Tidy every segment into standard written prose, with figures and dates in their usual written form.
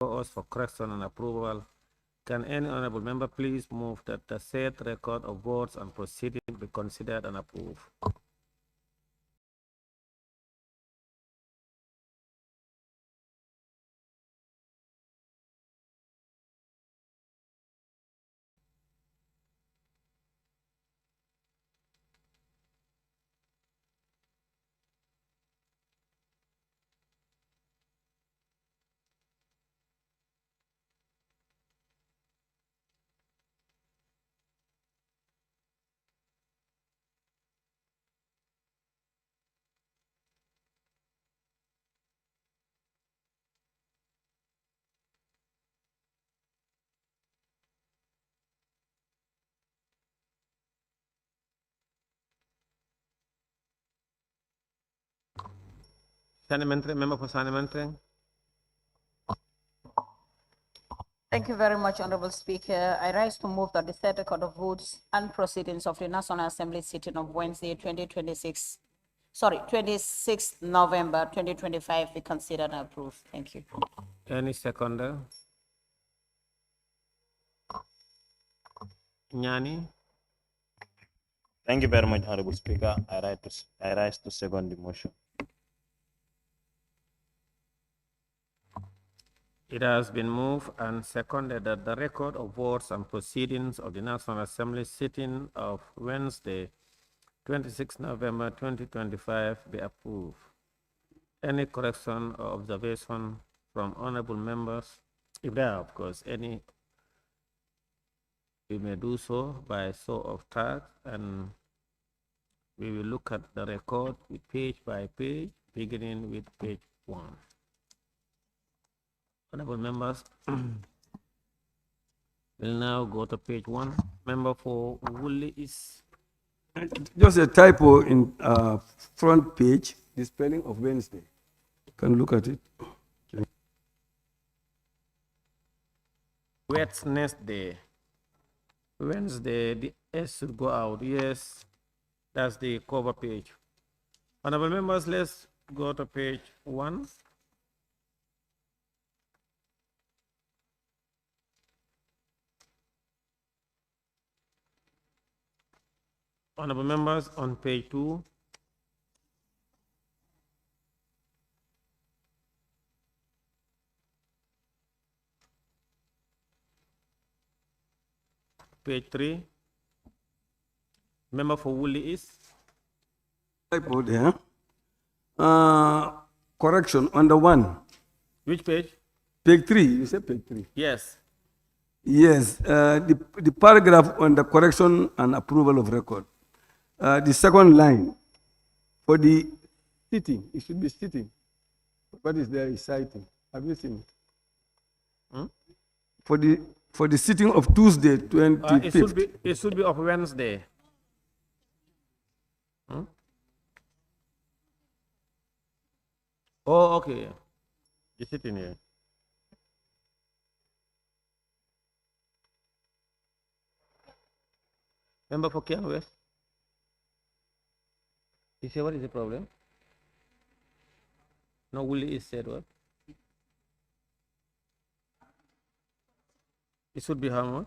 us for correction and approval. Can any honorable member please move that the said record of votes and proceedings be considered and approved? Parliamentary member for Parliamentary. Thank you very much, Honorable Speaker. I rise to move that the third record of votes and proceedings of the National Assembly sitting of Wednesday, 26th November 2025 be considered and approved. Thank you. Any seconder? Nyani? Thank you very much, Honorable Speaker. I rise to second the motion. It has been moved and seconded that the record of votes and proceedings of the National Assembly sitting of Wednesday, 26 November 2025 be approved. Any correction or observation from honorable members? If there are, of course, any, we may do so by show of tag, and we will look at the record with page by page, beginning with page 1. Honorable members, we'll now go to page 1. Member for Woolley is just a typo in front page, the spelling of Wednesday. Can you look at it? Wednesday. Wednesday, the S should go out. Yes, that's the cover page. Honorable members, let's go to page 1. Honorable members, on page 2. Page 3. Member for Woolley is? Typo there. Correction on the 1. Which page? Page 3. You said page 3. Yes. Yes. The paragraph on the correction and approval of record. The second line for the sitting, it should be sitting. What is there is citing. Have you seen it? Hmm? For the sitting of Tuesday, 25th. It should be of Wednesday. Hmm? Oh, okay. You sit in here. Member for Kiang West? You say what is the problem? No, Woolley is said what? It should be how much?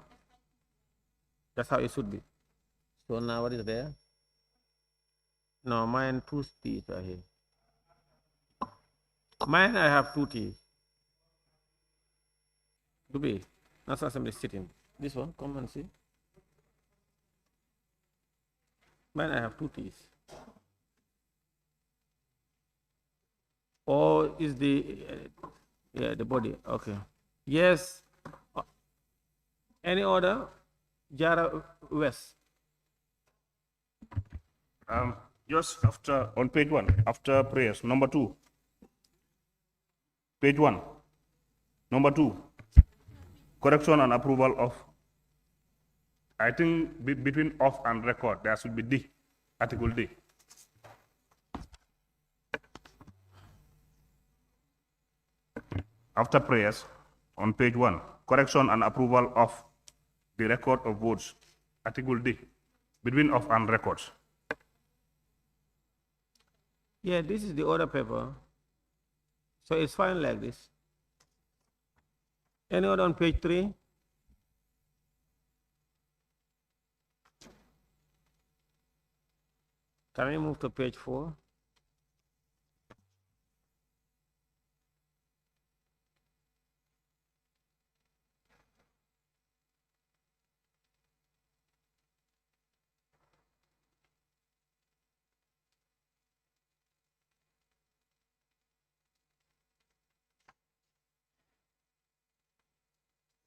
That's how it should be. So now what is there? No, mine 2 teeth are here. Mine I have 2 teeth. Dubi, National Assembly sitting. This one, come and see. Mine I have 2 teeth. Or is the the body? Okay. Yes. Any order? Jara West. Just after, on page 1, after prayers, number 2. Page 1, number 2. Correction and approval of, I think between off and record, there should be D, article D. After prayers, on page 1, correction and approval of the record of votes, article D, between off and records. Yeah, this is the order paper. So it's fine like this. Any other on page 3? Can we move to page 4?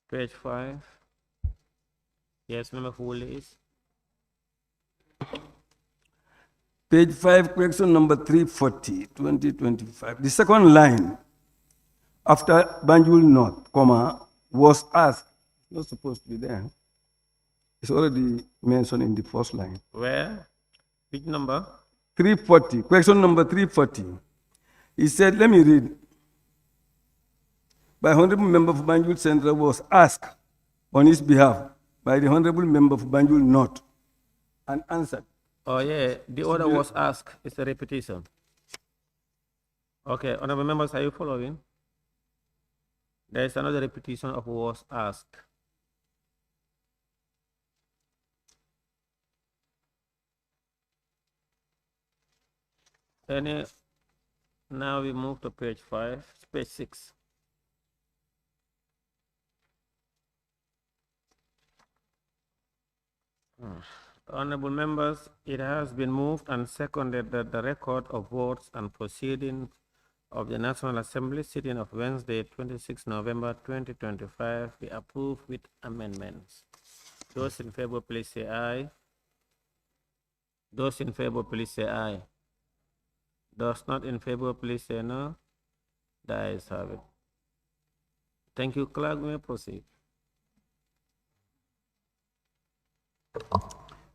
Page 5. Yes, member Foley is. Page 5, correction number 340, 2025. The second line after Banjul North, comma, was asked, not supposed to be there. It's already mentioned in the first line. Where? Which number? 340, question number 340. He said, let me read. By Honorable Member of Banjul Central was asked on his behalf by the Honorable Member of Banjul North and answered. Oh, yeah, the order was asked. It's a repetition. Okay, honorable members, are you following? There is another repetition of was asked. Now we move to page 5, page 6. Honorable members, it has been moved and seconded that the record of votes and proceedings of the National Assembly sitting of Wednesday, 26 November 2025 be approved with amendments. Those in favor, please say aye. Those in favor, please say aye. Those not in favor, please say no. The ayes have it. Thank you, clerk. We may proceed.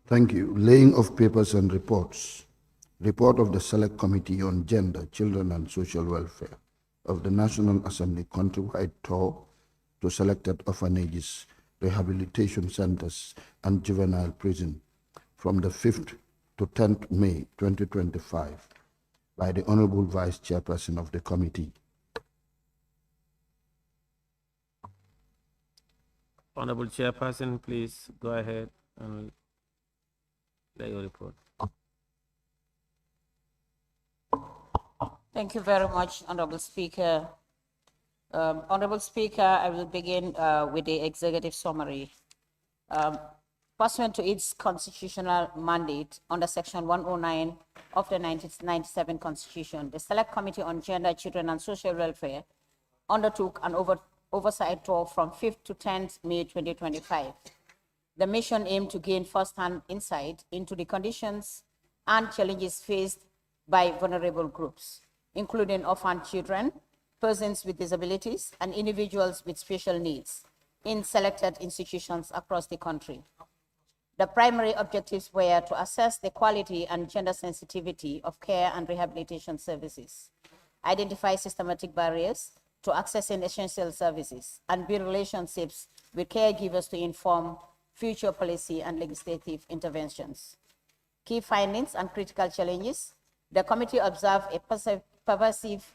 Thank you. Laying of papers and reports. Report of the Select Committee on Gender, Children and Social Welfare of the National Assembly countrywide tour to selected orphanages, rehabilitation centers, and juvenile prison from the 5th to 10th May 2025 by the Honorable Vice Chairperson of the committee. Honorable Chairperson, please go ahead and lay your report. Thank you very much, Honorable Speaker. Honorable Speaker, I will begin with the executive summary. Pursuant to its constitutional mandate under Section 109 of the 1997 Constitution, the Select Committee on Gender, Children and Social Welfare undertook an oversight tour from 5th to 10th May 2025. The mission aimed to gain first-hand insight into the conditions and challenges faced by vulnerable groups, including orphan children, persons with disabilities, and individuals with special needs in selected institutions across the country. The primary objectives were to assess the quality and gender sensitivity of care and rehabilitation services, identify systematic barriers to accessing essential services, and build relationships with caregivers to inform future policy and legislative interventions. Key findings and critical challenges. The committee observed a pervasive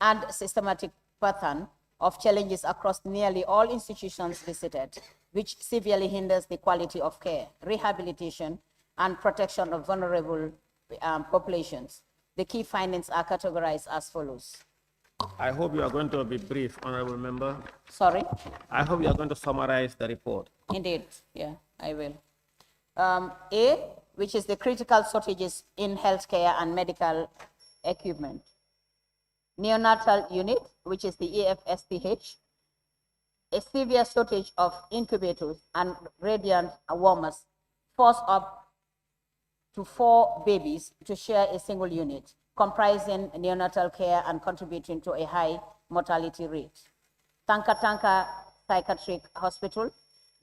and systematic pattern of challenges across nearly all institutions visited, which severely hinders the quality of care, rehabilitation, and protection of vulnerable populations. The key findings are categorized as follows. I hope you are going to be brief, honorable member. Sorry? I hope you are going to summarize the report. Indeed, yeah, I will. A, which is the critical shortages in healthcare and medical equipment. Neonatal unit, which is the EFSPH, a severe shortage of incubators and radiant warmers, forced up to 4 babies to share a single unit, comprising neonatal care and contributing to a high mortality rate. Tanka Tanka Psychiatric Hospital,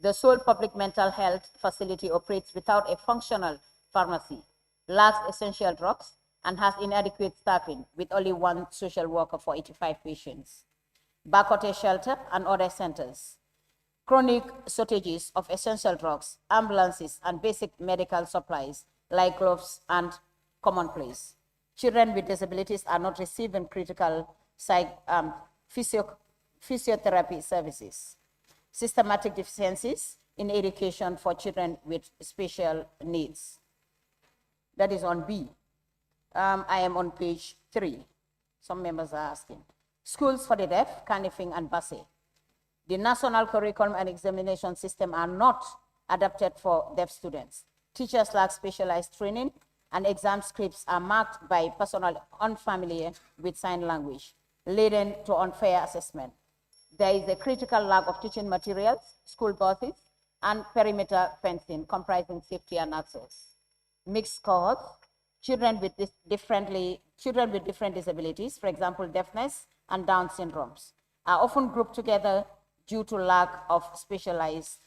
the sole public mental health facility, operates without a functional pharmacy, lacks essential drugs, and has inadequate staffing with only 1 social worker for 85 patients. Bakote Shelter and other centers. Chronic shortages of essential drugs, ambulances, and basic medical supplies like gloves and commonplace. Children with disabilities are not receiving critical physiotherapy services. Systematic deficiencies in education for children with special needs. That is on B. I am on page 3. Some members are asking. Schools for the deaf, Kanifing and Basse. The national curriculum and examination system are not adapted for deaf students. Teachers lack specialized training, and exam scripts are marked by personnel unfamiliar with sign language, leading to unfair assessment. There is a critical lack of teaching materials, school buses, and perimeter fencing comprising safety and access. Mixed cohorts, children with different disabilities, for example, deafness and Down syndromes, are often grouped together due to lack of specialized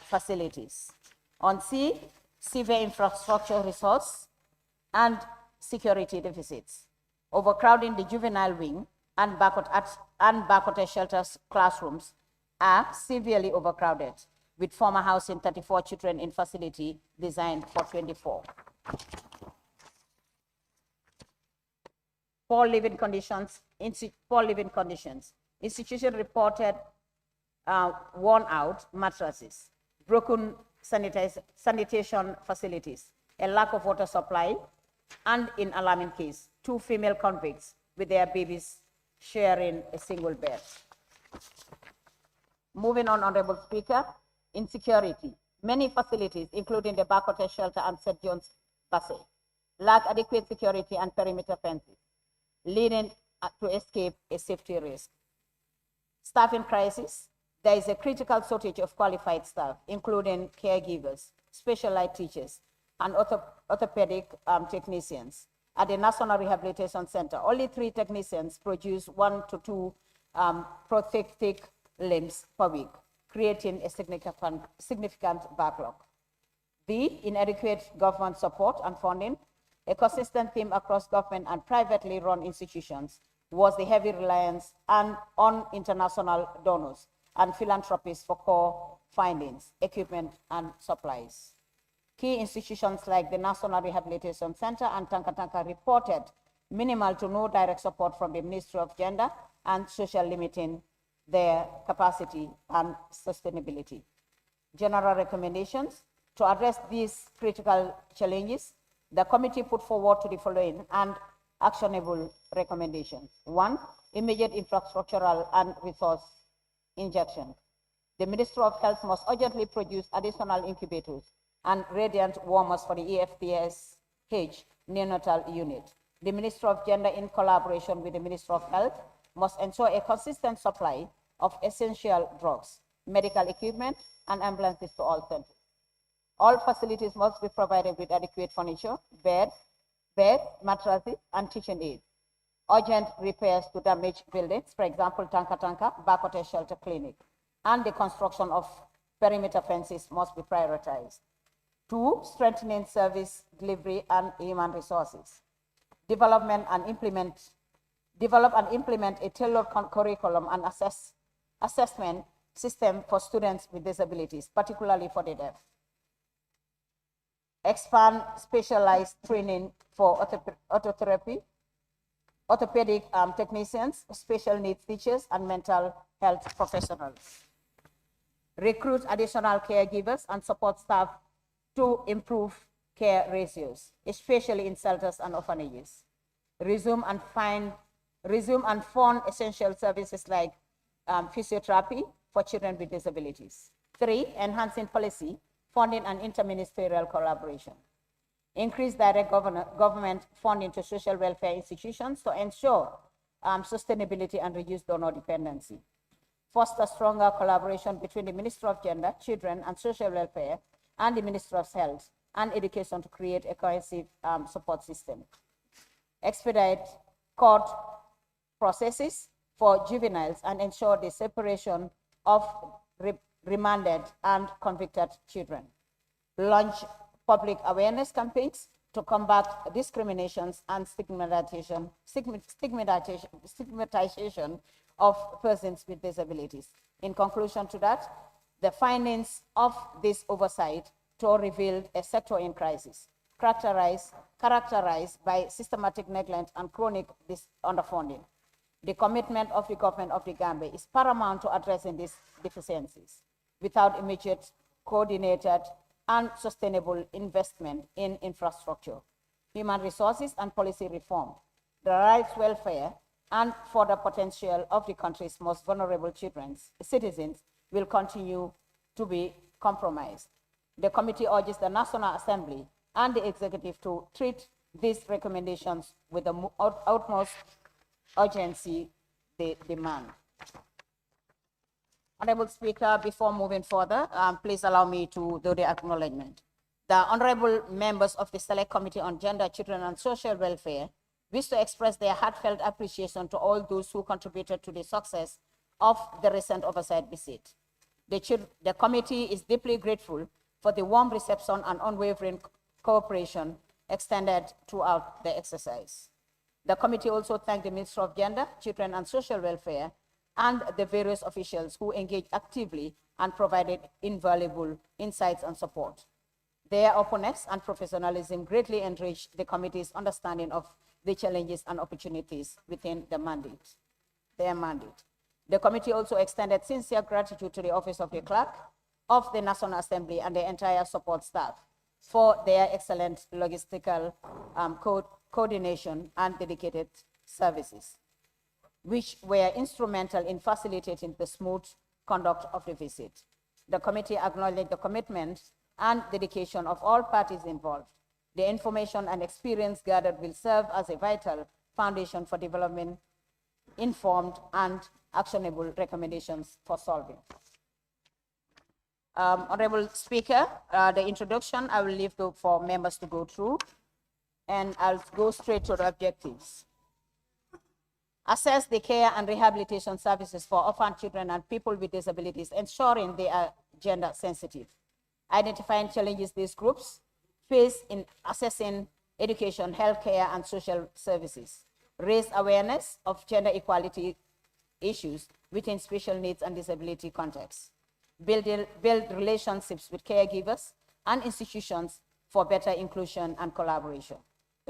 facilities. On C, severe infrastructure resource and security deficits. Overcrowding the juvenile wing and Bakote shelters classrooms are severely overcrowded, with former housing 34 children in facility designed for 24. Poor living conditions. Institution reported worn out mattresses, broken sanitation facilities, a lack of water supply, and in alarming case, 2 female convicts with their babies sharing a single bed. Moving on, Honorable Speaker, insecurity. Many facilities, including the Bakote shelter and St. John's Basse, lack adequate security and perimeter fences, leading to escape a safety risk. Staffing crisis. There is a critical shortage of qualified staff, including caregivers, specialized teachers, and orthopedic technicians. At the National Rehabilitation Center, only 3 technicians produce 1 to 2 prosthetic limbs per week, creating a significant backlog. B, inadequate government support and funding. A consistent theme across government and privately run institutions was the heavy reliance on international donors and philanthropists for core findings, equipment, and supplies. Key institutions like the National Rehabilitation Center and Tanka reported minimal to no direct support from the Ministry of Gender and Social, limiting their capacity and sustainability. General recommendations. To address these critical challenges, the committee put forward to the following and actionable recommendations. 1, immediate infrastructural and resource injection. The Ministry of Health must urgently produce additional incubators and radiant warmers for the EFTSH neonatal unit. The Ministry of Gender, in collaboration with the Ministry of Health, must ensure a consistent supply of essential drugs, medical equipment, and ambulances to all centers. All facilities must be provided with adequate furniture, beds, mattresses, and teaching aids. Urgent repairs to damaged buildings, for example, Tanka, Bakote Shelter Clinic, and the construction of perimeter fences must be prioritized. 2, strengthening service delivery and human resources. Develop and implement a tailored curriculum and assessment system for students with disabilities, particularly for the deaf. Expand specialized training for orthopedic technicians, special needs teachers, and mental health professionals. Recruit additional caregivers and support staff to improve care ratios, especially in shelters and orphanages. Resume and fund essential services like physiotherapy for children with disabilities. 3, enhancing policy, funding, and interministerial collaboration. Increase direct government funding to social welfare institutions to ensure sustainability and reduce donor dependency. Foster stronger collaboration between the Ministry of Gender, Children, and Social Welfare and the Ministry of Health and Education to create a cohesive support system. Expedite court processes for juveniles and ensure the separation of remanded and convicted children. Launch public awareness campaigns to combat discriminations and stigmatization of persons with disabilities. In conclusion to that, the findings of this oversight tour revealed a sector in crisis, characterized by systematic neglect and chronic underfunding. The commitment of the government of the Gambia is paramount to addressing these deficiencies without immediate, coordinated, and sustainable investment in infrastructure, human resources, and policy reform. The rights, welfare, and further potential of the country's most vulnerable citizens will continue to be compromised. The committee urges the National Assembly and the executive to treat these recommendations with the utmost urgency they demand. Honorable Speaker, before moving further, please allow me to do the acknowledgement. The honorable members of the Select Committee on Gender, Children, and Social Welfare wish to express their heartfelt appreciation to all those who contributed to the success of the recent oversight visit. The committee is deeply grateful for the warm reception and unwavering cooperation extended throughout the exercise. The committee also thanked the Minister of Gender, Children, and Social Welfare and the various officials who engaged actively and provided invaluable insights and support. Their openness and professionalism greatly enriched the committee's understanding of the challenges and opportunities within their mandate. The committee also extended sincere gratitude to the Office of the Clerk of the National Assembly and the entire support staff for their excellent logistical coordination and dedicated services, which were instrumental in facilitating the smooth conduct of the visit. The committee acknowledged the commitment and dedication of all parties involved. The information and experience gathered will serve as a vital foundation for developing informed and actionable recommendations for solving. Honorable Speaker, the introduction I will leave for members to go through, and I'll go straight to the objectives. Assess the care and rehabilitation services for orphan children and people with disabilities, ensuring they are gender sensitive. Identifying challenges these groups face in assessing education, healthcare, and social services. Raise awareness of gender equality issues within special needs and disability contexts. Build relationships with caregivers and institutions for better inclusion and collaboration.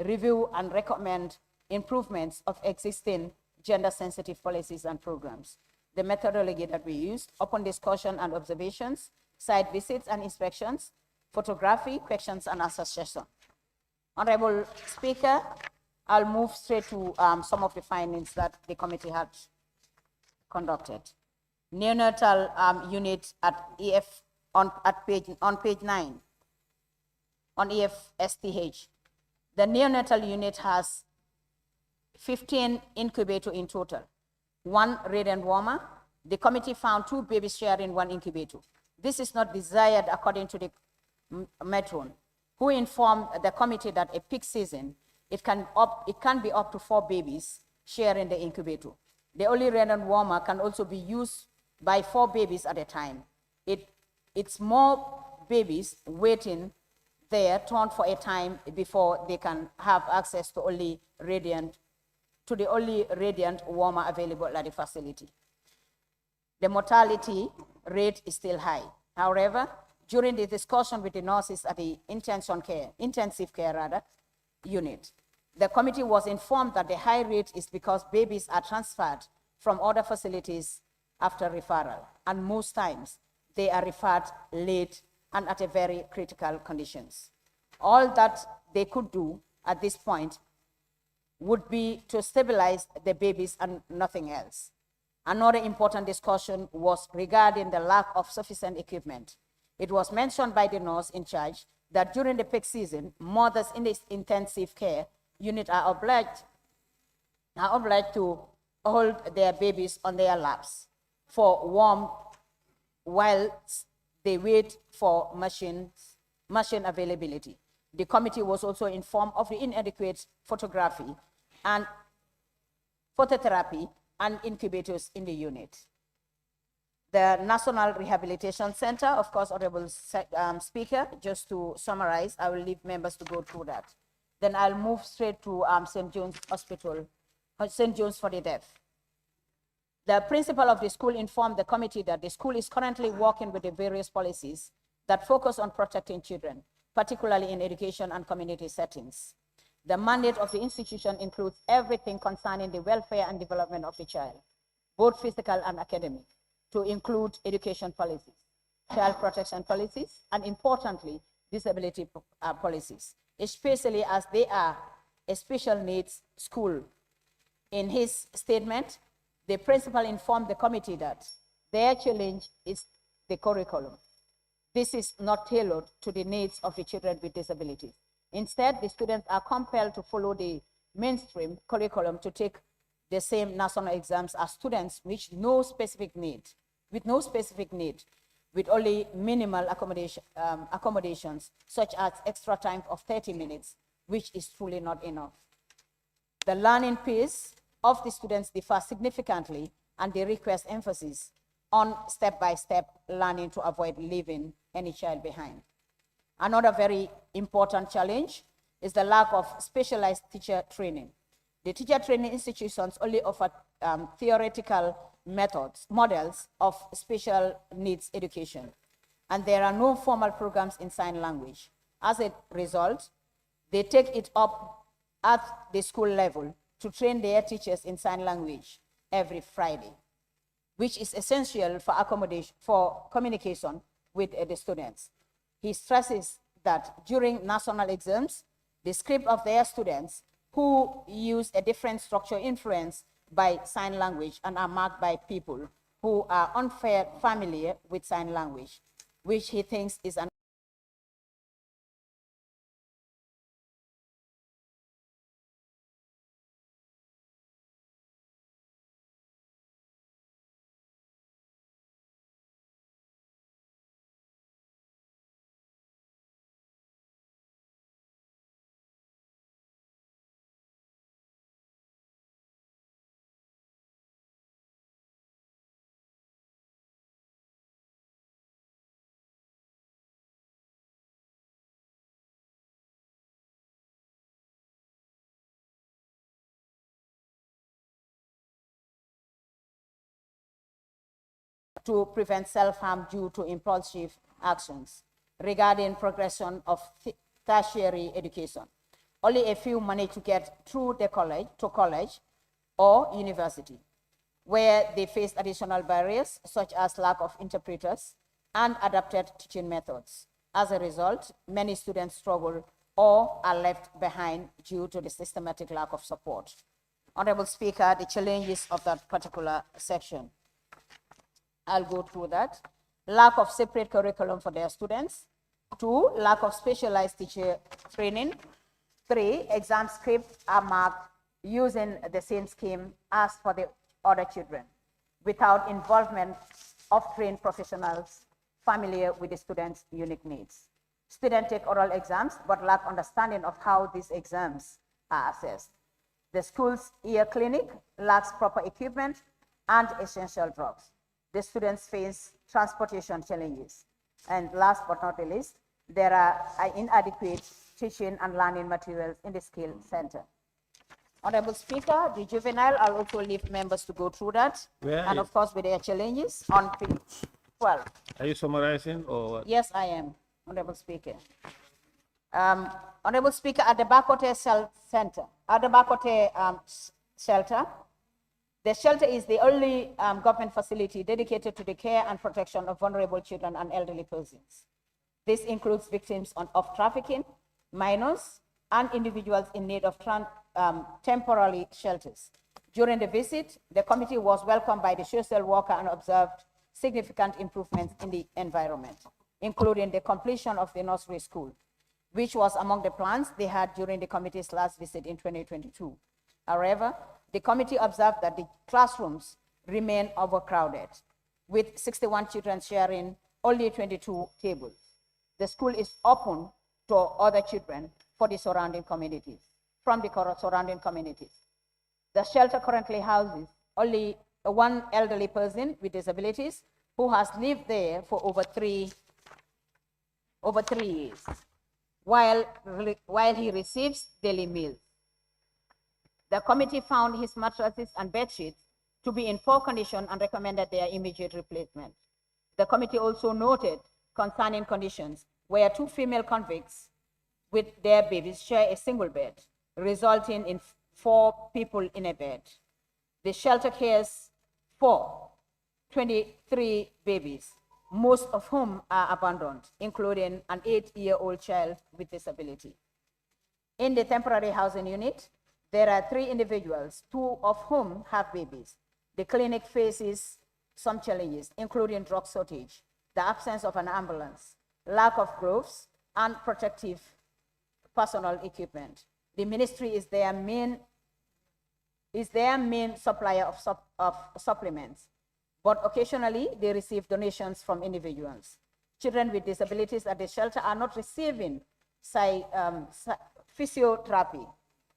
Review and recommend improvements of existing gender-sensitive policies and programs. The methodology that we used: open discussion and observations, site visits and inspections, photography, questions and answer session. Honorable Speaker, I'll move straight to some of the findings that the committee had conducted. Neonatal unit at EF on page 9 on EFSTH. The neonatal unit has 15 incubators in total, 1 radiant warmer. The committee found 2 babies sharing 1 incubator. This is not desired according to the matron, who informed the committee that a peak season, it can be up to 4 babies sharing the incubator. The only radiant warmer can also be used by 4 babies at a time. It's more babies waiting there turned for a time before they can have access to the only radiant warmer available at the facility. The mortality rate is still high. However, during the discussion with the nurses at the intensive care unit, the committee was informed that the high rate is because babies are transferred from other facilities after referral, and most times they are referred late and at a very critical conditions. All that they could do at this point would be to stabilize the babies and nothing else. Another important discussion was regarding the lack of sufficient equipment. It was mentioned by the nurse in charge that during the peak season, mothers in this intensive care unit are obliged to hold their babies on their laps for warmth while they wait for machine availability. The committee was also informed of the inadequate phototherapy and incubators in the unit. The National Rehabilitation Center, of course, Honorable Speaker, just to summarize, I will leave members to go through that. Then I'll move straight to St. John's Hospital, St. John's for the Deaf. The principal of the school informed the committee that the school is currently working with the various policies that focus on protecting children, particularly in education and community settings. The mandate of the institution includes everything concerning the welfare and development of the child, both physical and academic, to include education policies, child protection policies, and importantly, disability policies, especially as they are a special needs school. In his statement, the principal informed the committee that their challenge is the curriculum. This is not tailored to the needs of the children with disabilities. Instead, the students are compelled to follow the mainstream curriculum to take the same national exams as students with no specific need, with only minimal accommodations, such as extra time of 30 minutes, which is truly not enough. The learning pace of the students differs significantly, and they request emphasis on step-by-step learning to avoid leaving any child behind. Another very important challenge is the lack of specialized teacher training. The teacher training institutions only offer theoretical models of special needs education, and there are no formal programs in sign language. As a result, they take it up at the school level to train their teachers in sign language every Friday, which is essential for communication with the students. He stresses that during national exams, the script of their students who use a different structure influenced by sign language and are marked by people who are unfamiliar with sign language, which he thinks is an to prevent self-harm due to impulsive actions. Regarding progression of tertiary education, only a few manage to get through the college or university, where they face additional barriers such as lack of interpreters and adapted teaching methods. As a result, many students struggle or are left behind due to the systematic lack of support. Honorable Speaker, the challenges of that particular section. I'll go through that. Lack of separate curriculum for their students. 2, lack of specialized teacher training. 3, exam scripts are marked using the same scheme as for the other children, without involvement of trained professionals familiar with the students' unique needs. Students take oral exams but lack understanding of how these exams are assessed. The school's ear clinic lacks proper equipment and essential drugs. The students face transportation challenges. And last but not the least, there are inadequate teaching and learning materials in the skill center. Honorable Speaker, the juvenile, I'll also leave members to go through that. And of course, with their challenges on page 12. Are you summarizing or what? Yes, I am, Honorable Speaker. Honorable Speaker, at the Bakote Center, shelter, the shelter is the only government facility dedicated to the care and protection of vulnerable children and elderly persons. This includes victims of trafficking, minors, and individuals in need of temporary shelters. During the visit, the committee was welcomed by the social worker and observed significant improvements in the environment, including the completion of the nursery school, which was among the plans they had during the committee's last visit in 2022. However, the committee observed that the classrooms remain overcrowded, with 61 children sharing only 22 tables. The school is open to other children from the surrounding communities. The shelter currently houses only one elderly person with disabilities who has lived there for over three years, while he receives daily meals. The committee found his mattresses and bed sheets to be in poor condition and recommended their immediate replacement. The committee also noted concerning conditions where 2 female convicts with their babies share a single bed. resulting in 4 people in a bed. The shelter cares for 23 babies, most of whom are abandoned, including an 8-year-old child with disability. In the temporary housing unit, there are 3 individuals, 2 of whom have babies. The clinic faces some challenges, including drug shortage, the absence of an ambulance, lack of gloves, and protective personal equipment. The ministry is their main supplier of supplements, but occasionally they receive donations from individuals. Children with disabilities at the shelter are not receiving physiotherapy,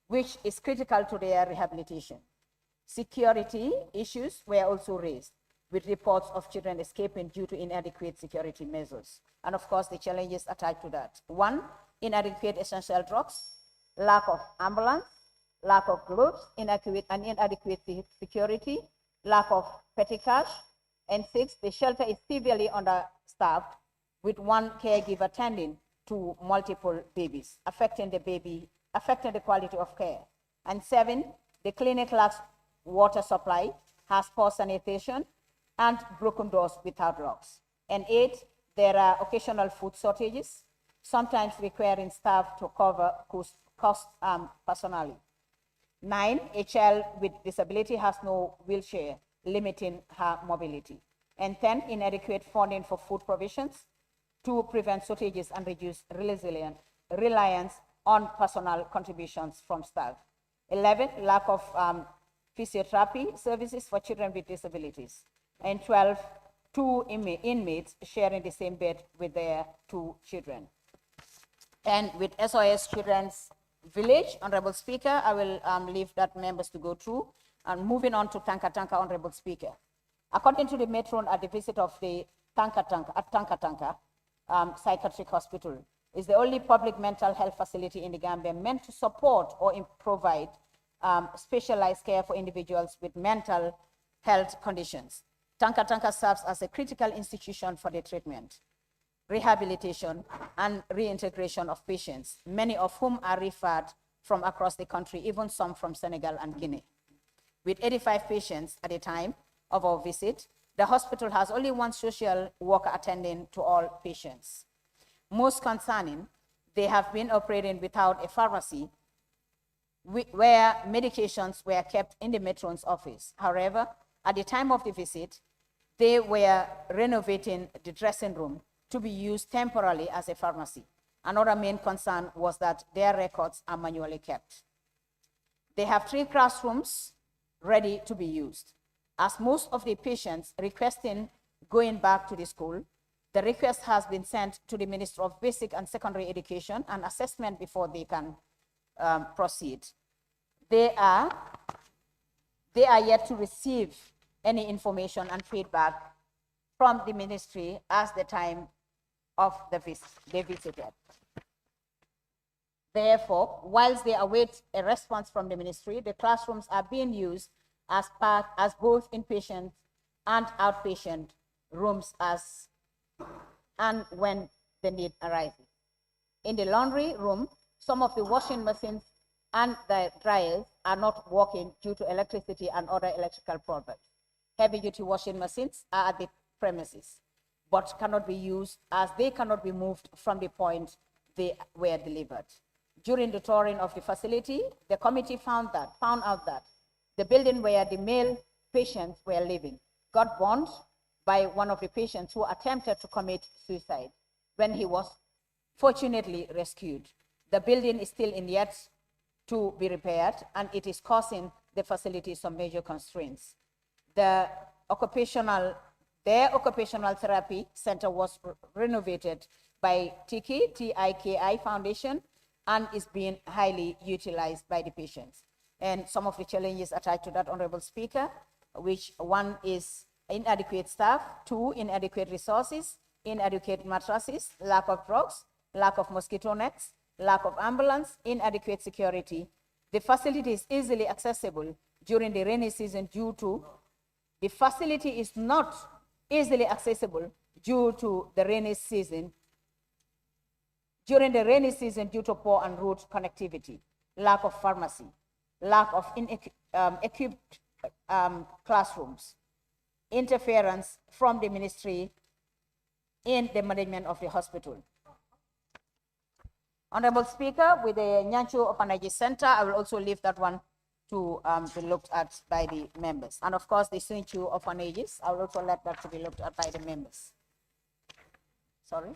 which is critical to their rehabilitation. Security issues were also raised, with reports of children escaping due to inadequate security measures. And of course, the challenges attached to that. 1, inadequate essential drugs, lack of ambulance, lack of gloves, inadequate security, lack of petty cash, and 6, the shelter is severely understaffed, with 1 caregiver tending to multiple babies, affecting the quality of care. And 7, the clinic lacks water supply, has poor sanitation, and broken doors without locks. And 8, there are occasional food shortages, sometimes requiring staff to cover costs personally. 9, a child with disability has no wheelchair, limiting her mobility. And 10, inadequate funding for food provisions to prevent shortages and reduce reliance on personal contributions from staff. 11, lack of physiotherapy services for children with disabilities. And 12, 2 inmates sharing the same bed with their 2 children. And with SOS Children's Village, Honorable Speaker, I will leave that members to go through. And moving on to Tanka Tanka, Honorable Speaker. According to the matron at the visit of the Tanka Tanka Psychiatric Hospital, is the only public mental health facility in the Gambia meant to support or provide specialized care for individuals with mental health conditions. Tanka Tanka serves as a critical institution for the treatment, rehabilitation, and reintegration of patients, many of whom are referred from across the country, even some from Senegal and Guinea. With 85 patients at the time of our visit, the hospital has only 1 social worker attending to all patients. Most concerning, they have been operating without a pharmacy where medications were kept in the matron's office. However, at the time of the visit, they were renovating the dressing room to be used temporarily as a pharmacy. Another main concern was that their records are manually kept. They have 3 classrooms ready to be used. As most of the patients requesting going back to the school, the request has been sent to the Minister of Basic and Secondary Education and assessment before they can proceed. They are yet to receive any information and feedback from the ministry as the time of they visited. Therefore, whilst they await a response from the ministry, the classrooms are being used as both inpatient and outpatient rooms and when the need arises. In the laundry room, some of the washing machines and the dryers are not working due to electricity and other electrical problems. Heavy-duty washing machines are at the premises, but cannot be used as they cannot be moved from the point they were delivered. During the touring of the facility, the committee found out that the building where the male patients were living got burned by one of the patients who attempted to commit suicide when he was fortunately rescued. The building is still in yet to be repaired, and it is causing the facility some major constraints. Their occupational therapy center was renovated by TIKI Foundation and is being highly utilized by the patients. And some of the challenges attached to that, Honorable Speaker, which 1 is inadequate staff, 2, inadequate resources, inadequate mattresses, lack of drugs, lack of mosquito nets, lack of ambulance, inadequate security. The facility is easily accessible during the rainy season the facility is not easily accessible due to the rainy season, during the rainy season due to poor and road connectivity. lack of pharmacy, lack of equipped classrooms, interference from the ministry in the management of the hospital. Honorable Speaker, with the Nyancho Orphanage Center, I will also leave that one to be looked at by the members. And of course, the Sunchu orphanages, I will also let that to be looked at by the members. Sorry.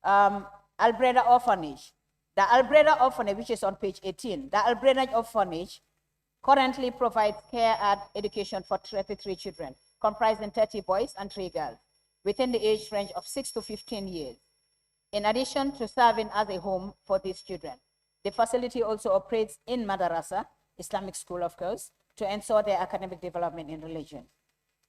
Albreda Orphanage. The Albreda Orphanage, which is on page 18, the Albreda Orphanage currently provides care and education for 33 children, comprising 30 boys and 3 girls, within the age range of 6 to 15 years. In addition to serving as a home for these children, the facility also operates in Madarasa, Islamic school, of course, to ensure their academic development in religion.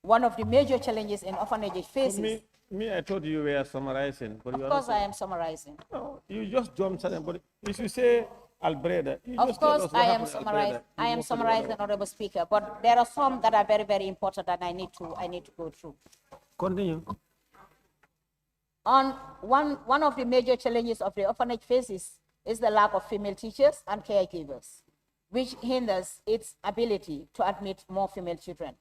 One of the major challenges in orphanage faces... I thought you were summarizing. But of course I am summarizing. No, you just jumped suddenly, but if you say Albreda, you Of just tell course us what I am happened at summarizing. Albreda. I You am move to the summarizing, other one. Honorable Speaker, but there are some that are very, very important that I need to go through. Continue. On one of the major challenges of the orphanage faces is the lack of female teachers and caregivers, which hinders its ability to admit more female children.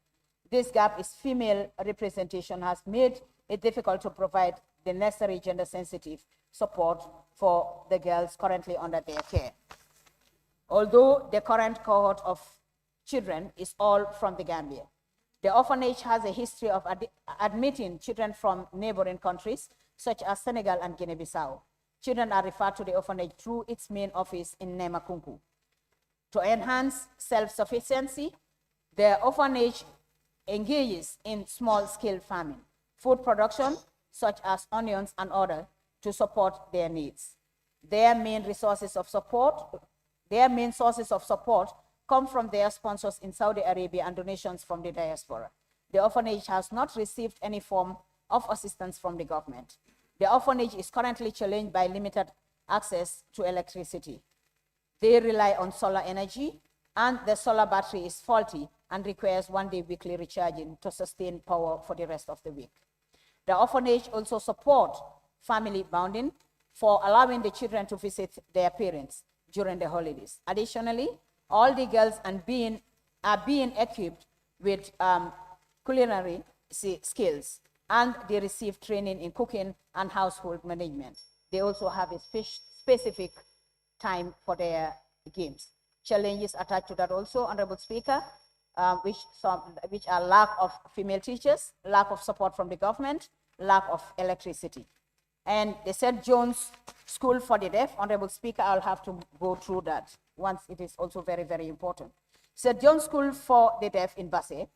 This gap in female representation has made it difficult to provide the necessary gender-sensitive support for the girls currently under their care. Although the current cohort of children is all from the Gambia, the orphanage has a history of admitting children from neighboring countries, such as Senegal and Guinea-Bissau. Children are referred to the orphanage through its main office in Nemakunku. To enhance self-sufficiency, the orphanage engages in small-scale farming, food production, such as onions and other, to support their needs. Their main sources of support come from their sponsors in Saudi Arabia and donations from the diaspora. The orphanage has not received any form of assistance from the government. The orphanage is currently challenged by limited access to electricity. They rely on solar energy, and the solar battery is faulty and requires one-day weekly recharging to sustain power for the rest of the week. The orphanage also supports family bonding for allowing the children to visit their parents during the holidays. Additionally, all the girls are being equipped with culinary skills, and they receive training in cooking and household management. They also have a specific time for their games. Challenges attached to that also, Honorable Speaker, which are lack of female teachers, lack of support from the government, lack of electricity. And the St. John's School for the Deaf, Honorable Speaker, I'll have to go through that once. It is also very, very important. St. John's School for the Deaf in Basse,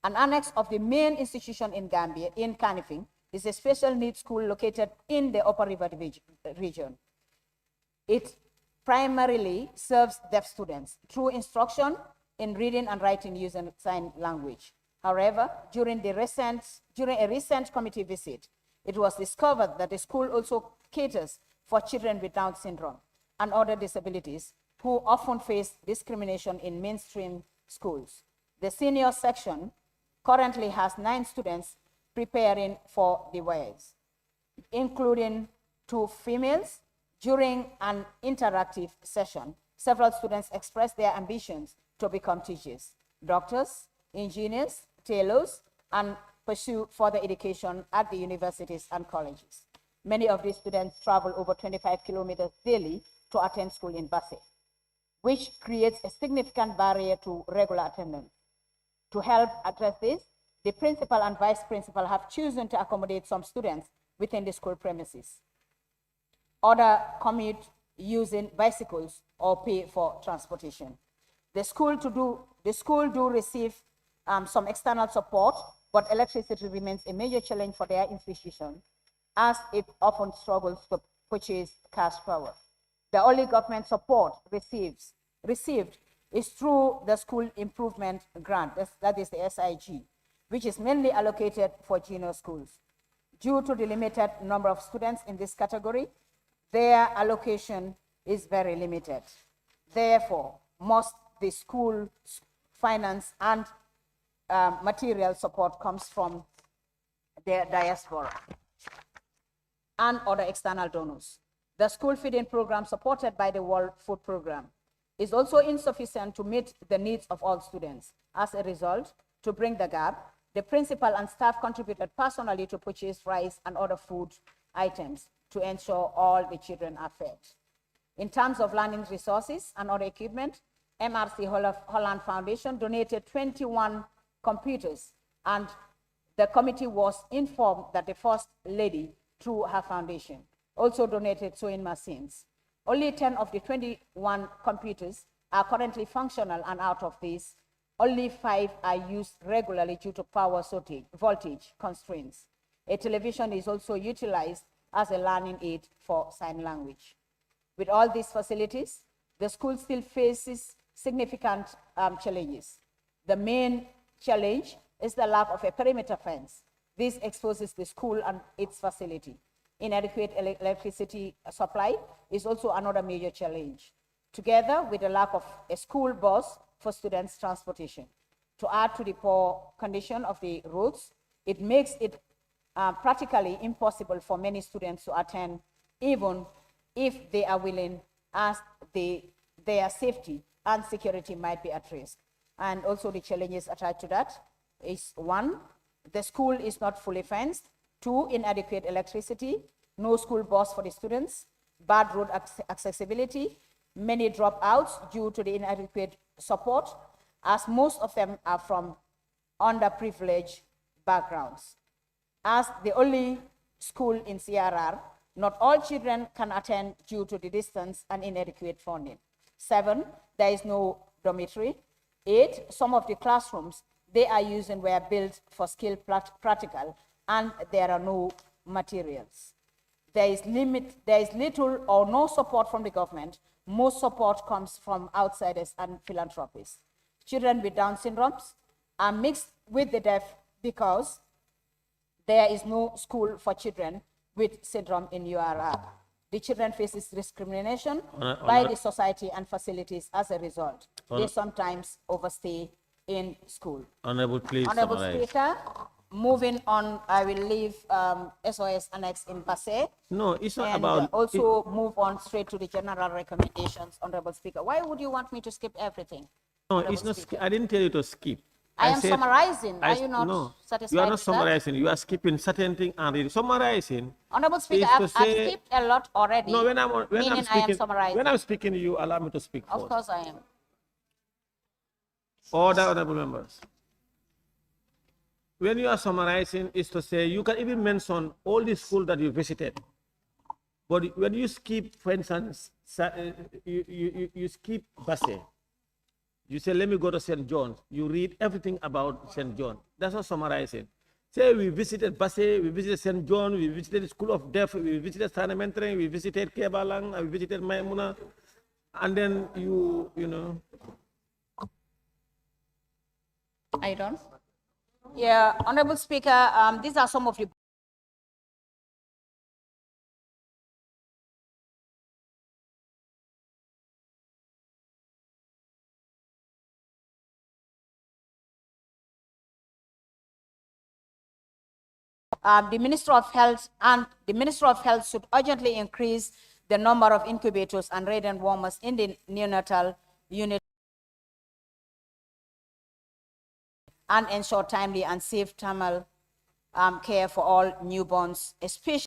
an annex of the main institution in Gambia, in Kanifing, is a special needs school located in the Upper River region. It primarily serves deaf students through instruction in reading and writing using sign language. However, during a recent committee visit, it was discovered that the school also caters for children with Down syndrome and other disabilities who often face discrimination in mainstream schools. The senior section currently has 9 students preparing for the WIAS, including 2 females. During an interactive session, several students expressed their ambitions to become teachers, doctors, engineers, tailors, and pursue further education at the universities and colleges. Many of these students travel over 25 kilometers daily to attend school in Basse, which creates a significant barrier to regular attendance. To help address this, the principal and vice principal have chosen to accommodate some students within the school premises. Other commute using bicycles or pay for transportation. The school do receive some external support, but electricity remains a major challenge for their institution, as it often struggles to purchase cash power. The only government support received is through the School Improvement Grant, that is the SIG, which is mainly allocated for junior schools. Due to the limited number of students in this category, their allocation is very limited. Therefore, most the school finance and material support comes from their diaspora and other external donors. The school feeding program supported by the World Food Program is also insufficient to meet the needs of all students. As a result, to bring the gap, the principal and staff contributed personally to purchase rice and other food items to ensure all the children are fed. In terms of learning resources and other equipment, MRC Holland Foundation donated 21 computers, and the committee was informed that the First Lady, through her foundation, also donated sewing machines. Only 10 of the 21 computers are currently functional, and out of these, only 5 are used regularly due to power voltage constraints. A television is also utilized as a learning aid for sign language. With all these facilities, the school still faces significant challenges. The main challenge is the lack of a perimeter fence. This exposes the school and its facility. Inadequate electricity supply is also another major challenge, together with the lack of a school bus for students' transportation. To add to the poor condition of the roads, it makes it practically impossible for many students to attend, even if they are willing, as their safety and security might be at risk. And also the challenges attached to that is: 1, the school is not fully fenced; 2, inadequate electricity; no school bus for the students; bad road accessibility; many dropouts due to the inadequate support, as most of them are from underprivileged backgrounds. As the only school in CRR, not all children can attend due to the distance and inadequate funding. 7, there is no dormitory. 8, some of the classrooms they are using were built for skill practical, and there are no materials. There is little or no support from the government. Most support comes from outsiders and philanthropists. Children with Down syndromes are mixed with the deaf because there is no school for children with syndrome in URR. The children faces discrimination by the society and facilities as a result. They sometimes overstay in school. Honorable, please Honorable summarize. Speaker, moving on, I will leave SOS Annex in Passé. No, it's not And about. also move on straight to the general recommendations, Honorable Speaker. Why would you want me to skip everything? No, Honorable it's not. Speaker. I didn't tell you to skip. I am said- summarizing. Are you not no, satisfied you are not with that? summarizing. You are skipping certain things and reading. Summarizing. Honorable Speaker, is to I've say- skipped a lot already. No, when I'm meaning I am speaking, summarizing. when I'm speaking, you allow me to speak Of first. course I am. Order, honorable members. When you are summarizing, is to say you can even mention all the schools that you visited. But when you skip, for instance, you skip Basse. You say, let me go to St. John's. You read everything about St. John. That's not summarizing. Say we visited Basse, we visited St. John, we visited the School of Deaf, we visited Sanamentring, we visited Kebalang, we visited Maimuna, and then you know. Are you done? Yeah, Honorable Speaker, these are some of the the Minister of Health should urgently increase the number of incubators and radiant warmers in the neonatal unit and ensure timely and safe thermal care for all newborns, especially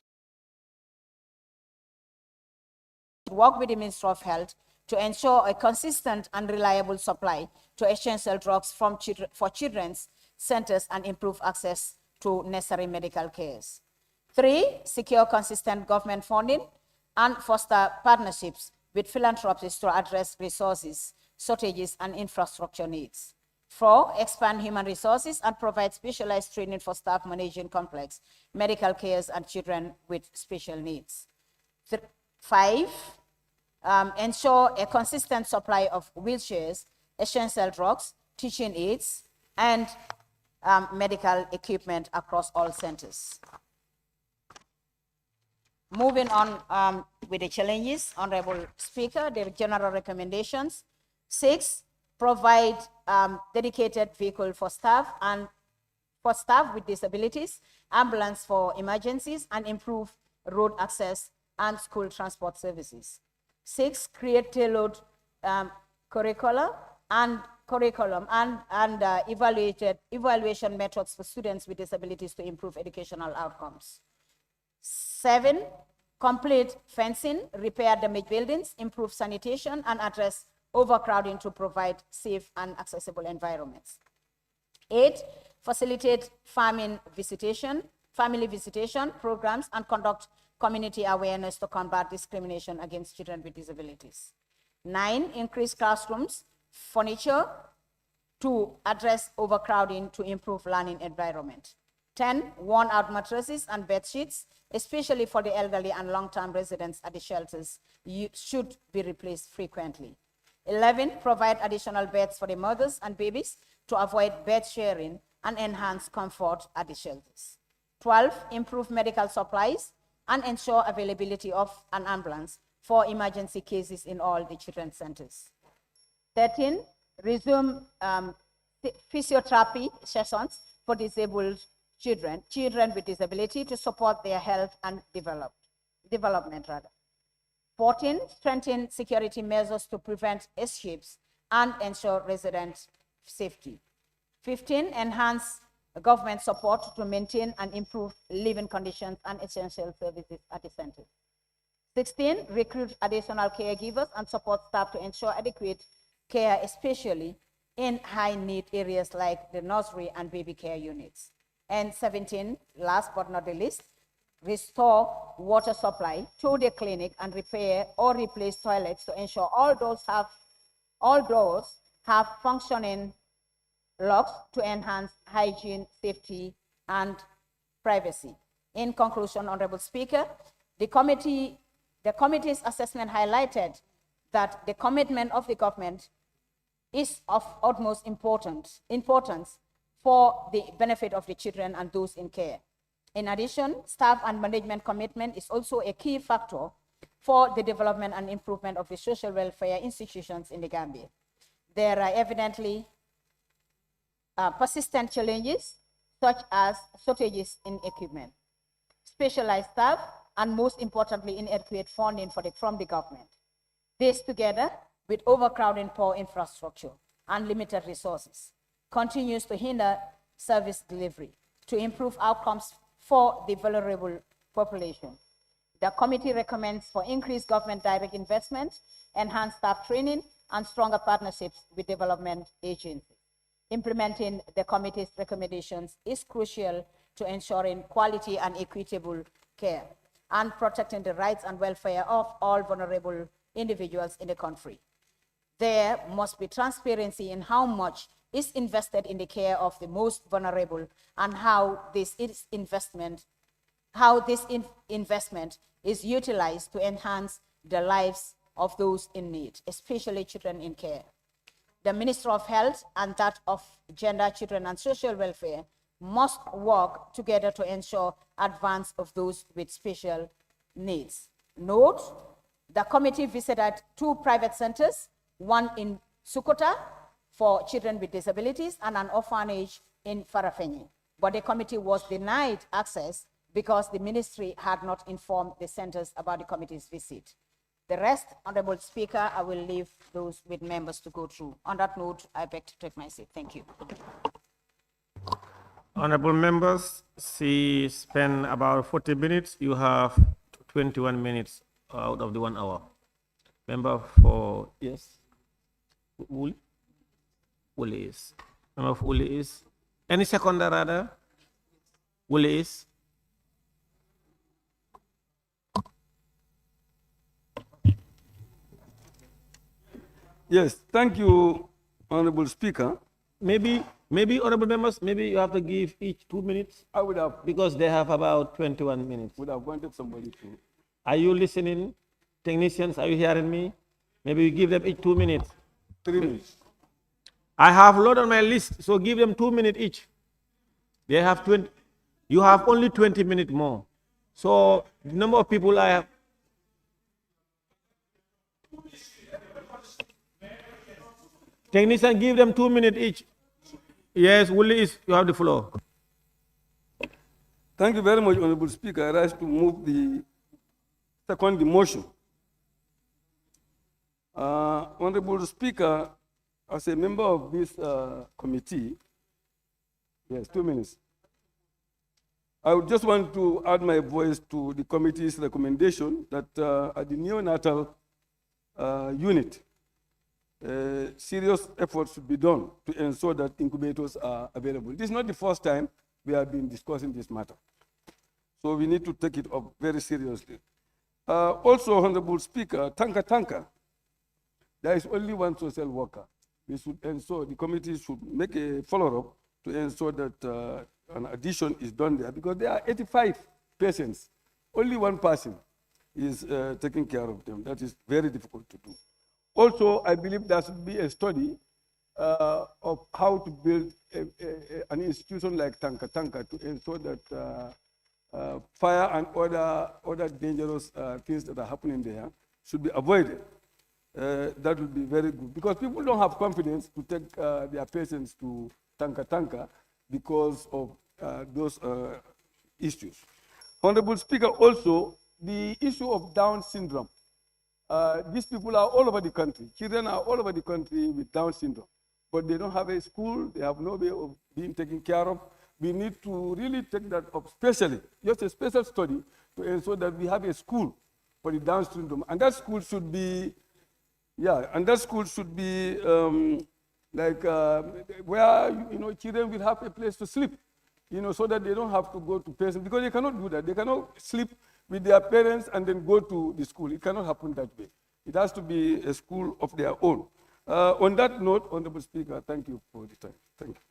work with the Minister of Health to ensure a consistent and reliable supply to essential drugs for children's centers and improve access to necessary medical cares. 3, secure consistent government funding and foster partnerships with philanthropists to address resources, shortages, and infrastructure needs. 4, expand human resources and provide specialized training for staff managing complex medical cares and children with special needs. 5, ensure a consistent supply of wheelchairs, essential drugs, teaching aids, and medical equipment across all centers. Moving on with the challenges, Honorable Speaker, the general recommendations. 6, provide dedicated vehicle for staff with disabilities, ambulance for emergencies, and improve road access and school transport services. 6, create tailored curriculum and evaluation methods for students with disabilities to improve educational outcomes. 7, complete fencing, repair damaged buildings, improve sanitation, and address overcrowding to provide safe and accessible environments. 8, facilitate family visitation programs and conduct community awareness to combat discrimination against children with disabilities. 9, increase classrooms, furniture to address overcrowding to improve learning environment. 10, worn out mattresses and bed sheets, especially for the elderly and long-term residents at the shelters, should be replaced frequently. 11, provide additional beds for the mothers and babies to avoid bed sharing and enhance comfort at the shelters. 12, improve medical supplies and ensure availability of an ambulance for emergency cases in all the children's centers. 13, resume physiotherapy sessions for disabled children with disability to support their health and development. 14, strengthen security measures to prevent escapes and ensure resident safety. 15, enhance government support to maintain and improve living conditions and essential services at the centers. 16, recruit additional caregivers and support staff to ensure adequate care, especially in high-need areas like the nursery and baby care units. And 17, last but not the least, restore water supply to the clinic and repair or replace toilets to ensure all doors have functioning locks to enhance hygiene, safety, and privacy. In conclusion, Honorable Speaker, the committee's assessment highlighted that the commitment of the government is of utmost importance for the benefit of the children and those in care. In addition, staff and management commitment is also a key factor for the development and improvement of the social welfare institutions in the Gambia. There are evidently persistent challenges such as shortages in equipment, specialized staff, and most importantly, inadequate funding from the government. This, together with overcrowding, poor infrastructure, and limited resources, continues to hinder service delivery to improve outcomes for the vulnerable population. The committee recommends for increased government direct investment, enhanced staff training, and stronger partnerships with development agencies. Implementing the committee's recommendations is crucial to ensuring quality and equitable care and protecting the rights and welfare of all vulnerable individuals in the country. There must be transparency in how much is invested in the care of the most vulnerable and how this investment is utilized to enhance the lives of those in need, especially children in care. The Ministry of Health and that of Gender, Children and Social Welfare must work together to ensure advance of those with special needs. Note, the committee visited 2 private centers, one in Sukota for children with disabilities and an orphanage in Farafenni. But the committee was denied access because the ministry had not informed the centers about the committee's visit. The rest, Honorable Speaker, I will leave those with members to go through. On that note, I beg to take my seat. Thank you. Honorable members, she spent about 40 minutes. You have 21 minutes out of the 1 hour. Member for, yes? Uli is. Member for Uli is. Any seconder rather? Uli is. Yes, thank you, Honorable Speaker. Maybe honorable members, maybe you have to give each 2 minutes I would have because they have about 21 minutes. wanted somebody to. Are you listening? Technicians, are you hearing me? Maybe you give them each 2 minutes. 3 minutes. I have a lot on my list, so give them 2 minutes each. They have 20. You have only 20 minutes more. So the number of people I have. Technician, give them 2 minutes each. Yes, Willis, you have the floor. Thank you very much, Honorable Speaker. I rise to move the second motion. Honorable Speaker, as a member of this committee, yes, 2 minutes. I would just want to add my voice to the committee's recommendation that at the neonatal unit, serious efforts should be done to ensure that incubators are available. This is not the first time we have been discussing this matter. So we need to take it up very seriously. Also, Honorable Speaker, Tanka, there is only one social worker. We should ensure, the committee should make a follow-up to ensure that an addition is done there, because there are 85 patients. Only one person is taking care of them. That is very difficult to do. Also, I believe there should be a study of how to build an institution like Tanka to ensure that fire and other dangerous things that are happening there should be avoided. That would be very good, because people don't have confidence to take their patients to Tanka because of those issues. Honorable Speaker, also the issue of Down syndrome. These people are all over the country. Children are all over the country with Down syndrome, but they don't have a school. They have no way of being taken care of. We need to really take that up specially, just a special study to ensure that we have a school for the Down syndrome. And that school should be, like where, children will have a place to sleep, so that they don't have to go to parents, because they cannot do that. They cannot sleep with their parents and then go to the school. It cannot happen that way. It has to be a school of their own. On that note, Honorable Speaker, thank you for the time. Thank you.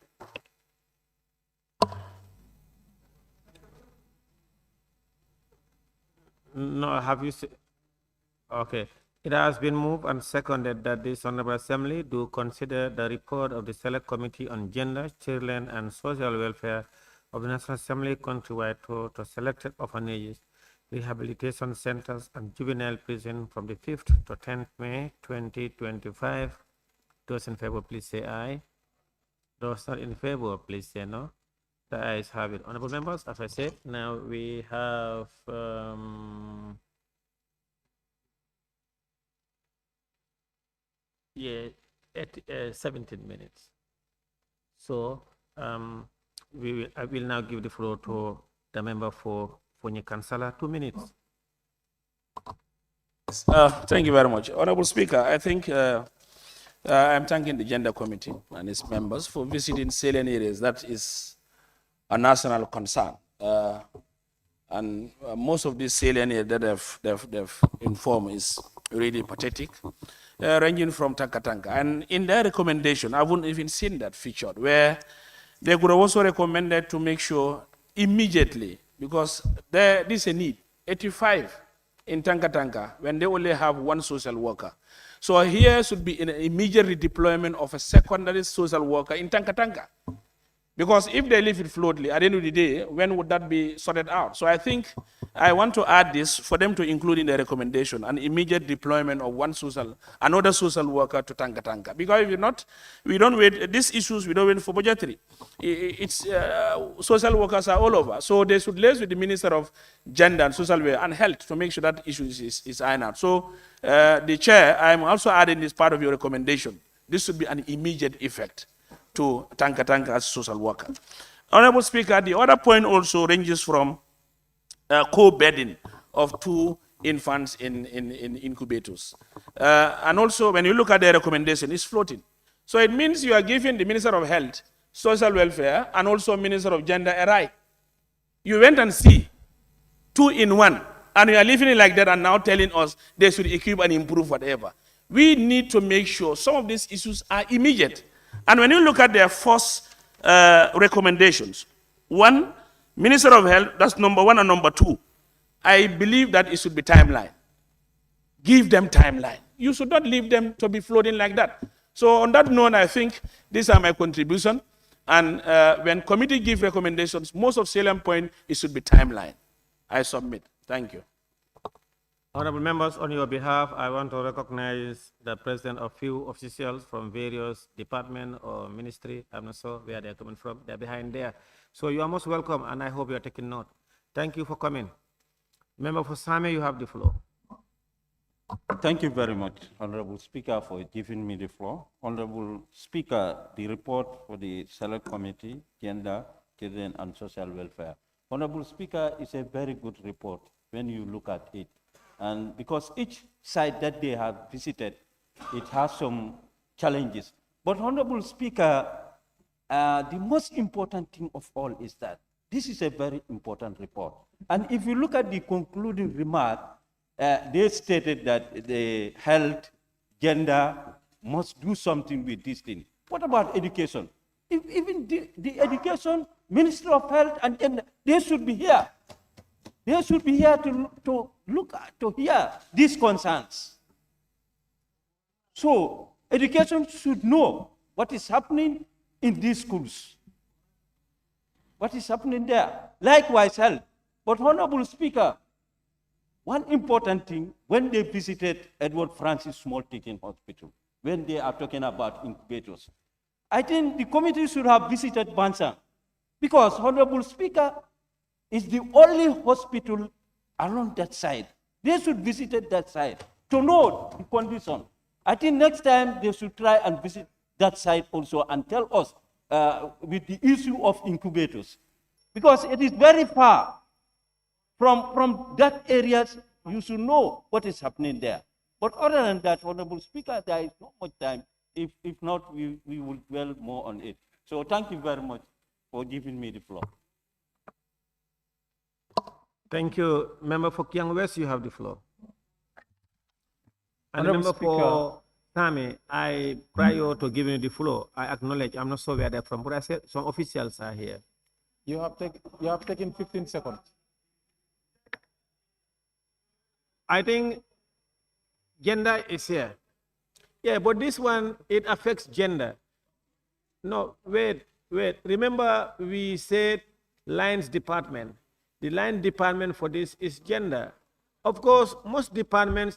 No, have you said? Okay. It has been moved and seconded that this Honorable Assembly do consider the report of the Select Committee on Gender, Children, and Social Welfare of the National Assembly countrywide to selected orphanages, rehabilitation centers, and juvenile prison from the 5th to 10th May 2025. Those in favor, please say aye. Those not in favor, please say no. The ayes have it. Honorable members, as I said, now we have 17 minutes. So I will now give the floor to the member for Fonyi Kansala, 2 minutes. Thank you very much. Honorable Speaker, I think I'm thanking the Gender Committee and its members for visiting salient areas. That is a national concern. And most of these salient areas that they've informed is really pathetic, ranging from Tanka. And in their recommendation, I wouldn't even seen that featured, where they could have also recommended to make sure immediately, because there is a need, 85 in Tanka, when they only have one social worker. So here should be an immediate redeployment of a secondary social worker in Tanka. Because if they leave it floatly, at the end of the day, when would that be sorted out? So I think I want to add this for them to include in the recommendation an immediate deployment of another social worker to Tanka. Because if not, we don't wait, these issues, we don't wait for budgetary. Social workers are all over. So they should liaise with the Minister of Gender and Social Welfare and Health to make sure that issue is ironed out. So the Chair, I'm also adding this part of your recommendation. This should be an immediate effect to Tanka as social worker. Honorable Speaker, the other point also ranges from co-bedding of 2 infants in incubators. And also, when you look at the recommendation, it's floating. So it means you are giving the Minister of Health, Social Welfare, and also Minister of Gender a right. You went and see 2 in 1, and you are leaving it like that and now telling us they should equip and improve whatever. We need to make sure some of these issues are immediate. And when you look at their first recommendations, 1, Minister of Health, that's number 1, and number 2, I believe that it should be timeline. Give them timeline. You should not leave them to be floating like that. So on that note, I think these are my contribution. And when committee give recommendations, most of salient point, it should be timeline. I submit. Thank you. Honorable members, on your behalf, I want to recognize the presence of few officials from various departments or ministry. I'm not sure where they're coming from. They're behind there. So you are most welcome, and I hope you're taking note. Thank you for coming. Member for Same, you have the floor. Thank you very much, Honorable Speaker, for giving me the floor. Honorable Speaker, the report for the Select Committee, Gender, Children and Social Welfare. Honorable Speaker, is a very good report when you look at it. And because each site that they have visited, it has some challenges. But Honorable Speaker, the most important thing of all is that this is a very important report. And if you look at the concluding remark, they stated that the health, gender must do something with this thing. What about education? Even the education, Ministry of Health and Gender, they should be here. They should be here to look at, to hear these concerns. So education should know what is happening in these schools. What is happening there? Likewise, health. But Honorable Speaker, one important thing, when they visited Edward Francis Small Teaching Hospital, when they are talking about incubators, I think the committee should have visited Bansang, because Honorable Speaker is the only hospital along that side. They should visit that side to know the condition. I think next time they should try and visit that side also and tell us with the issue of incubators, because it is very far. From that area, you should know what is happening there. But other than that, Honorable Speaker, there is not much time. If not, we will dwell more on it. So thank you very much for giving me the floor. Thank you. Member for Kiang West, you have the floor. And Honorable member for Sami, prior to giving you the floor, I acknowledge, I'm not sure where they're from, but I said some officials are here. You have taken 15 seconds. I think gender is here. Yeah, but this one, it affects gender. No, wait. Remember, we said lines department. The line department for this is gender. Of course, most departments,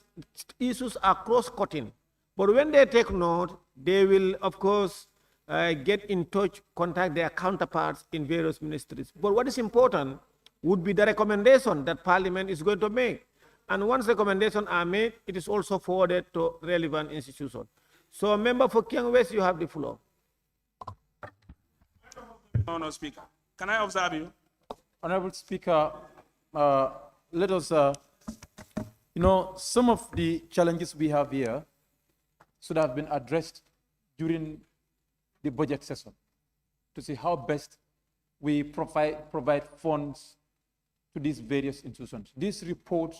issues are cross-cutting. But when they take note, they will, of course, get in touch, contact their counterparts in various ministries. But what is important would be the recommendation that Parliament is going to make. And once recommendations are made, it is also forwarded to relevant institutions. So, member for Kiang West, you have the floor. Honorable Speaker, can I observe you? Honorable Speaker, let us, some of the challenges we have here should have been addressed during the budget session to see how best we provide funds to these various institutions. This report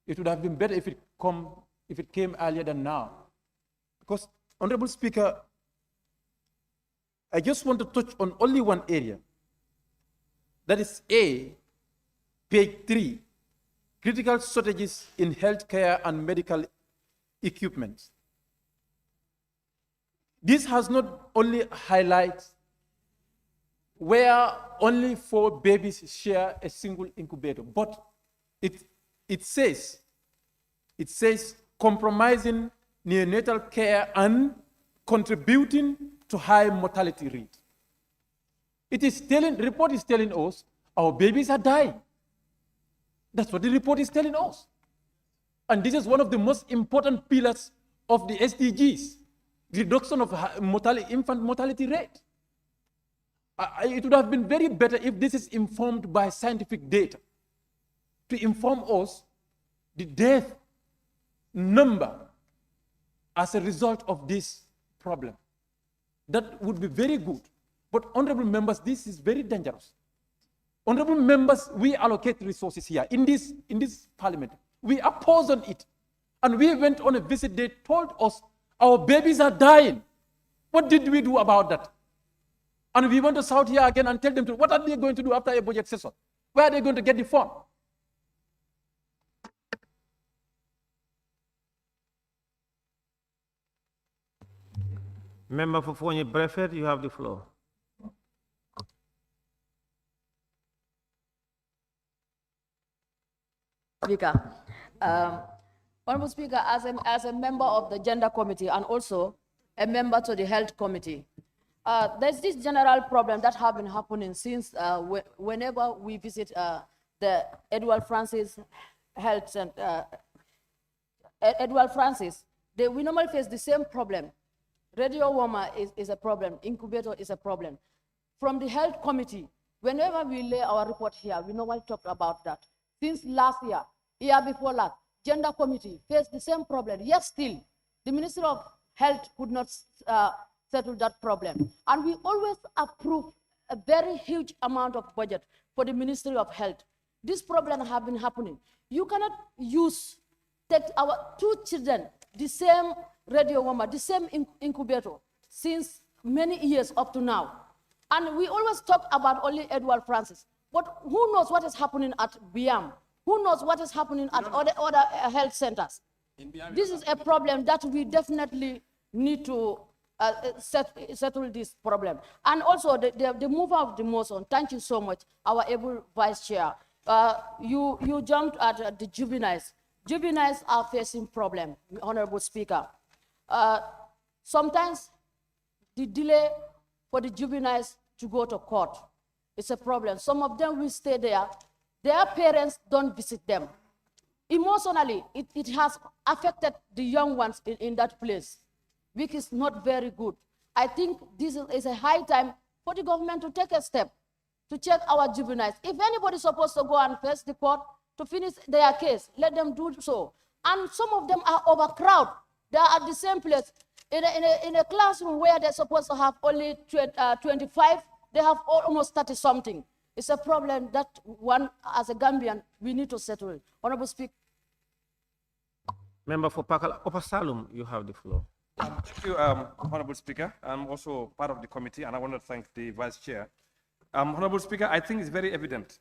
it would have been better if it came earlier than now. Because, Honorable Speaker, I just want to touch on only one area. That is page 3, critical shortages in healthcare and medical equipment. This has not only highlights where only 4 babies share a single incubator, but it says compromising neonatal care and contributing to high mortality rate. The report is telling us our babies are dying. That's what the report is telling us. And this is one of the most important pillars of the SDGs, reduction of infant mortality rate. It would have been very better if this is informed by scientific data to inform us the death number as a result of this problem. That would be very good. But honorable members, this is very dangerous. Honorable members, we allocate resources here in this parliament. We oppose on it. And we went on a visit, they told us our babies are dying. What did we do about that? And we want to shout here again and tell them, what are they going to do after a budget session? Where are they going to get the fund? Member for Fonyi Brefet, you have the floor. Speaker. Honorable Speaker, as a member of the Gender Committee and also a member to the Health Committee, there's this general problem that has been happening since whenever we visit the Edward Francis Health Edward Francis, we normally face the same problem. Radio warmer is a problem, incubator is a problem. From the health committee, whenever we lay our report here, we normally talk about that. Since last year before last, gender committee faced the same problem. Yet still, the Ministry of Health could not settle that problem. And we always approve a very huge amount of budget for the Ministry of Health. This problem have been happening. You cannot take our 2 children, the same radio warmer, the same incubator, since many years up to now. And we always talk about only Edward Francis. But who knows what is happening at Biam? Who knows what is happening at other health centers? This is a problem that we definitely need to settle this problem. And also the mover of the motion, thank you so much, our able vice chair. You jumped at the juveniles. Juveniles are facing problem, Honorable Speaker. Sometimes the delay for the juveniles to go to court is a problem. Some of them will stay there. Their parents don't visit them. Emotionally, it has affected the young ones in that place, which is not very good. I think this is a high time for the government to take a step to check our juveniles. If anybody is supposed to go and face the court to finish their case, let them do so. And some of them are overcrowded. They are at the same place. In a classroom where they're supposed to have only 25, they have almost 30-something. It's a problem that one, as a Gambian, we need to settle. Honorable Speaker. Member for Pakal Upper Salum, you have the floor. Thank you, Honorable Speaker. I'm also part of the committee, and I want to thank the Vice Chair. Honorable Speaker, I think it's very evident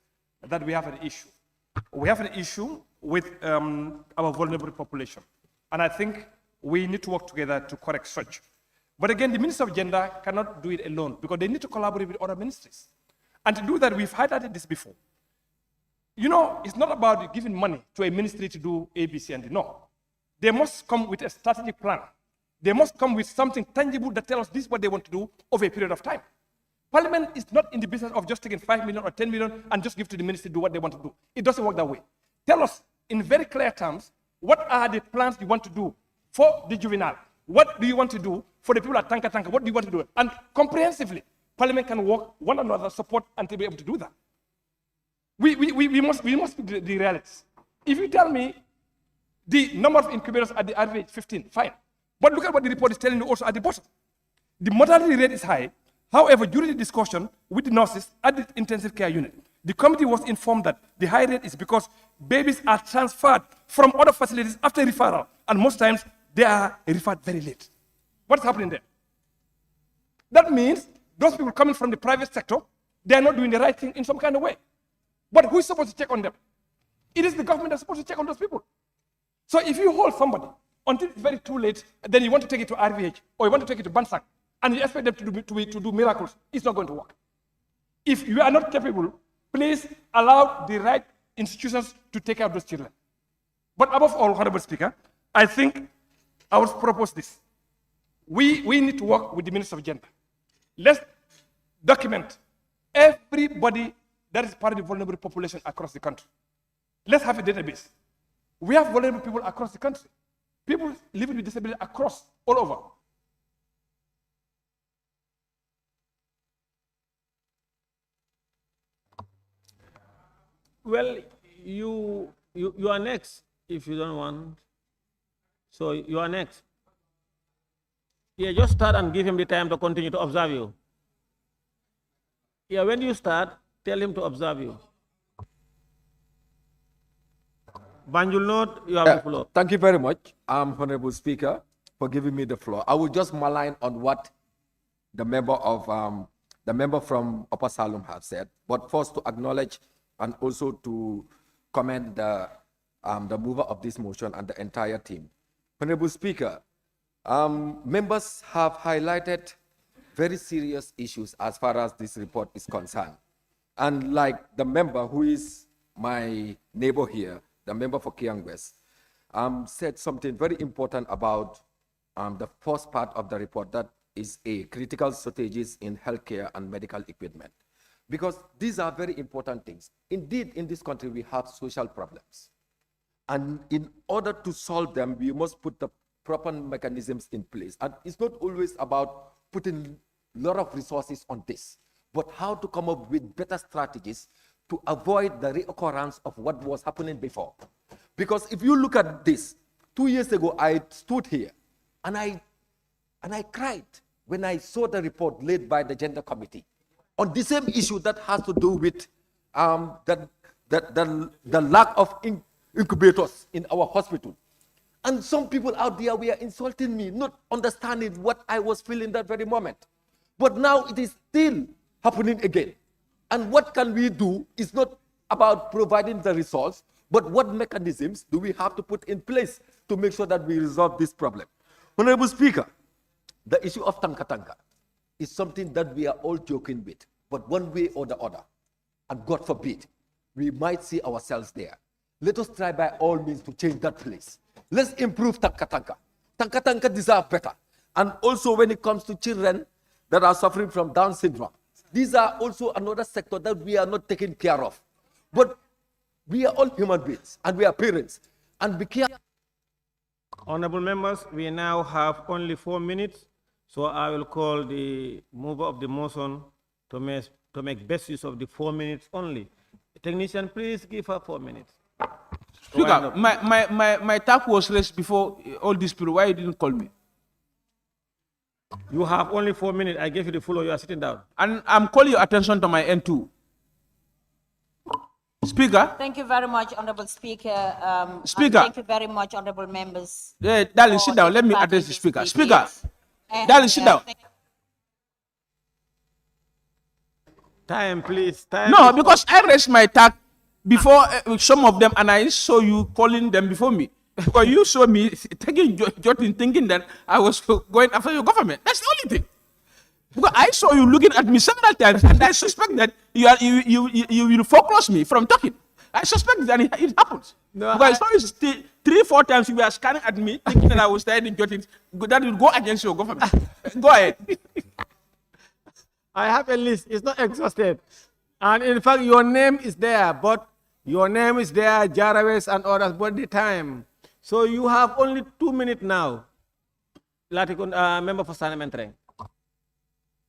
that we have an issue. We have an issue with our vulnerable population, and I think we need to work together to correct such. But again, the Minister of Gender cannot do it alone because they need to collaborate with other ministries. And to do that, we've highlighted this before. You know, it's not about giving money to a ministry to do A, B, C, and D. No. They must come with a strategic plan. They must come with something tangible that tells us this is what they want to do over a period of time. Parliament is not in the business of just taking 5 million or 10 million and just give to the ministry to do what they want to do. It doesn't work that way. Tell us in very clear terms, what are the plans you want to do for the juvenile? What do you want to do for the people at Tanka Tanka? What do you want to do? And comprehensively, Parliament can work one another, support, and to be able to do that. We must be the realities. If you tell me the number of incubators at the RVH 15, fine. But look at what the report is telling you also at the bottom. The mortality rate is high. However, during the discussion with the nurses at the intensive care unit, the committee was informed that the high rate is because babies are transferred from other facilities after referral, and most times they are referred very late. What's happening there? That means those people coming from the private sector, they are not doing the right thing in some kind of way. But who is supposed to check on them? It is the government that's supposed to check on those people. So if you hold somebody until it's very too late, then you want to take it to RVH or you want to take it to Bansak, and you expect them to do miracles, it's not going to work. If you are not capable, please allow the right institutions to take care of those children. But above all, Honorable Speaker, I think I would propose this. We need to work with the Minister of Gender. Let's document everybody that is part of the vulnerable population across the country. Let's have a database. We have vulnerable people across the country. People living with disability across, all over. Well, you are next if you don't want. So you are next. Yeah, just start and give him the time to continue to observe you. Yeah, when you start, tell him to observe you. Banjul Note, you have the floor. Thank you very much, Honorable Speaker, for giving me the floor. I will just malign on what the member from Upper Salum has said, but first to acknowledge and also to commend the mover of this motion and the entire team. Honorable Speaker, members have highlighted very serious issues as far as this report is concerned. And like the member who is my neighbor here, the member for Kiang West, said something very important about the first part of the report, that is critical shortages in healthcare and medical equipment. Because these are very important things. Indeed, in this country, we have social problems. And in order to solve them, we must put the proper mechanisms in place. And it's not always about putting a lot of resources on this, but how to come up with better strategies to avoid the reoccurrence of what was happening before. Because if you look at this, 2 years ago, I stood here and I cried when I saw the report laid by the Gender Committee on the same issue that has to do with the lack of incubators in our hospital. And some people out there were insulting me, not understanding what I was feeling that very moment. But now it is still happening again. And what can we do is not about providing the results, but what mechanisms do we have to put in place to make sure that we resolve this problem? Honorable Speaker, the issue of Tanka is something that we are all joking with, but one way or the other, and God forbid, we might see ourselves there. Let us try by all means to change that place. Let's improve Tanka. Tanka deserve better. And also when it comes to children that are suffering from Down syndrome, these are also another sector that we are not taking care of. But we are all human beings and we are parents. And be careful. Honorable members, we now have only 4 minutes, so I will call the mover of the motion to make best use of the 4 minutes only. Technician, please give her 4 minutes. Speaker, my tap was raised before all this period. Why you didn't call me? You have only 4 minutes. I gave you the floor. You are sitting down. And I'm calling your attention to my end too. Speaker. Thank you very much, Honorable Speaker. Speaker. Thank you very much, Honorable members. Darling, sit down. Let me address the Speaker. Speaker. Darling, sit down. Time, please. Time. No, because I raised my tag before some of them, and I saw you calling them before me. Because you saw me taking jotting, thinking that I was going after your government. That's the only thing. Because I saw you looking at me several times, and I suspect that you will focus me from talking. I suspect that it happens. No, because I saw you 3-4 times you were scanning at me, thinking that I was starting jotting. That will go against your government. Go ahead. I have a list. It's not exhausted. And in fact, your name is there, but your name is there, Jarawes and others, but the time. So you have only 2 minutes now. Member for Sanamentring.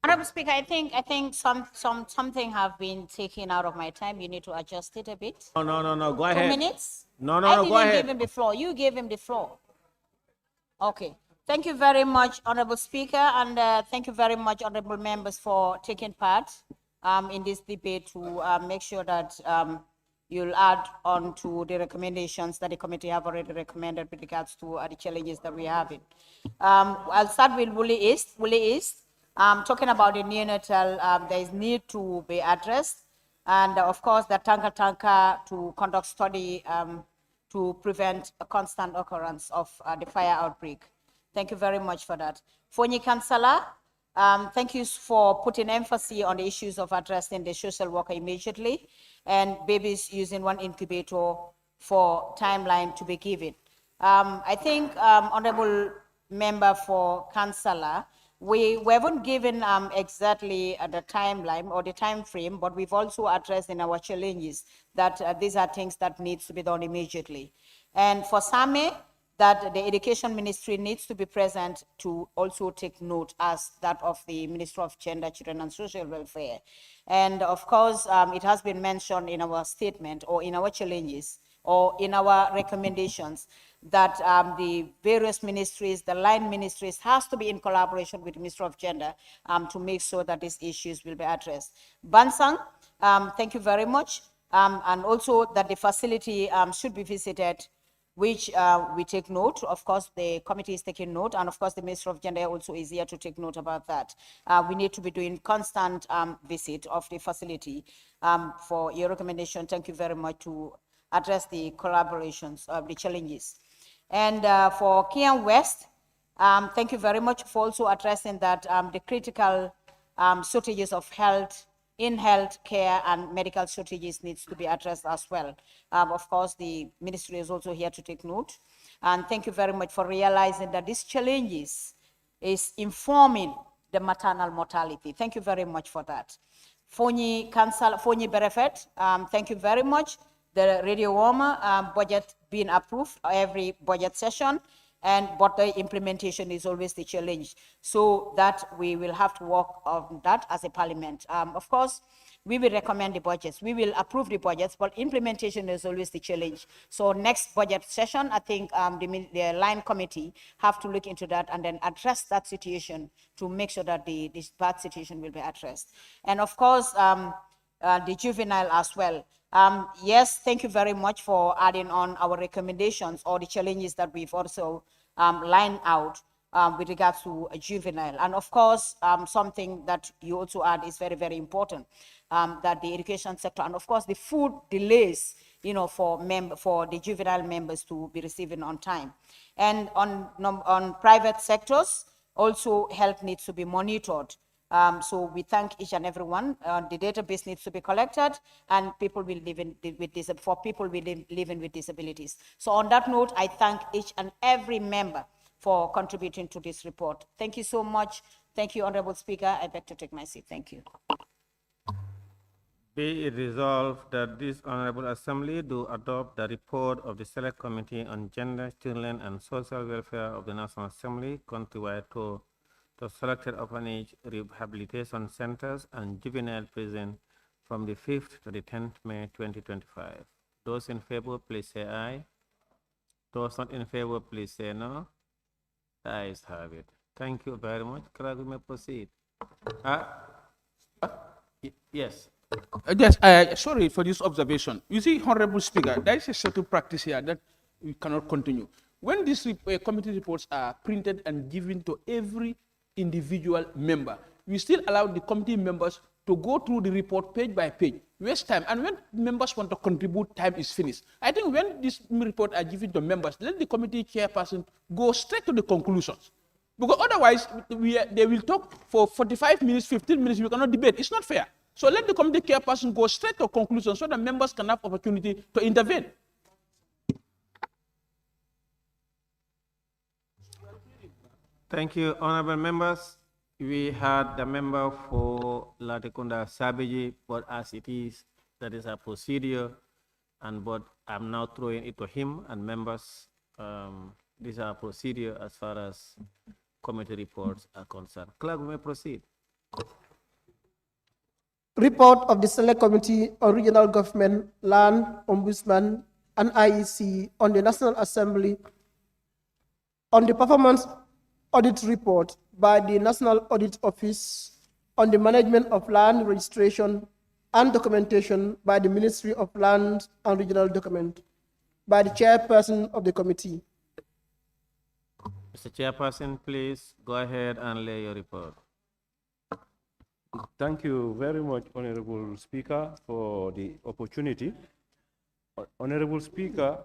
Honorable Speaker, I think something have been taken out of my time. You need to adjust it a bit. No. Go ahead. 2 minutes? No, I go ahead. didn't give him the floor. You gave him the floor. Okay. Thank you very much, Honorable Speaker, and thank you very much, Honorable members, for taking part in this debate to make sure that you'll add on to the recommendations that the committee have already recommended with regards to the challenges that we're having. I'll start with Woolly East. Talking about the neonatal, there is need to be addressed, and of course, the Tanka to conduct study to prevent a constant occurrence of the fire outbreak. Thank you very much for that. Fonyi Kansala, thank you for putting emphasis on the issues of addressing the social worker immediately and babies using 1 incubator for timeline to be given. I think, Honorable Member for Kansala, we haven't given exactly the timeline or the time frame, but we've also addressed in our challenges that these are things that needs to be done immediately. And for SAME, that the Education Ministry needs to be present to also take note as that of the Ministry of Gender, Children and Social Welfare. And of course, it has been mentioned in our statement or in our challenges or in our recommendations that the various ministries, the line ministries, has to be in collaboration with the Ministry of Gender to make sure that these issues will be addressed. Bansang, thank you very much. And also that the facility should be visited, which we take note. Of course, the committee is taking note, and of course, the Minister of Gender also is here to take note about that. We need to be doing constant visit of the facility for your recommendation. Thank you very much to address the collaborations of the challenges. And for Kian West, thank you very much for also addressing that the critical shortages of in health care and medical shortages needs to be addressed as well. Of course, the ministry is also here to take note. And thank you very much for realizing that these challenges is informing the maternal mortality. Thank you very much for that. Fonyi Berefet, thank you very much. The Radio Warmer budget being approved every budget session, but the implementation is always the challenge. So that we will have to work on that as a parliament. Of course, we will recommend the budgets. We will approve the budgets, but implementation is always the challenge. So next budget session, I think the line committee have to look into that and then address that situation to make sure that this bad situation will be addressed. And of course, the juvenile as well. Yes, thank you very much for adding on our recommendations or the challenges that we've also lined out with regards to a juvenile. And of course, something that you also add is very, very important, that the education sector and of course the food delays, for the juvenile members to be receiving on time. And on private sectors, also health needs to be monitored. So we thank each and every one. The database needs to be collected, and people will live living with disabilities. So on that note, I thank each and every member for contributing to this report. Thank you so much. Thank you, Honorable Speaker. I beg to take my seat. Thank you. Be it resolved that this Honorable Assembly do adopt the report of the Select Committee on Gender, Children, and Social Welfare of the National Assembly, countrywide to the selected orphanage rehabilitation centers and juvenile prison from the 5th to the 10th May 2025. Those in favor, please say aye. Those not in favor, please say no. The ayes have it. Thank you very much. Clerk, we may proceed. Yes. Yes, sorry for this observation. You see, Honorable Speaker, there is a subtle practice here that we cannot continue. When these committee reports are printed and given to every individual member, we still allow the committee members to go through the report page by page, waste time, and when members want to contribute, time is finished. I think when these reports are given to members, let the committee chairperson go straight to the conclusions. Because otherwise, they will talk for 45 minutes, 15 minutes, we cannot debate. It's not fair. So let the committee chairperson go straight to conclusions so that members can have opportunity to intervene. Thank you, honorable members. We had the member for Latikunda Sabiji, but as it is, that is a procedure, but I'm now throwing it to him and members. This is a procedure as far as committee reports are concerned. Clerk, we may proceed. Report of the Select Committee on Regional Government, Land, Ombudsman, and IEC on the National Assembly on the performance audit report by the National Audit Office on the management of land registration and documentation by the Ministry of Land and Regional Development by the chairperson of the committee. Mr. Chairperson, please go ahead and lay your report. Thank you very much, Honorable Speaker, for the opportunity. Honorable Speaker,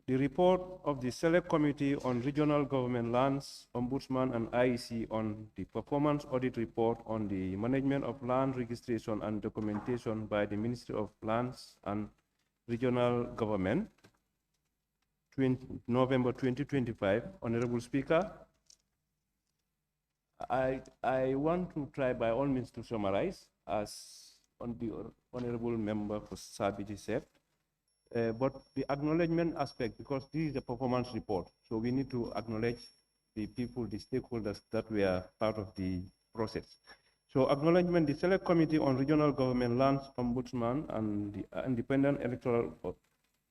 the report of the Select Committee on Regional Government Lands, Ombudsman, and IEC on the performance audit report on the management of land registration and documentation by the Ministry of Lands and Regional Government, November 2025. Honorable Speaker, I want to try by all means to summarize, as on the Honorable Member for Sabiji said, but the acknowledgement aspect, because this is a performance report, so we need to acknowledge the people, the stakeholders that were part of the process. So acknowledgement, the Select Committee on Regional Government Lands, Ombudsman, and the Independent Electoral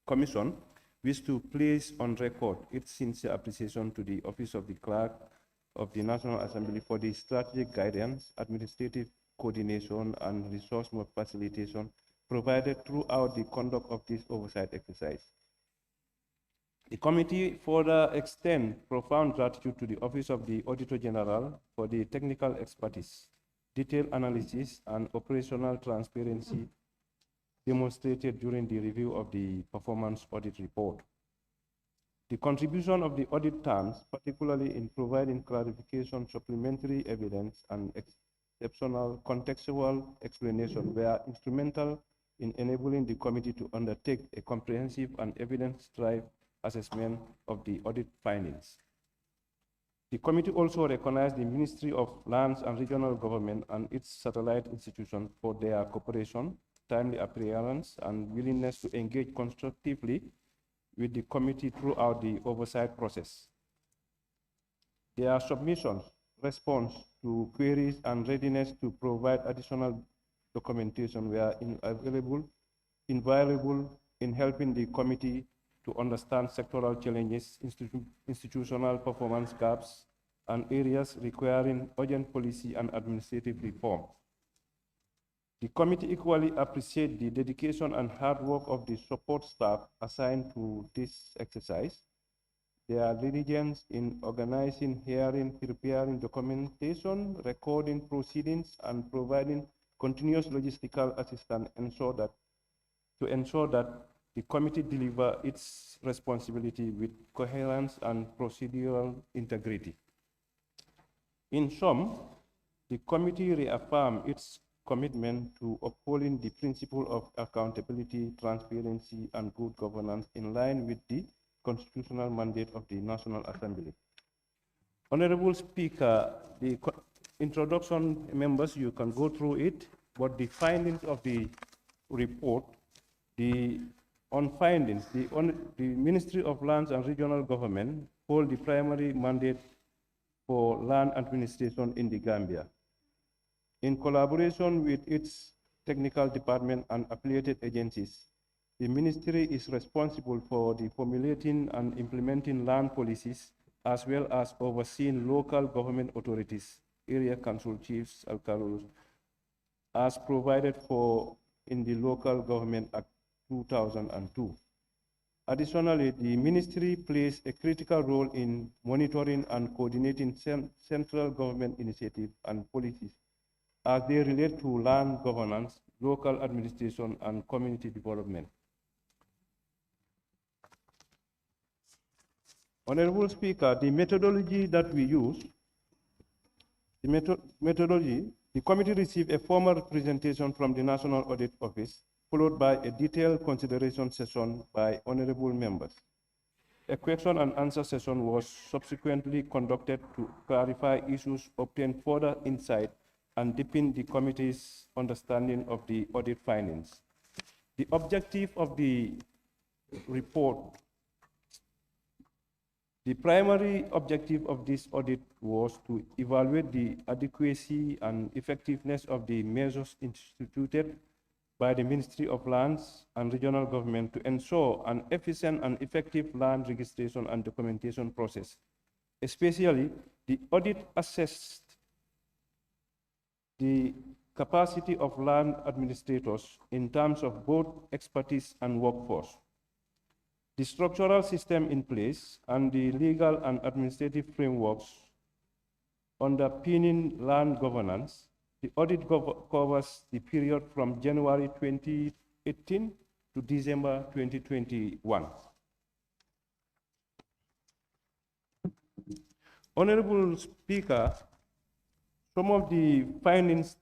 Commission wish to place on record its sincere appreciation to the Office of the Clerk of the National Assembly for the strategic guidance, administrative coordination, and resource facilitation provided throughout the conduct of this oversight exercise. The committee further extends profound gratitude to the Office of the Auditor General for the technical expertise, detailed analysis, and operational transparency demonstrated during the review of the performance audit report. The contribution of the audit terms, particularly in providing clarification, supplementary evidence, and exceptional contextual explanation, were instrumental in enabling the committee to undertake a comprehensive and evidence-driven assessment of the audit findings. The committee also recognized the Ministry of Lands and Regional Government and its satellite institution for their cooperation, timely appearance, and willingness to engage constructively with the committee throughout the oversight process. Their submissions, response to queries, and readiness to provide additional documentation were invaluable in helping the committee to understand sectoral challenges, institutional performance gaps, and areas requiring urgent policy and administrative reform. The committee equally appreciates the dedication and hard work of the support staff assigned to this exercise. Their diligence in organizing hearing, preparing documentation, recording proceedings, and providing continuous logistical assistance to ensure that the committee deliver its responsibility with coherence and procedural integrity. In sum, the committee reaffirmed its commitment to upholding the principle of accountability, transparency, and good governance in line with the constitutional mandate of the National Assembly. Honorable Speaker, the introduction, members, you can go through it, but the findings of the report, on findings, the Ministry of Lands and Regional Government hold the primary mandate for land administration in the Gambia. In collaboration with its technical department and affiliated agencies, the ministry is responsible for the formulating and implementing land policies, as well as overseeing local government authorities, area council chiefs, alcalos, as provided for in the Local Government Act 2002. Additionally, the ministry plays a critical role in monitoring and coordinating central government initiatives and policies as they relate to land governance, local administration, and community development. Honorable Speaker, the methodology that we use, the committee received a formal presentation from the National Audit Office, followed by a detailed consideration session by honorable members. A question and answer session was subsequently conducted to clarify issues, obtain further insight, and deepen the committee's understanding of the audit findings. The objective of the report, the primary objective of this audit was to evaluate the adequacy and effectiveness of the measures instituted by the Ministry of Lands and Regional Government to ensure an efficient and effective land registration and documentation process. Especially, the audit assessed the capacity of land administrators in terms of both expertise and workforce, the structural system in place, and the legal and administrative frameworks underpinning land governance. The audit covers the period from January 2018 to December 2021. Honorable Speaker, some of the findings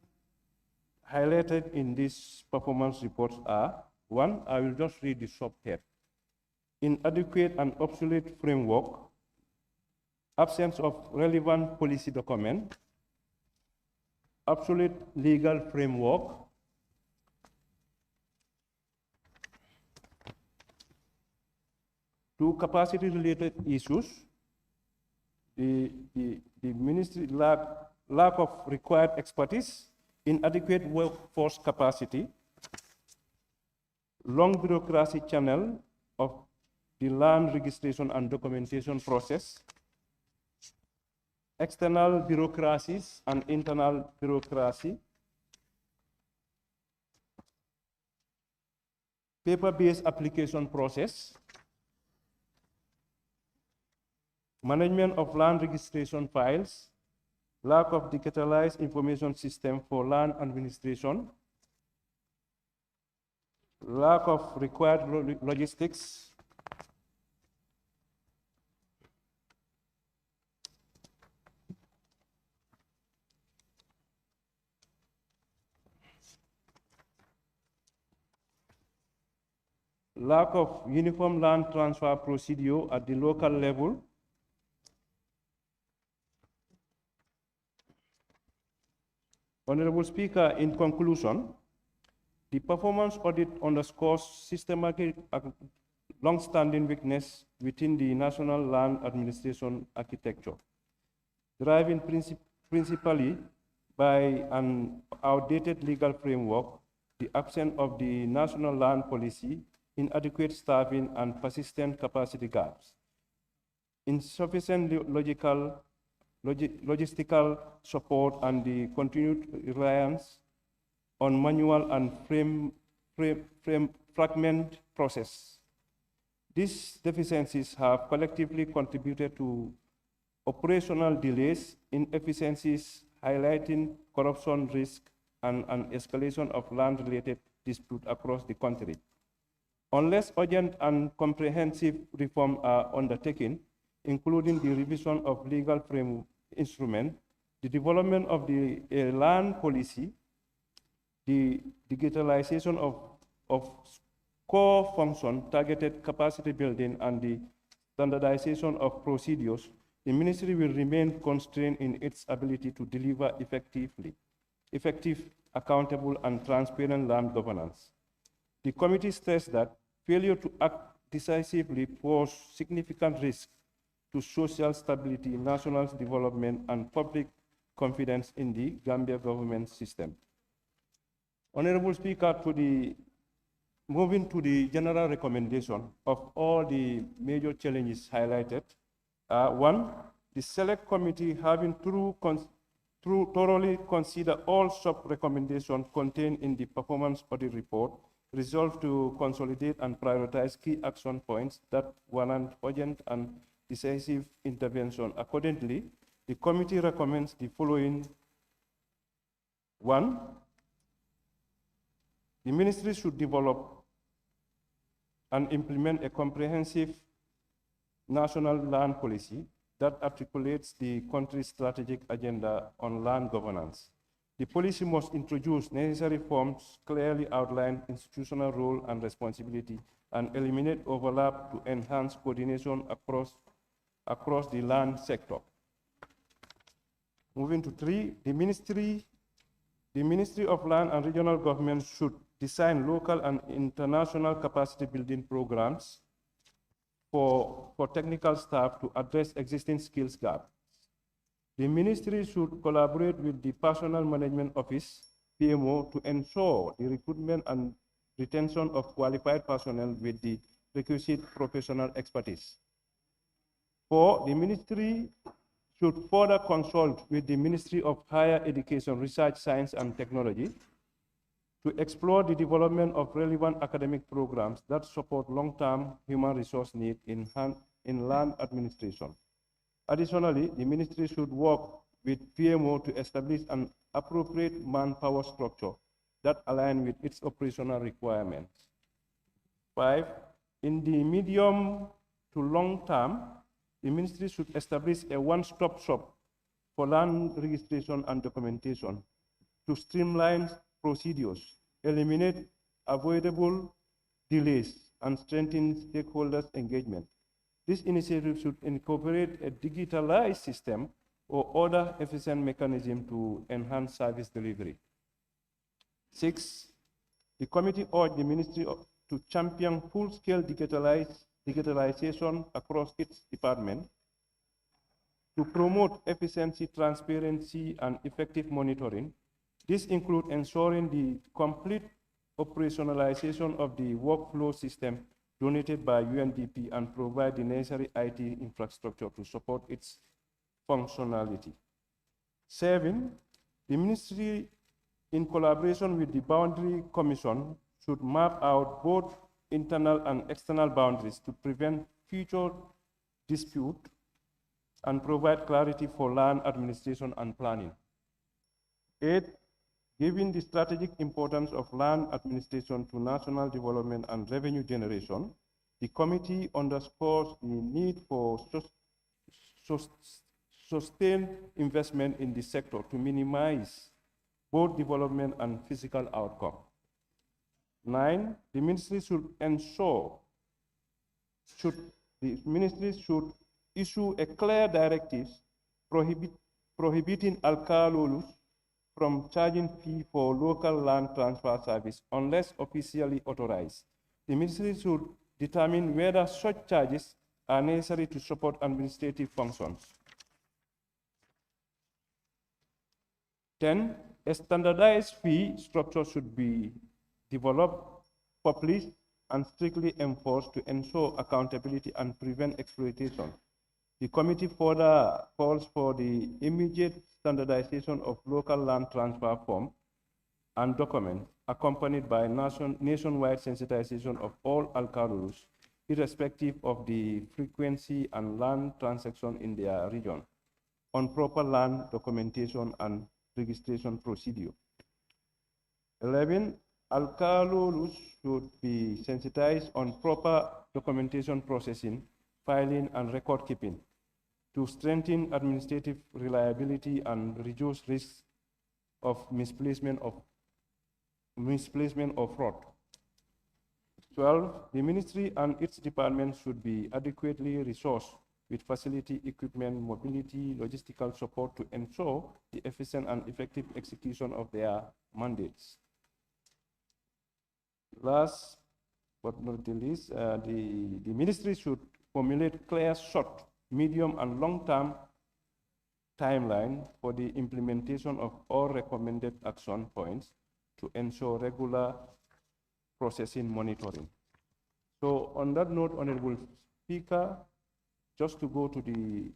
highlighted in this performance report are: one, I will just read the subhead. Inadequate and obsolete framework, absence of relevant policy document, obsolete legal framework, two, capacity-related issues. The ministry lack of required expertise, inadequate workforce capacity, long bureaucracy channel of the land registration and documentation process, external bureaucracies and internal bureaucracy, paper-based application process, management of land registration files, lack of digitalized information system for land administration, lack of required logistics, lack of uniform land transfer procedure at the local level, Honorable Speaker, in conclusion, the performance audit underscores systematic long-standing weakness within the national land administration architecture, driven principally by an outdated legal framework, the absence of the national land policy, inadequate staffing, and persistent capacity gaps. Insufficient logistical support and the continued reliance on manual and fragment process. These deficiencies have collectively contributed to operational delays, inefficiencies, highlighting corruption risk and an escalation of land-related disputes across the country. Unless urgent and comprehensive reforms are undertaken, including the revision of legal frame instrument, the development of the land policy, the digitalization of core function, targeted capacity building, and the standardization of procedures, the ministry will remain constrained in its ability to deliver effective, accountable, and transparent land governance. The committee stressed that failure to act decisively poses significant risk to social stability, national development, and public confidence in the Gambia government system. Honorable Speaker, moving to the general recommendation of all the major challenges highlighted. One, the select committee, having thoroughly considered all sub-recommendations contained in the performance audit report, resolved to consolidate and prioritize key action points that warrant urgent and decisive intervention. Accordingly, the committee recommends the following. One, the ministry should develop and implement a comprehensive national land policy that articulates the country's strategic agenda on land governance. The policy must introduce necessary reforms, clearly outline institutional role and responsibility, and eliminate overlap to enhance coordination across the land sector. Moving to 3, the Ministry of Land and Regional Government should design local and international capacity building programs for technical staff to address existing skills gaps. The ministry should collaborate with the Personnel Management Office, PMO, to ensure the recruitment and retention of qualified personnel with the requisite professional expertise. 4, the ministry should further consult with the Ministry of Higher Education, Research, Science, and Technology to explore the development of relevant academic programs that support long-term human resource needs in land administration. Additionally, the ministry should work with PMO to establish an appropriate manpower structure that aligns with its operational requirements. 5, in the medium to long term, the ministry should establish a one-stop shop for land registration and documentation to streamline procedures, eliminate avoidable delays, and strengthen stakeholders' engagement. This initiative should incorporate a digitalized system or other efficient mechanism to enhance service delivery. 6, the committee urged the ministry to champion full-scale digitalization across its department to promote efficiency, transparency, and effective monitoring. This includes ensuring the complete operationalization of the workflow system donated by UNDP and provide the necessary IT infrastructure to support its functionality. 7, the ministry, in collaboration with the Boundary Commission, should map out both internal and external boundaries to prevent future dispute and provide clarity for land administration and planning. 8, given the strategic importance of land administration to national development and revenue generation, the committee underscores the need for sustained investment in the sector to minimize both development and physical outcome. 9, the ministry should issue a clear directive prohibiting alkalolus from charging fee for local land transfer service unless officially authorized. The ministry should determine whether such charges are necessary to support administrative functions. 10, a standardized fee structure should be developed, published, and strictly enforced to ensure accountability and prevent exploitation. The committee further calls for the immediate standardization of local land transfer form and document accompanied by nationwide sensitization of all alcalos, irrespective of the frequency and land transaction in their region, on proper land documentation and registration procedure. 11, alcalos should be sensitized on proper documentation processing, filing, and record keeping to strengthen administrative reliability and reduce risks of misplacement or fraud. 12, the ministry and its departments should be adequately resourced with facility, equipment, mobility, logistical support to ensure the efficient and effective execution of their mandates. Last but not the least, the ministry should formulate clear short, medium, and long-term timeline for the implementation of all recommended action points to ensure regular processing monitoring. So on that note, Honorable Speaker, just to go to the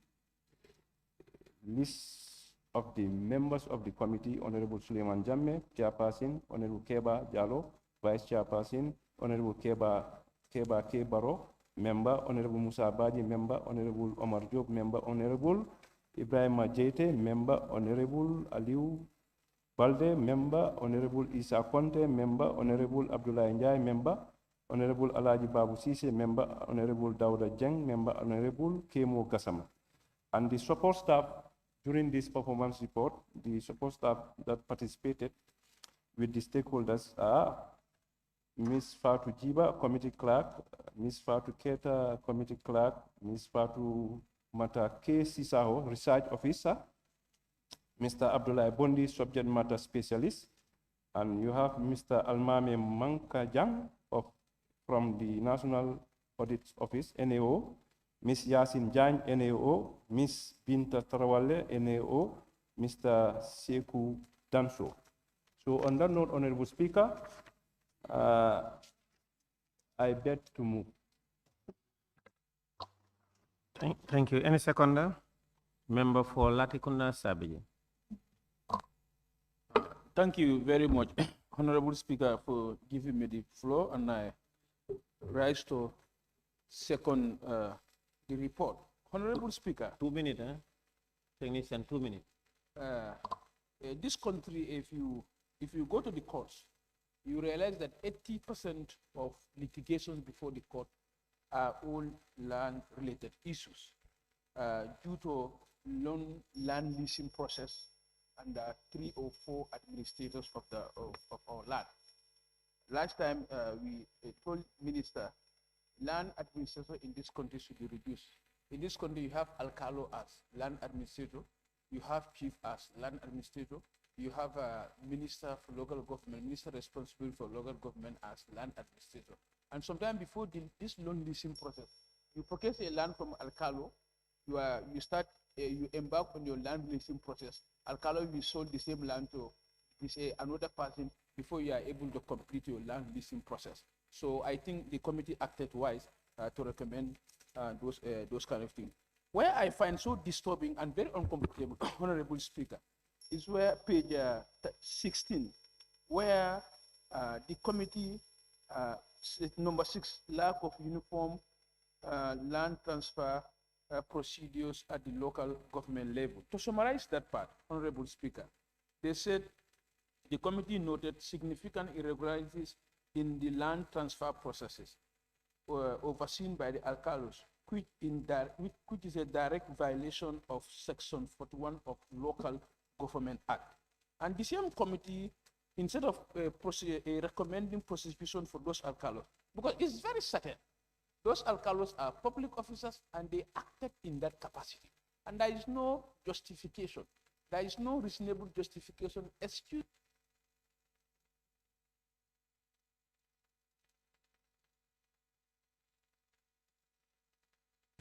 list of the members of the committee, Honorable Suleiman Jammeh, Chairperson, Honorable Keba Jallo, Vice Chairperson, Honorable Keba K. Baro, Member, Honorable Musa Baji, Member, Honorable Omar Job, Member, Honorable Ibrahim Majete, Member, Honorable Aliu Balde, Member, Honorable Isa Conte, Member, Honorable Abdullah Njai, Member, Honorable Alaji Babu Sise, Member, Honorable Dauda Jeng, Member, Honorable Kemo Gassama. And the support staff during this performance report, the support staff that participated with the stakeholders are Ms. Fatu Jiba, Committee Clerk, Ms. Fatu Keta, Committee Clerk, Ms. Fatu Mata K. Sisaho, Research Officer, Mr. Abdullah Bondi, Subject Matter Specialist, and you have Mr. Almame Mankajang from the National Audit Office, NAO, Ms. Yasin Jan, NAO, Ms. Binta Tarawale, NAO, Mr. Seku Danso. So on that note, Honorable Speaker, I beg to move. Thank you. Any seconder? Member for Latikunda Sabiji. Thank you very much, Honorable Speaker, for giving me the floor, and I rise to second the report. Honorable Speaker. 2 minutes, Technician, 2 minutes. This country, if you go to the courts, you realize that 80% of litigations before the court are all land-related issues due to long land leasing process and 3 or 4 administrators of our land. Last time we told Minister, land administrator in this country should be reduced. In this country, you have Alcalo as land administrator, you have chief as land administrator, you have a minister for local government, minister responsible for local government as land administrator. And sometime before this loan leasing process, you purchase a land from Alcalo, you embark on your land leasing process. Alcalo will sold the same land to another person before you are able to complete your land leasing process. So I think the committee acted wise to recommend those kind of things. Where I find so disturbing and very uncomfortable, Honorable Speaker, is where page 16, where the committee, number 6, lack of uniform land transfer procedures at the local government level. To summarize that part, Honorable Speaker, they said the committee noted significant irregularities in the land transfer processes overseen by the alcalos, which is a direct violation of Section 41 of Local Government Act. And the same committee, instead of recommending prosecution for those alcalos, because it's very certain, those alcalos are public officers and they acted in that capacity. And there is no justification there is no reasonable justification excuse.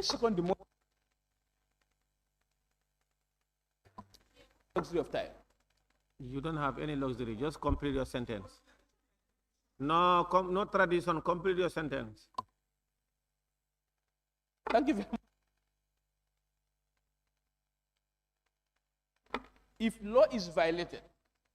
Second, the luxury of time. You don't have any luxury. Just complete your sentence. No, no tradition. Complete your sentence. Thank you very much. If law is violated,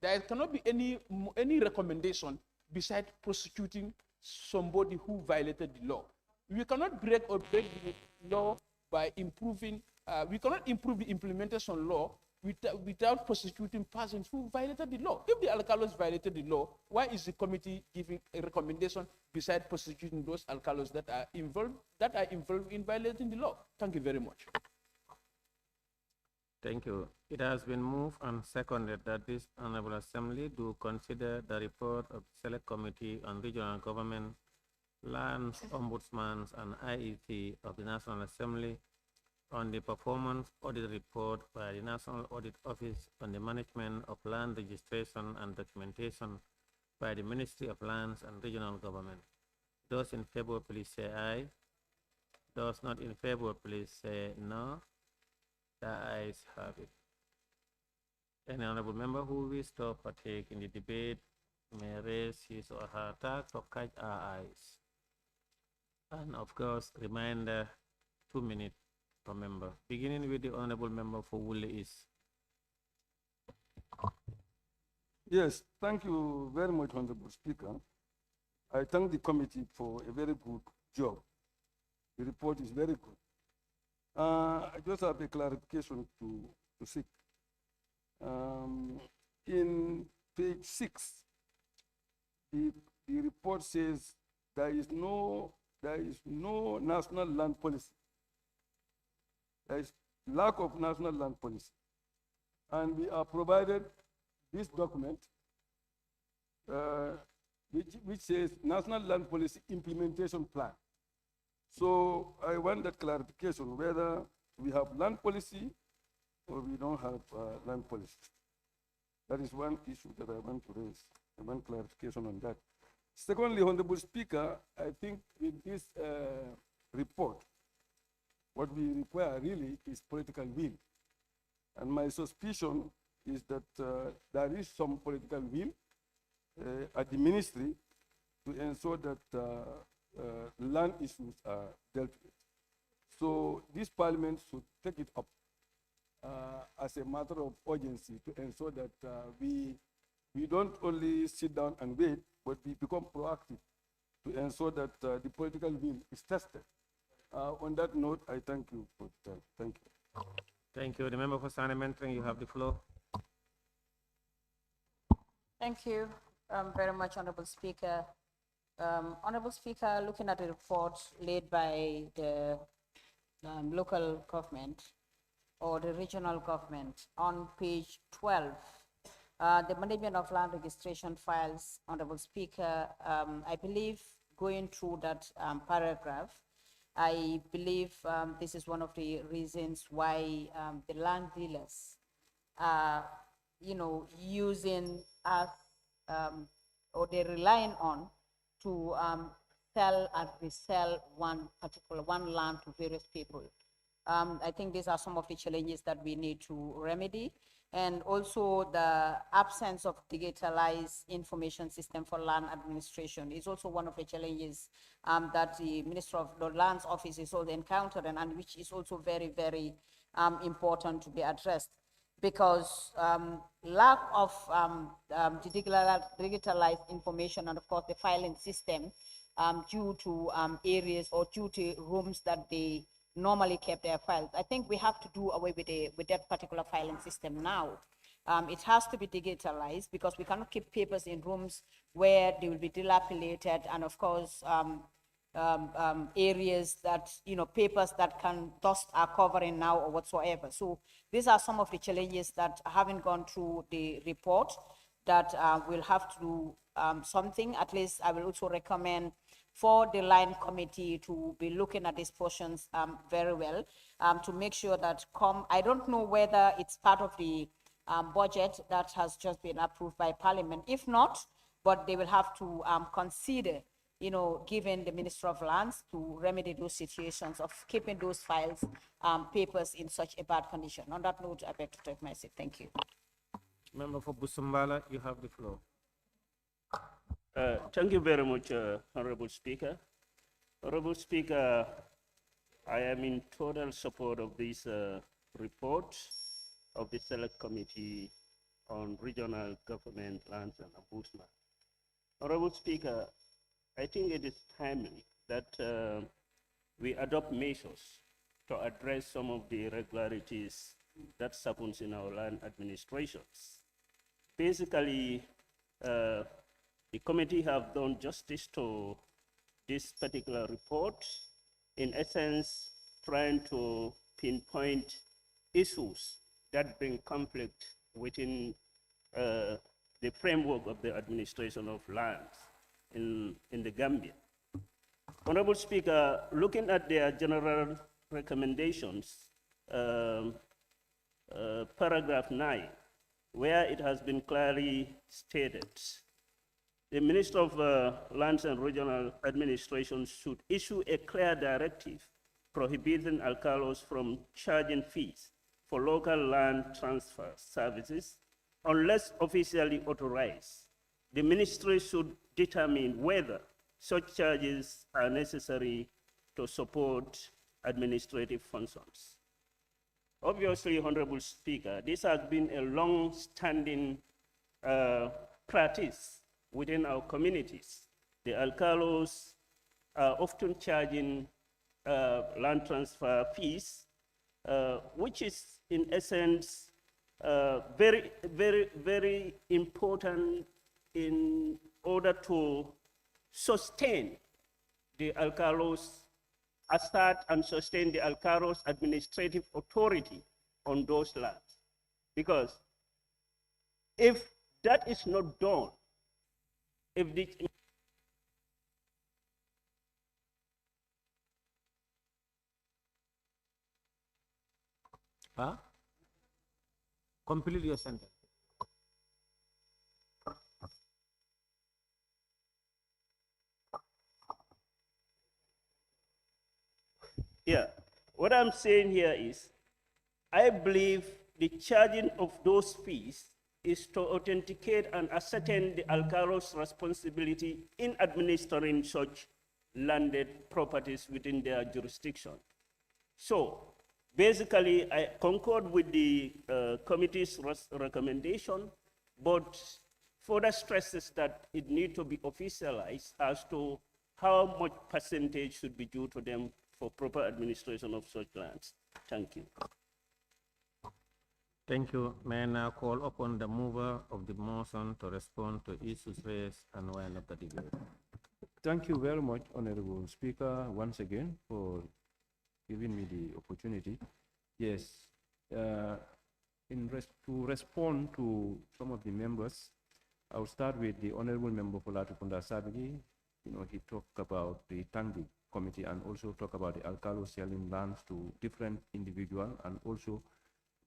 there cannot be any recommendation besides prosecuting somebody who violated the law. We cannot break the law by improving. We cannot improve the implementation law without prosecuting persons who violated the law. If the alcalos violated the law, why is the committee giving a recommendation besides prosecuting those alcalos that are involved in violating the law? Thank you very much. Thank you. It has been moved and seconded that this Honorable Assembly do consider the report of the Select Committee on Regional Government, Lands, Ombudsman, and IEC of the National Assembly on the performance audit report by the National Audit Office on the management of land registration and documentation by the Ministry of Lands and Regional Government. Those in favor, please say aye. Those not in favor, please say no. The ayes have it. Any honorable member who wishes to partake in the debate may raise his or her hand or catch our eyes. And of course, reminder, 2 minutes per member. Beginning with the honorable member for Woolly East. Yes, thank you very much, Honorable Speaker. I thank the committee for a very good job. The report is very good. I just have a clarification to seek. In page 6, the report says there is no national land policy. There is lack of national land policy. And we are provided this document which says National Land Policy Implementation Plan. So I want that clarification whether we have land policy or we don't have land policy. That is one issue that I want to raise. I want clarification on that. Secondly, Honorable Speaker, I think with this report, what we require really is political will. And my suspicion is that there is some political will at the ministry to ensure that land issues are dealt with. So this parliament should take it up as a matter of urgency to ensure that we don't only sit down and wait, but we become proactive to ensure that the political will is tested. On that note, I thank you for the time. Thank you. Thank you. The member for Sanementring, you have the floor. Thank you very much, Honorable Speaker. Honorable Speaker, looking at the report laid by the local government or the regional government on page 12, the management of land registration files, Honorable Speaker, I believe going through that paragraph, I believe this is one of the reasons why the land dealers are, using us or they're relying on to sell and resell one land to various people. I think these are some of the challenges that we need to remedy. And also the absence of digitalized information system for land administration is also one of the challenges that the Minister of the Lands Office is also encountered and which is also very, very important to be addressed, because lack of digitalized information and of course the filing system due to areas or due to rooms that they normally kept their files. I think we have to do away with that particular filing system now. It has to be digitalized because we cannot keep papers in rooms where they will be dilapidated, and of course areas that, papers that dust are covering now or whatsoever. So these are some of the challenges that haven't gone through the report that we'll have to do something. At least I will also recommend for the line committee to be looking at these portions very well to make sure that I don't know whether it's part of the budget that has just been approved by Parliament. If not, but they will have to consider, giving the Minister of Lands to remedy those situations of keeping those files, papers in such a bad condition. On that note, I beg to take my seat. Thank you. Member for Busumbala, you have the floor. Thank you very much, Honorable Speaker. Honorable Speaker, I am in total support of this report of the Select Committee on Regional Government, Lands and Ombudsman. Honorable Speaker, I think it is timely that we adopt measures to address some of the irregularities that happens in our land administrations. Basically, the committee have done justice to this particular report, in essence, trying to pinpoint issues that bring conflict within the framework of the administration of lands in the Gambia. Honorable Speaker, looking at their general recommendations, paragraph 9, where it has been clearly stated, the Minister of Lands and Regional Administration should issue a clear directive prohibiting alcalos from charging fees for local land transfer services unless officially authorized. The ministry should determine whether such charges are necessary to support administrative functions. Obviously, Honorable Speaker, this has been a long-standing practice within our communities. The alcalos are often charging land transfer fees, which is in essence very, very, very important in order to sustain the alcalos, assert and sustain the alcalos administrative authority on those lands. Because if that is not done, if the Complete your sentence. Yeah, what I'm saying here is, I believe the charging of those fees is to authenticate and ascertain the alcalos' responsibility in administering such landed properties within their jurisdiction. So, basically, I concord with the committee's recommendation, but further stresses that it needs to be officialized as to how much percentage should be due to them for proper administration of such lands. Thank you. Thank you. May I now call upon the mover of the motion to respond to issues raised and wind up the debate. Thank you very much, Honorable Speaker, once again for giving me the opportunity. Yes, to respond to some of the members, I'll start with the Honorable Member for Latukunda Sabigi. He talked about the Tangi Committee and also talked about the alcalo selling lands to different individuals and also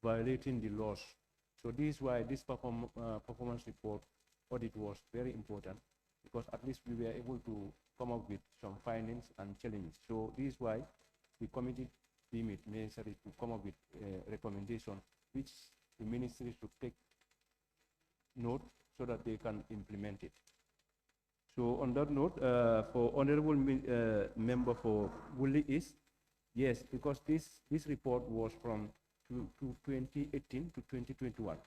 violating the laws. So this is why this performance report audit was very important, because at least we were able to come up with some findings and challenges. So this is why the committee deemed it necessary to come up with a recommendation which the ministry should take note so that they can implement it. So on that note, for Honorable Member for Wuli East, yes, because this report was from 2018 to 2021.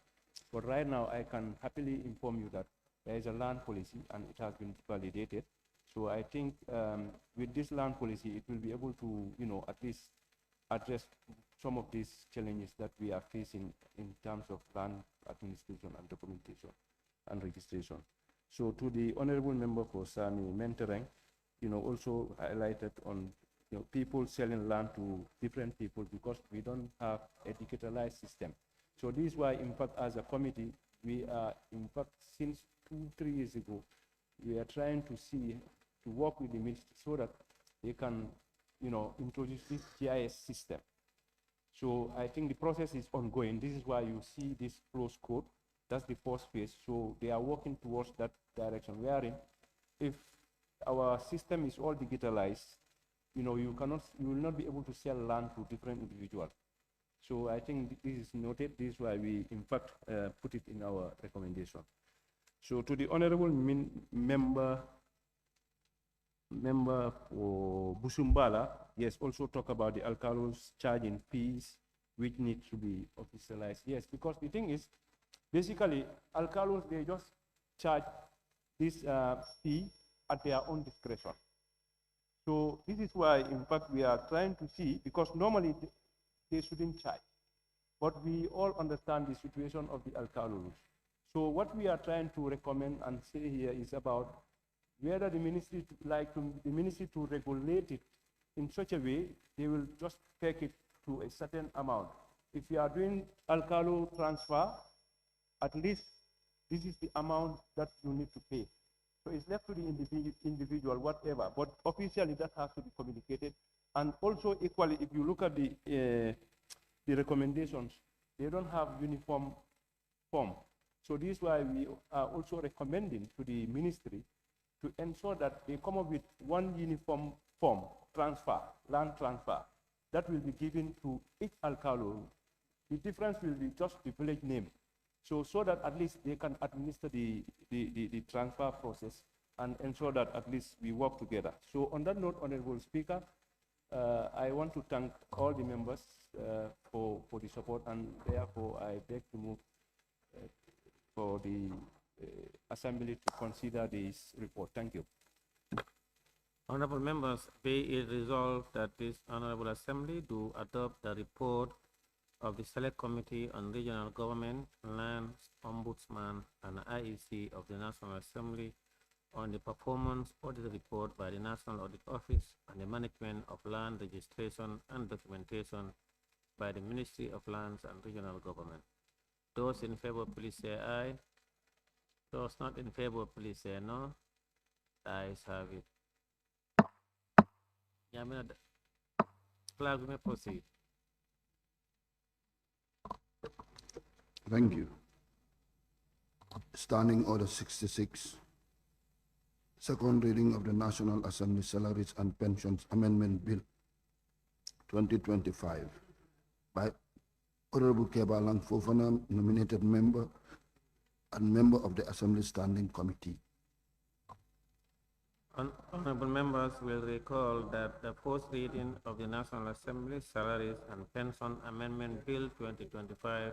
But right now, I can happily inform you that there is a land policy and it has been validated. So I think with this land policy, it will be able to, at least address some of these challenges that we are facing in terms of land administration and documentation and registration. So to the Honorable Member for Sami Mentereng, also highlighted on people selling land to different people because we don't have a digitalized system. So this is why, in fact, as a committee, we are, in fact, since 2-3 years ago, we are trying to work with the ministry so that they can, introduce this GIS system. So I think the process is ongoing. This is why you see this close code. That's the first phase. So they are working towards that direction. Wherein, if our system is all digitalized, you will not be able to sell land to different individuals. So I think this is noted. This is why we, in fact, put it in our recommendation. So to the honorable member for Busumbala, yes, also talk about the alcalos charging fees, which need to be officialized. Yes, because the thing is, basically, alcalos, they just charge this fee at their own discretion. So this is why, in fact, we are trying to see, because normally they shouldn't charge. But we all understand the situation of the alcalos. So what we are trying to recommend and say here is about whether the ministry to regulate it in such a way they will just take it to a certain amount. If you are doing alcalo transfer, at least this is the amount that you need to pay. So it's left to the individual, whatever. But officially that has to be communicated. And also equally, if you look at the recommendations, they don't have uniform form. So this is why we are also recommending to the ministry to ensure that they come up with one uniform form, land transfer, that will be given to each alcalo. The difference will be just the village name. So that at least they can administer the transfer process and ensure that at least we work together. So on that note, Honorable Speaker, I want to thank all the members for the support, and therefore I beg to move for the Assembly to consider this report. Thank you. Honorable members, be it resolved that this Honorable Assembly do adopt the report of the Select Committee on Regional Government, Lands, Ombudsman, and IEC of the National Assembly on the performance audit report by the National Audit Office and the management of land registration and documentation by the Ministry of Lands and Regional Government. Those in favor, please say aye. Those not in favor, please say no. The ayes have it. Clerk, we may proceed. Thank you. Standing Order 66. Second reading of the National Assembly Salaries and Pensions Amendment Bill 2025 by Honorable Kebalang Fofana, nominated member and member of the Assembly Standing Committee. Honorable members will recall that the first reading of the National Assembly Salaries and Pension Amendment Bill 2025.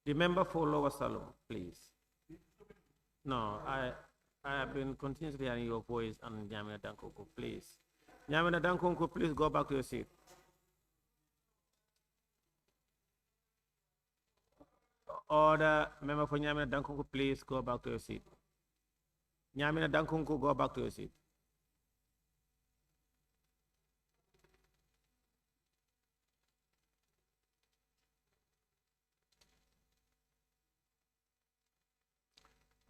The member for Lower Salom, please. No, I have been continuously hearing your voice, and Nyamina Dankunku, please. Nyamina Dankunku, please go back to your seat. Order, member for Nyamina Dankunku, please go back to your seat. Nyamina Dankunku, go back to your seat.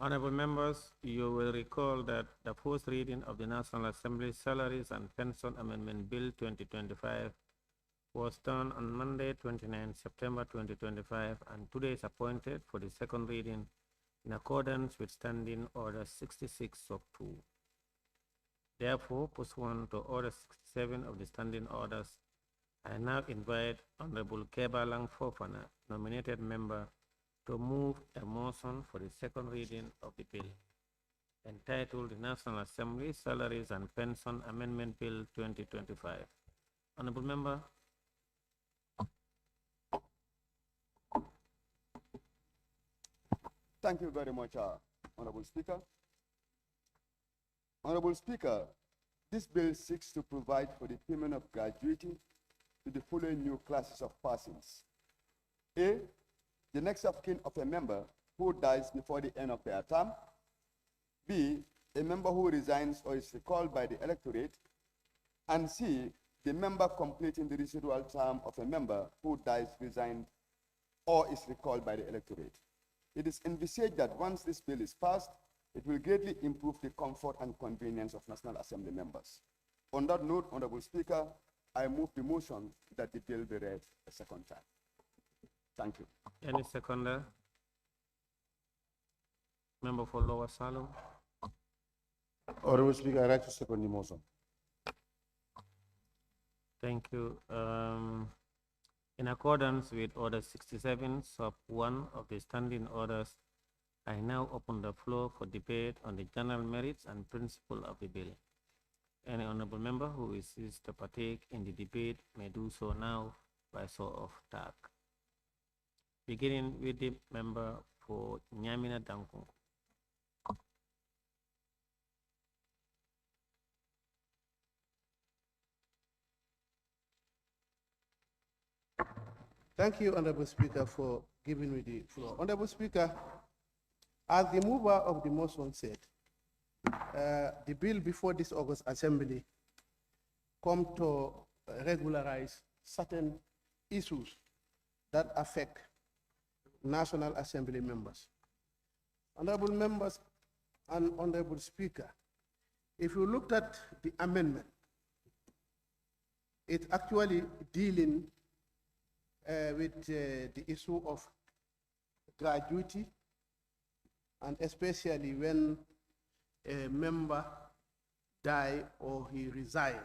Honorable members, you will recall that the first reading of the National Assembly Salaries and Pension Amendment Bill 2025 was done on Monday, 29 September 2025, and today is appointed for the second reading in accordance with Standing Order 66 of 2. Therefore, pursuant to Order 67 of the Standing Orders, I now invite Honorable Kebalang Fofana, nominated member, to move a motion for the second reading of the bill, entitled the National Assembly Salaries and Pension Amendment Bill 2025. Honorable member. Thank you very much, Honorable Speaker. Honorable Speaker, this bill seeks to provide for the payment of gratuity to the following new classes of persons. A, the next of kin of a member who dies before the end of their term. B, a member who resigns or is recalled by the electorate. And C, the member completing the residual term of a member who dies, resigned, or is recalled by the electorate. It is envisaged that once this bill is passed, it will greatly improve the comfort and convenience of National Assembly members. On that note, Honorable Speaker, I move the motion that the bill be read a second time. Thank you. Any seconder? Member for Lower Salem? Honorable Speaker, I write to second the motion. Thank you. In accordance with Order 67, Sub 1 of the Standing Orders, I now open the floor for debate on the general merits and principle of the bill. Any honorable member who wishes to partake in the debate may do so now by show of tag. Beginning with the member for Nyamina Danko. Thank you, Honorable Speaker, for giving me the floor. Honorable Speaker, as the mover of the motion said, the bill before this August Assembly come to regularize certain issues that affect National Assembly members. Honorable members and Honorable Speaker, if you looked at the amendment, it's actually dealing with the issue of gratuity, and especially when a member die or he resign.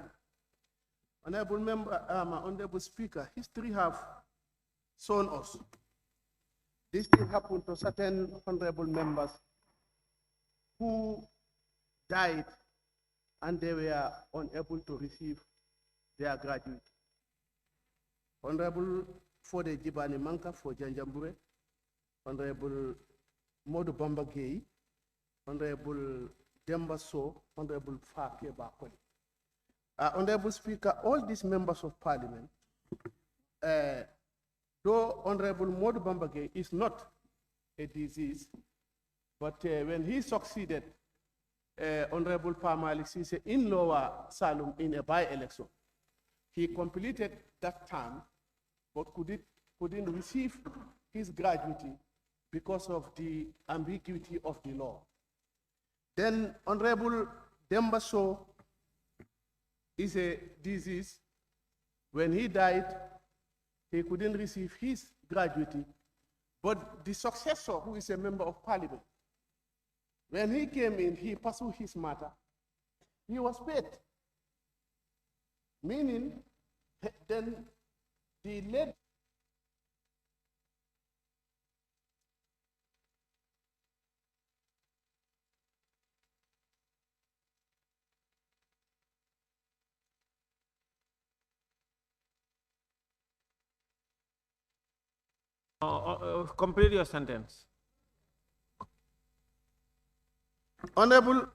Honorable member, Honorable Speaker, history have shown us this thing happened to certain honorable members who died and they were unable to receive their gratuity. Honorable Fode Jibani Manka for Janjambure, Honorable Modu Bamba Gay, Honorable Demba So, Honorable Fake Bakoli. Honorable Speaker, all these members of parliament, though Honorable Modu Bamba Gay is not a disease, but when he succeeded Honorable Pamali Sise in Lower Salem in a by-election, he completed that term but couldn't receive his gratuity because of the ambiguity of the law. Then Honorable Demba So is a disease. When he died, he couldn't receive his gratuity, but the successor, who is a member of parliament, when he came in, he pursued his matter, he was paid. Meaning, then the late complete your sentence. Honorable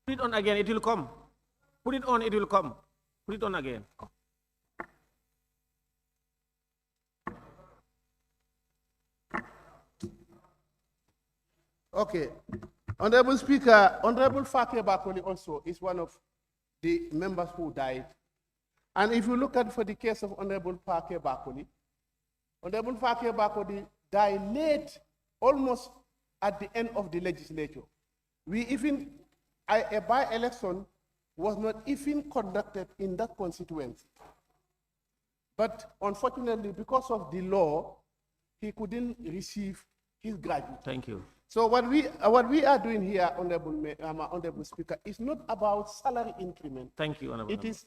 Put it on again, it will come. Put it on, it will come. Put it on again. Okay. Honorable Speaker, Honorable Fake Bakoli also is one of the members who died. And if you look at for the case of Honorable Fake Bakoli died late, almost at the end of the legislature. A by-election was not even conducted in that constituency. But unfortunately, because of the law, he couldn't receive his gratuity. Thank you. So what we are doing here, Honorable Speaker, is not about salary increment. Thank you, Honorable. It is.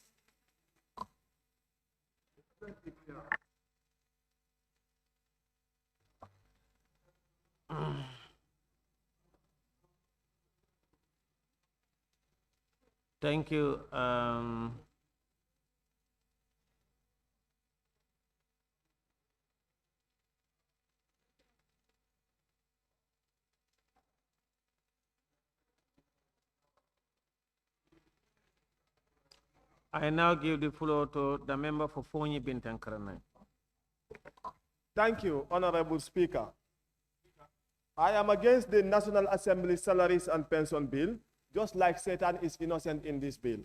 Thank you. I now give the floor to the member for Fonyi Bintan Karanai. Thank you, Honorable Speaker. I am against the National Assembly Salaries and Pension Bill, just like Satan is innocent in this bill.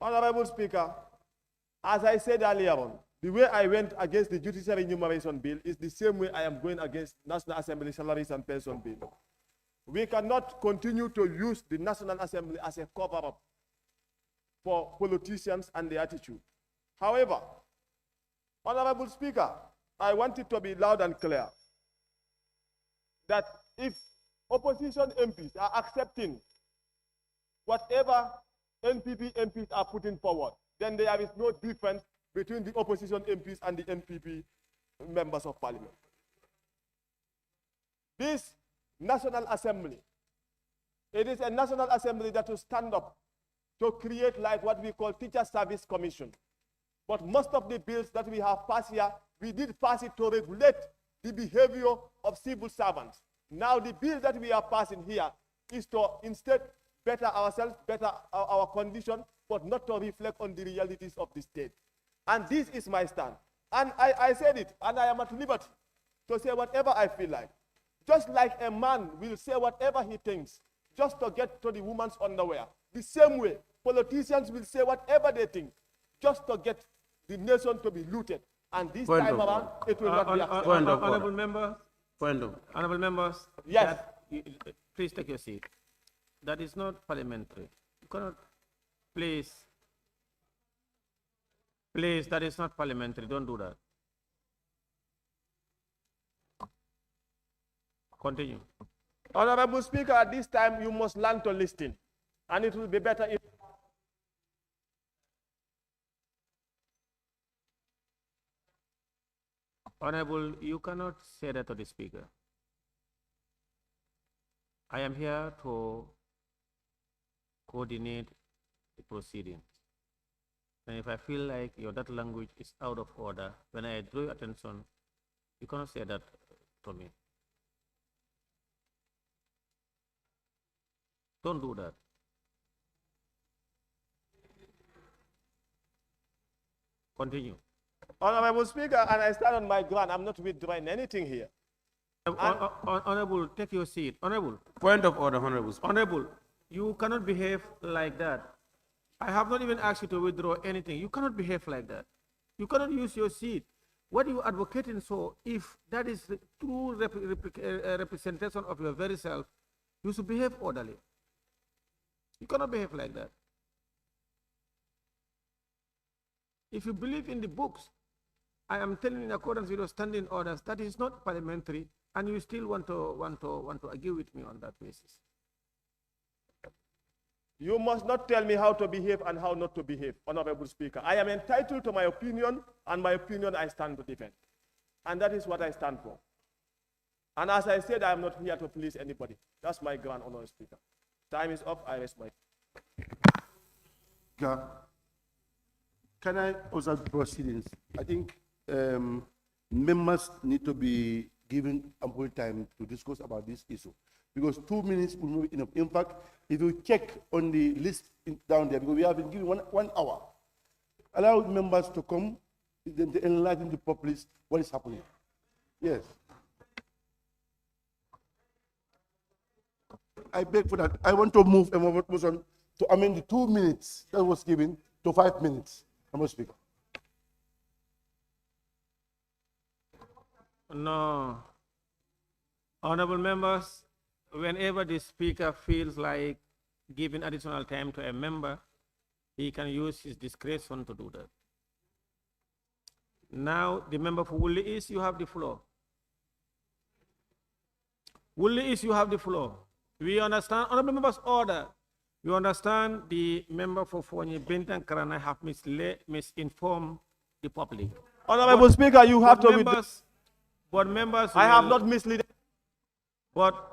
Honorable Speaker, as I said earlier on, The way I went against the Judiciary Enumeration Bill is the same way I am going against National Assembly Salaries and Pension Bill. We cannot continue to use the National Assembly as a cover-up for politicians and their attitude. However, Honorable Speaker, I want it to be loud and clear that if opposition MPs are accepting whatever NPP MPs are putting forward, then there is no difference between the opposition MPs and the NPP members of parliament. This National Assembly, it is a National Assembly that will stand up to create like what we call Teacher Service Commission. But most of the bills that we have passed here, we did pass it to regulate the behavior of civil servants. Now the bill that we are passing here is to instead better ourselves, better our condition, but not to reflect on the realities of the state. And this is my stand. And I said it, and I am at liberty to say whatever I feel like. Just like a man will say whatever he thinks, just to get to the woman's underwear. The same way, politicians will say whatever they think, just to get the nation to be looted. And this time around, it will not be accepted. Honorable members, honorable members, yes. Please take your seat. That is not parliamentary. You cannot, please, that is not parliamentary. Don't do that. Continue. Honorable Speaker, at this time, you must learn to listen. And it will be better if... Honorable, you cannot say that to the speaker. I am here to coordinate the proceedings. And if I feel like that language is out of order, when I draw your attention, you cannot say that to me. Don't do that. Continue. Honorable Speaker, and I stand on my ground. I'm not withdrawing anything here. Honorable, take your seat. Honorable. Point of order, Honorable Speaker. Honorable, you cannot behave like that. I have not even asked you to withdraw anything. You cannot behave like that. You cannot use your seat. What you advocating, so if that is the true representation of your very self, you should behave orderly. You cannot behave like that. If you believe in the books, I am telling you in accordance with your standing orders, that is not parliamentary, and you still want to argue with me on that basis. You must not tell me how to behave and how not to behave, Honorable Speaker. I am entitled to my opinion, and my opinion I stand to defend. And that is what I stand for. And as I said, I am not here to please anybody. That's my ground, Honorable Speaker. Time is up, I rest my... Can I observe the proceedings? I think members need to be given ample time to discuss about this issue, because 2 minutes will not be enough. In fact, if you check on the list down there, because we have been given one hour, allow members to come, then to enlighten the populace what is happening. Yes. I beg for that. I want to move a motion to amend the 2 minutes that was given to 5 minutes. Honorable Speaker. No. Honorable members, whenever the speaker feels like giving additional time to a member, he can use his discretion to do that. Now, the member for Woolly East, you have the floor. Woolly East, you have the floor. We understand, honorable members, order. You understand the member for Fonyi Bintan Karana have misinformed the public. Honorable Speaker, you have to... But members... I have not misled... But...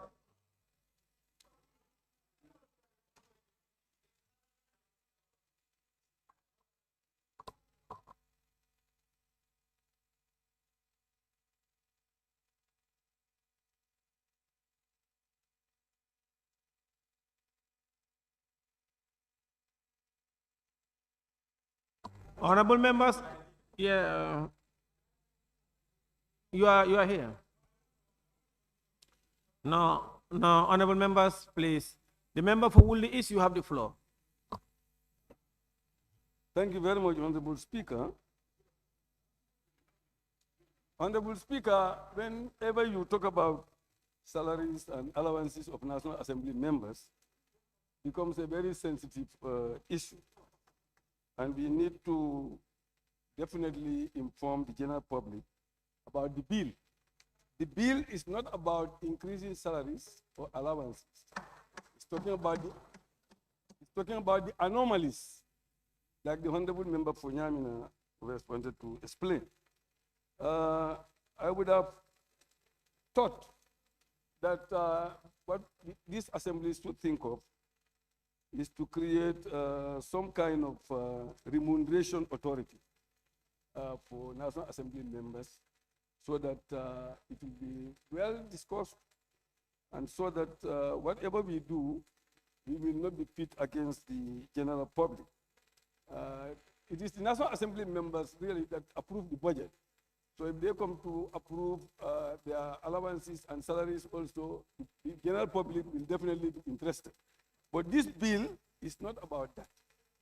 Honorable members, yeah, you are here. No, honorable members, please. The member for Woolly East, you have the floor. Thank you very much, Honorable Speaker. Honorable Speaker, whenever you talk about salaries and allowances of National Assembly members, becomes a very sensitive issue. And we need to definitely inform the general public about the bill. The bill is not about increasing salaries or allowances. It's talking about the anomalies, like the Honorable Member for Nyamina responded to explain. I would have thought that what these assemblies should think of is to create some kind of remuneration authority for National Assembly members, so that it will be well discussed, and so that whatever we do, we will not be pit against the general public. It is the National Assembly members really that approve the budget. So if they come to approve their allowances and salaries also, the general public will definitely be interested. But this bill is not about that.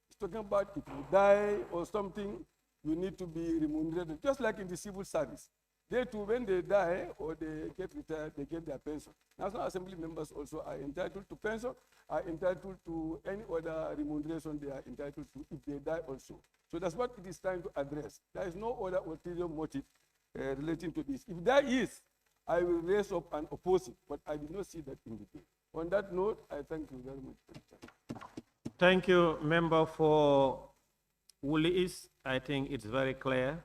It's talking about if you die or something, you need to be remunerated, just like in the civil service. They too, when they die or they get retired, they get their pension. National Assembly members also are entitled to pension, are entitled to any other remuneration they are entitled to if they die also. So that's what it is trying to address. There is no other ulterior motive relating to this. If there is, I will raise up and oppose it, but I did not see that in the bill. On that note, I thank you very much for your time. Thank you, member for Woolly East. I think it's very clear.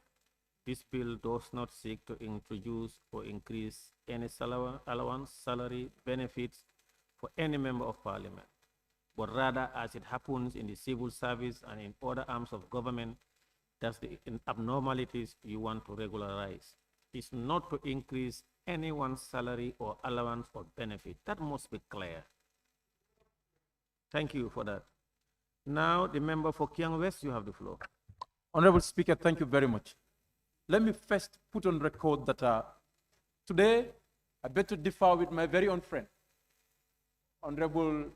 This bill does not seek to introduce or increase any allowance, salary, benefits for any member of parliament, but rather, as it happens in the civil service and in other arms of government, that's the abnormalities you want to regularize. It's not to increase anyone's salary or allowance or benefit. That must be clear. Thank you for that. Now, the member for Kiang West, you have the floor. Honorable Speaker, thank you very much. Let me first put on record that today I beg to differ with my very own friend, Honorable,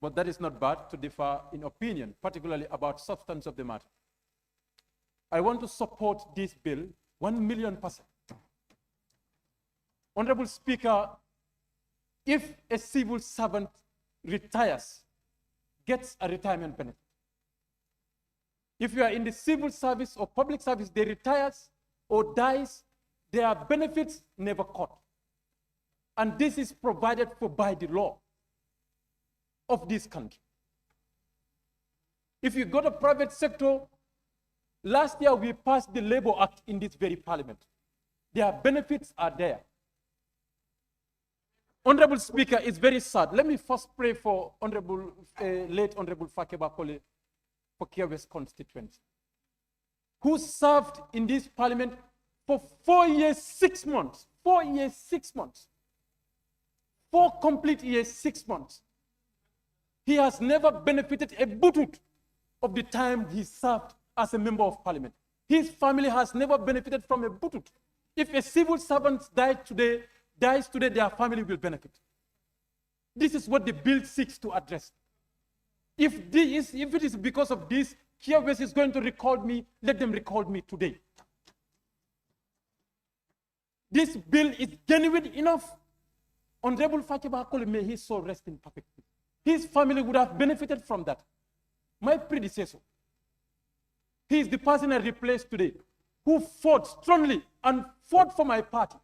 but that is not bad to differ in opinion, particularly about substance of the matter. I want to support this bill 1,000,000%. Honorable Speaker, if a civil servant retires, gets a retirement benefit. If you are in the civil service or public service, they retires or dies, their benefits never cut. And this is provided for by the law of this country. If you go to private sector, last year we passed the Labor Act in this very parliament. Their benefits are there. Honorable Speaker, it's very sad. Let me first pray for late Honorable Fakeba Kole for Kia West constituency, who served in this parliament for 4 years, 6 months. 4 years, 6 months. 4 complete years, 6 months. He has never benefited a butut of the time he served as a member of parliament. His family has never benefited from a butut. If a civil servant dies today, their family will benefit. This is what the bill seeks to address. If it is because of this, Kia West is going to recall me, let them recall me today. This bill is genuine enough. Honorable Fakeba Akole, may his soul rest in perfect peace. His family would have benefited from that. My predecessor, he is the person I replaced today, who fought strongly and fought for my party.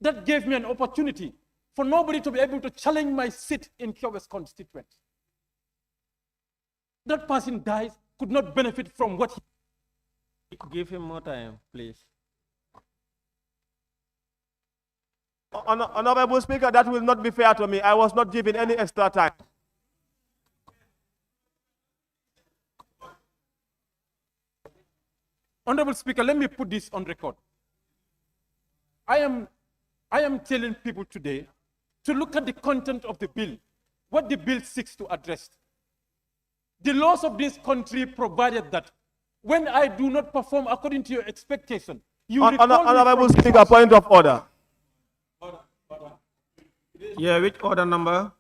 That gave me an opportunity for nobody to be able to challenge my seat in Kia West constituency. That person dies, could not benefit from what he... Give him more time, please. Honorable Speaker, that will not be fair to me. I was not given any extra time. Honorable Speaker, let me put this on record. I am telling people today to look at the content of the bill, what the bill seeks to address. The laws of this country provided that when I do not perform according to your expectation, you Honorable Speaker, point of order. Yeah, which order number?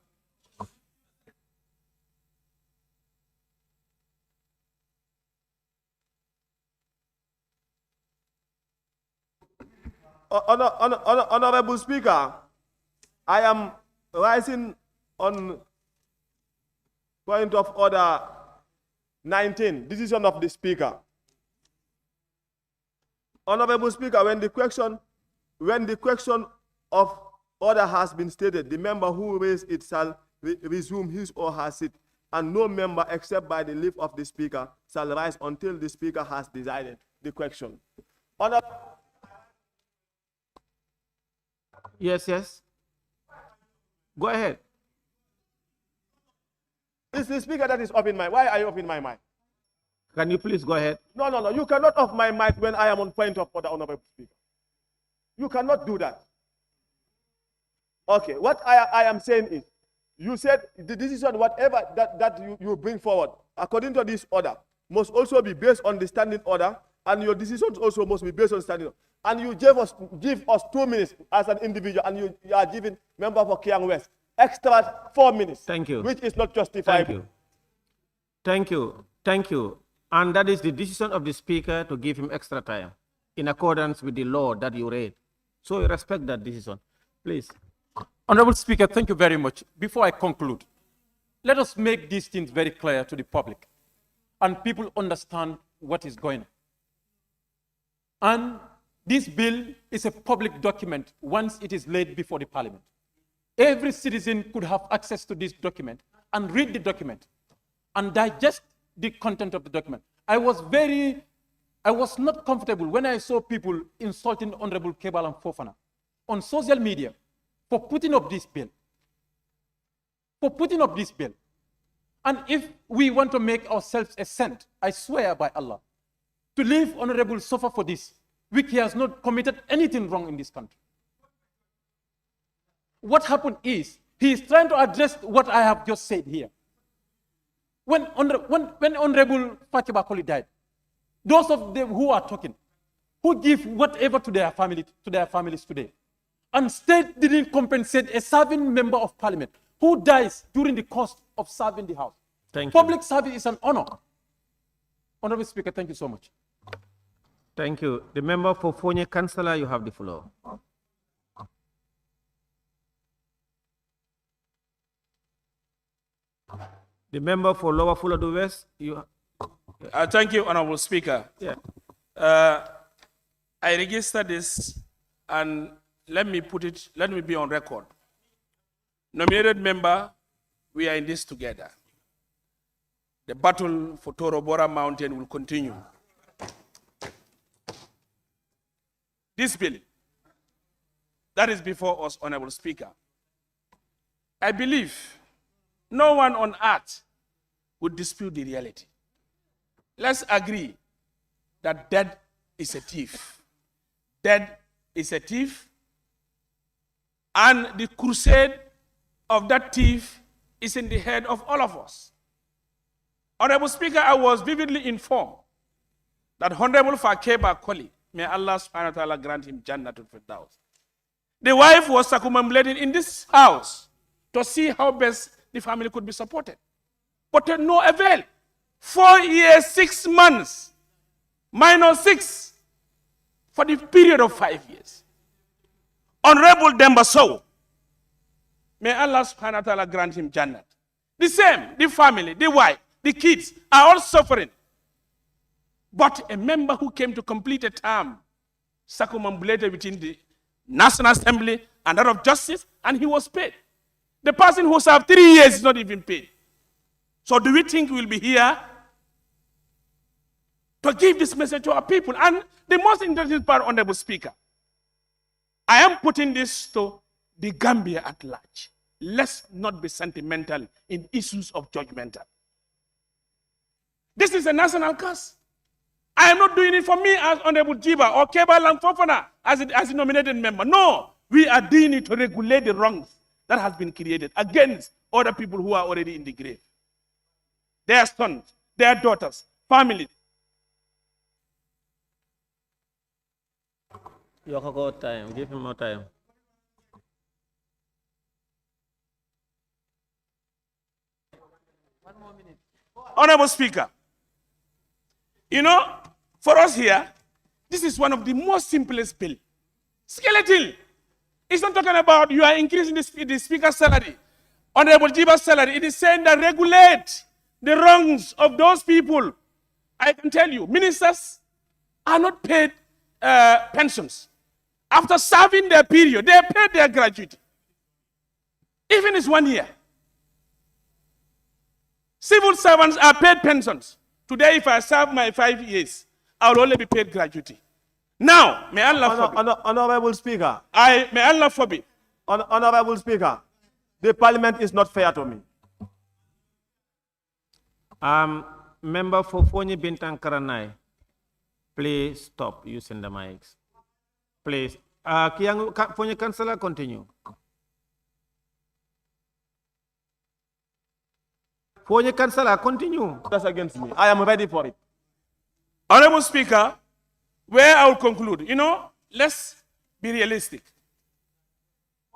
Honorable Speaker, I am rising on point of order 19, decision of the Speaker. Honorable Speaker, when the question of order has been stated, the member who raised it shall resume his or her seat, and no member except by the leave of the Speaker shall rise until the Speaker has decided the question. Yes. Go ahead. It's the Speaker that is off in my. Why are you off in my mind? Can you please go ahead? No. You cannot off my mic when I am on point of order, Honorable Speaker. You cannot do that. Okay, what I am saying is, you said the decision, whatever that you bring forward, according to this order, must also be based on the standing order, and your decisions also must be based on standing order. And you give us 2 minutes as an individual, and you are giving member for Kiang West extra 4 minutes. Thank you. Which is not justifiable. Thank you. And that is the decision of the Speaker to give him extra time in accordance with the law that you read. So we respect that decision. Please. Honorable Speaker, thank you very much. Before I conclude, let us make these things very clear to the public and people understand what is going on. And this bill is a public document once it is laid before the Parliament. Every citizen could have access to this document and read the document and digest the content of the document. I was not comfortable when I saw people insulting Honorable Kebalan Fofana on social media for putting up this bill. And if we want to make ourselves a saint, I swear by Allah, to leave Honorable suffer for this, which he has not committed anything wrong in this country. What happened is, he is trying to address what I have just said here. When Honorable Fatih Bakoli died, those of them who are talking, who give whatever to their families today, and state didn't compensate a serving member of Parliament who dies during the course of serving the House. Public service is an honor. Honorable Speaker, thank you so much. Thank you. The member for Fonye Councillor, you have the floor. The member for Lower Fuladu West, you. Thank you, Honorable Speaker. Yeah. I register this, and let me be on record. Nominated member, we are in this together. The battle for Torobora Mountain will continue. This bill that is before us, Honorable Speaker, I believe no one on earth would dispute the reality. Let's agree that death is a thief. Death is a thief, and the crusade of that thief is in the head of all of us. Honorable Speaker, I was vividly informed that Honorable Fakeba Koli, may Allah subhanahu wa ta'ala grant him Jannatul Firdaus, the wife was circumambulating in this house to see how best the family could be supported. But to no avail. 4 years, 6 months, -6 for the period of 5 years. Honorable Demba Sow, may Allah subhanahu wa ta'ala grant him Jannat. The same, the family, the wife, the kids are all suffering. But a member who came to complete a term circumambulated within the National Assembly and that of Justice, and he was paid. The person who served 3 years is not even paid. So do we think we'll be here to give this message to our people? And the most interesting part, Honorable Speaker, I am putting this to the Gambia at large. Let's not be sentimental in issues of judgmental. This is a national cause. I am not doing it for me as Honorable Jiba or Keba Lamfofana as a nominated member. No, we are doing it to regulate the wrongs that has been created against other people who are already in the grave. Their sons, their daughters, families. You have got time. Give him more time. Honorable Speaker, you know, for us here, this is one of the most simplest bills Skeletal. It's not talking about you are increasing the speaker's salary, Honorable Jiba's salary. It is saying that regulate the wrongs of those people. I can tell you, ministers are not paid pensions. After serving their period, they are paid their gratuity. Even it's 1 year. Civil servants are paid pensions. Today, if I serve my 5 years, I will only be paid gratuity. Now, may Allah forbid. Honorable Speaker. May Allah forbid. Honorable Speaker, the parliament is not fair to me. Member for Fonyi Bintang Karanai, please stop using the mics. Please. Fonyi Councillor, continue. Fonyi Councillor, continue. That's against me. I am ready for it. Honorable Speaker, where I will conclude, let's be realistic.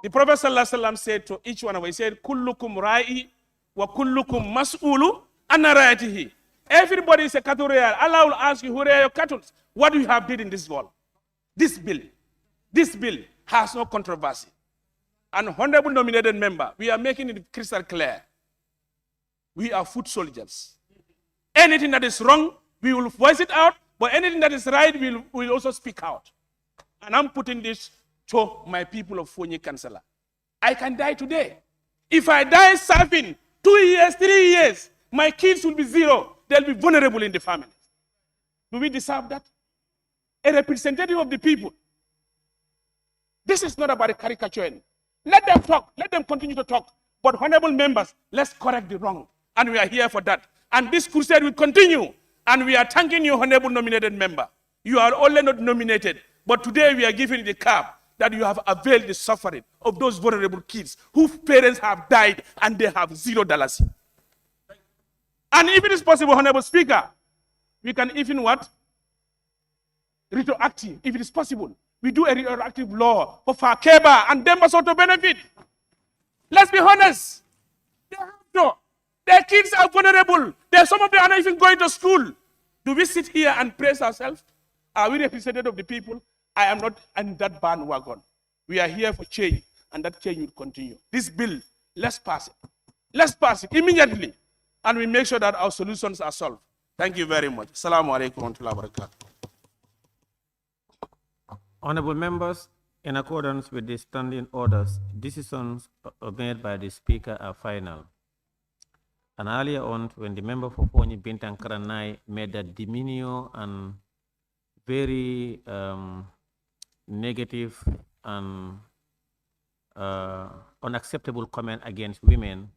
The Prophet ﷺ said to each one of us, he said, Kullukum ra'i wa kullukum mas'ulu anna ra'atihi. Everybody is a cattle rearer. Allah will ask you, who are your cattle? What do you have did in this world? This bill has no controversy. An honorable nominated member, we are making it crystal clear. We are foot soldiers. Anything that is wrong, we will voice it out, but anything that is right, we will also speak out. And I'm putting this to my people of Fonyi Councillor. I can die today. If I die serving 2 years, 3 years, my kids will be 0. They'll be vulnerable in the family. Do we deserve that? A representative of the people. This is not about a caricature. Let them talk. Let them continue to talk. But honorable members, let's correct the wrong. And we are here for that. And this crusade will continue. And we are thanking you, honorable nominated member. You are only not nominated. But today we are giving the cap that you have availed the suffering of those vulnerable kids whose parents have died and they have $0. And if it is possible, Honorable Speaker, we can even what? Retroactive, if it is possible. We do a retroactive law for Fakeba and them also to benefit. Let's be honest. They have to. Their kids are vulnerable. Some of them are not even going to school. Do we sit here and praise ourselves? Are we representative of the people? I am not in that bandwagon. We are here for change, and that change will continue. This bill, let's pass it. Let's pass it immediately, and we make sure that our solutions are solved. Thank you very much. Assalamu alaikum wa rahmatullahi wa barakatuh. Honorable members, in accordance with the standing orders, decisions made by the Speaker are final. And earlier on, when the member for Fonyi Bintang Karanai made that demeanor and very negative and unacceptable comment against women,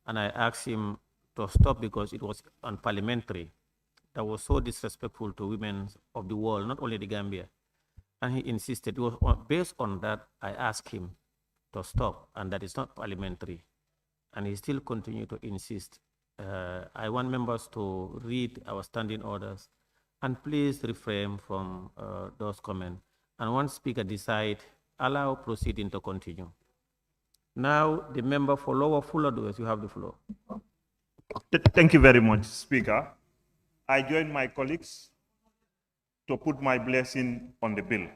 and I asked him to stop because it was unparliamentary. That was so disrespectful to women of the world, not only the Gambia. And he insisted. It was based on that I asked him to stop, and that is not parliamentary. And he still continued to insist. I want members to read our standing orders and please refrain from those comments. And once Speaker decides, allow proceeding to continue. Now, the member for Lower Fuladores, you have the floor. Thank you very much, Speaker. I join my colleagues to put my blessing on the bill.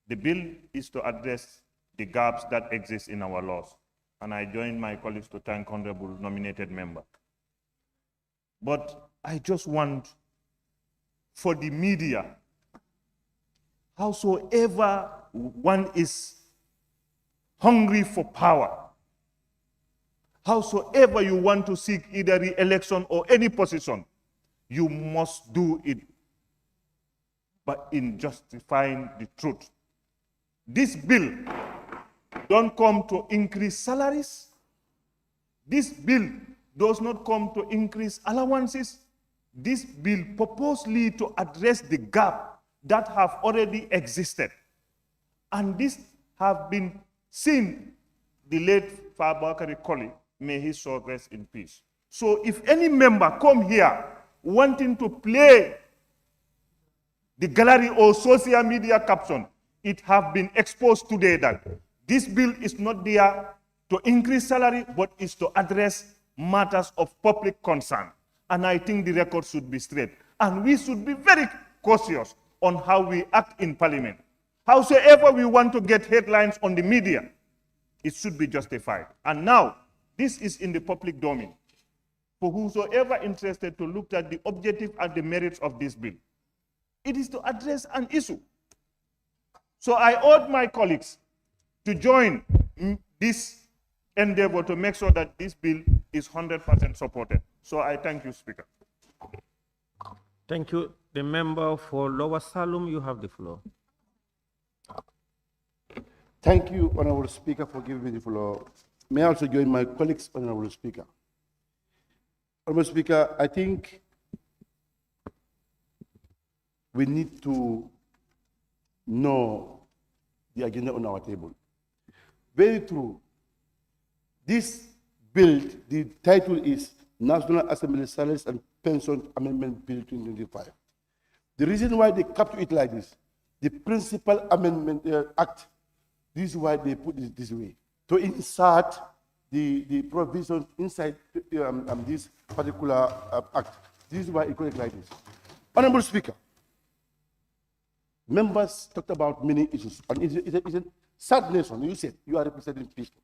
The bill is to address the gaps that exist in our laws, and I join my colleagues to thank honorable nominated member. But I just want for the media, howsoever one is hungry for power, howsoever you want to seek either re-election or any position, you must do it but in justifying the truth. This bill don't come to increase salaries. This bill does not come to increase allowances. This bill purposely to address the gap that have already existed. And this have been seen, the late Fabakari Koli, may his soul rest in peace. So if any member come here wanting to play the gallery or social media caption, it have been exposed today that this bill is not there to increase salary, but is to address matters of public concern. And I think the record should be straight. And we should be very cautious on how we act in Parliament. Howsoever we want to get headlines on the media, it should be justified. And now, this is in the public domain for whosoever interested to look at the objective and the merits of this bill. It is to address an issue. So I urge my colleagues to join this endeavor to make sure that this bill is 100% supported. So I thank you, Speaker. Thank you. The member for Lower Salum, you have the floor. Thank you, Honorable Speaker, for giving me the floor. May I also join my colleagues, Honorable Speaker. Honorable Speaker, I think we need to know the agenda on our table. Very true. This bill, the title is National Assembly Salaries and Pension Amendment Bill 2025. The reason why they capture it like this, the Principal Amendment Act, this is why they put it this way, to insert the provisions inside this particular act. This is why it goes like this. Honorable Speaker, members talked about many issues, and it's a sad nation. You said you are representing people.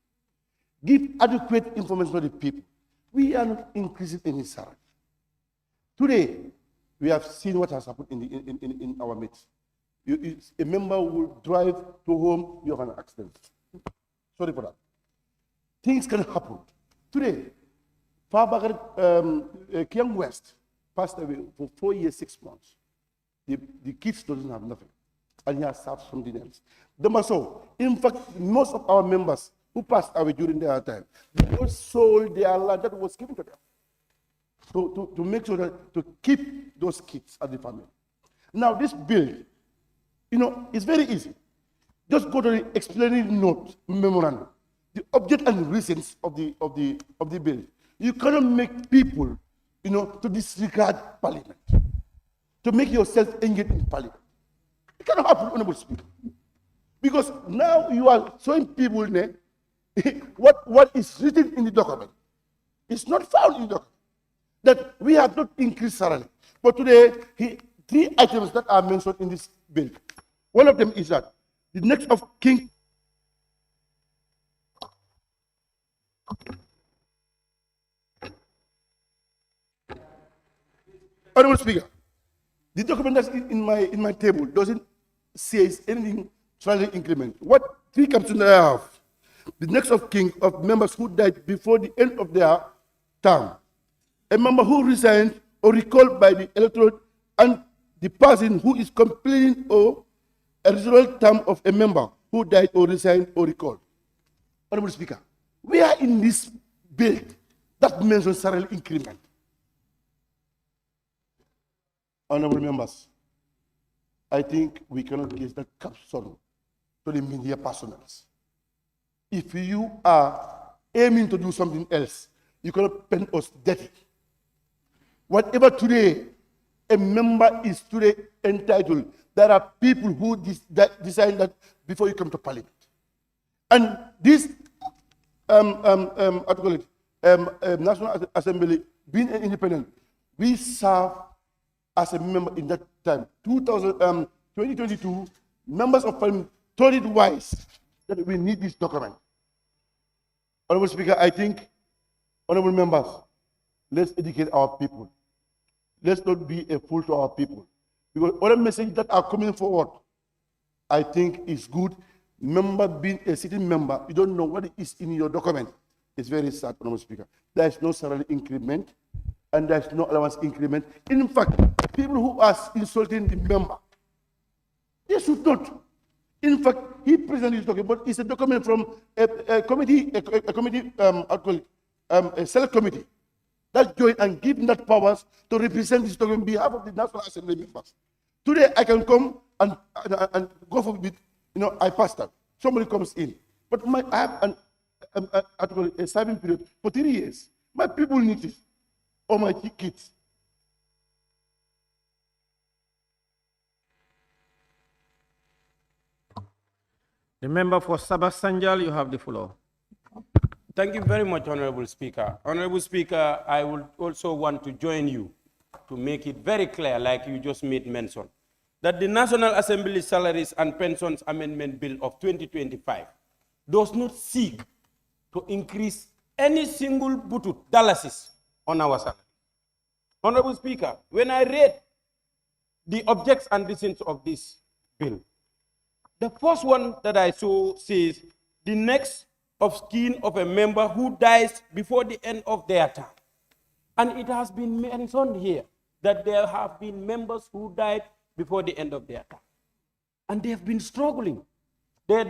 Give adequate information to the people. We are not increasing any salary. Today, we have seen what has happened in our midst. A member will drive to home, you have an accident. Sorry for that. Things can happen. Today, Fabakar Kiang West passed away for 4 years, 6 months. The kids doesn't have nothing, and he has served something else. In fact, most of our members who passed away during their time, they sold their land that was given to them to make sure that to keep those kids at the family. Now, this bill, you know, it's very easy. Just go to the explaining note memorandum, the object and reasons of the bill. You cannot make people, you know, to disregard Parliament, to make yourself engage in Parliament. It cannot happen, Honorable Speaker, because now you are showing people what is written in the document. It's not found in the document that we have not increased salary. But today, 3 items that are mentioned in this bill. One of them is that the next of kin. Honorable Speaker, the document that's in my table doesn't say anything salary increment. What 3 comes in there have? The next of kin of members who died before the end of their term, a member who resigned or recalled by the electorate, and the person who is completing or a residual term of a member who died or resigned or recalled. Honorable Speaker, we are in this bill that mentions salary increment. Honorable members, I think we cannot give that caption to the media personnel. If you are aiming to do something else, you cannot paint us dirty. Whatever today a member is today entitled, there are people who decide that before you come to Parliament. And this National Assembly, being independent, we serve as a member in that time. 2022, members of Parliament thought it wise that we need this document. Honorable Speaker, I think, honorable members, let's educate our people. Let's not be a fool to our people. Because other messages that are coming forward, I think is good. Member being a sitting member, you don't know what is in your document. It's very sad, Honorable Speaker. There is no salary increment, and there is no allowance increment. In fact, people who are insulting the member, they should not. In fact, he presented this document, but it's a document from a committee, a select committee that joined and given that powers to represent this document on behalf of the National Assembly members. Today, I can come and go for it. You know, I passed that. Somebody comes in, but I have a serving period for 3 years. My people need it, or my kids. The member for Sabah Sanjal, you have the floor. Thank you very much, Honorable Speaker. Honorable Speaker, I would also want to join you to make it very clear, like you just made mention, that the National Assembly Salaries and Pensions Amendment Bill of 2025 does not seek to increase any single butut dollars on our salary. Honorable Speaker, when I read the objects and reasons of this bill, the first one that I saw says the next of kin of a member who dies before the end of their term. And it has been mentioned here that there have been members who died before the end of their term. And they have been struggling. Their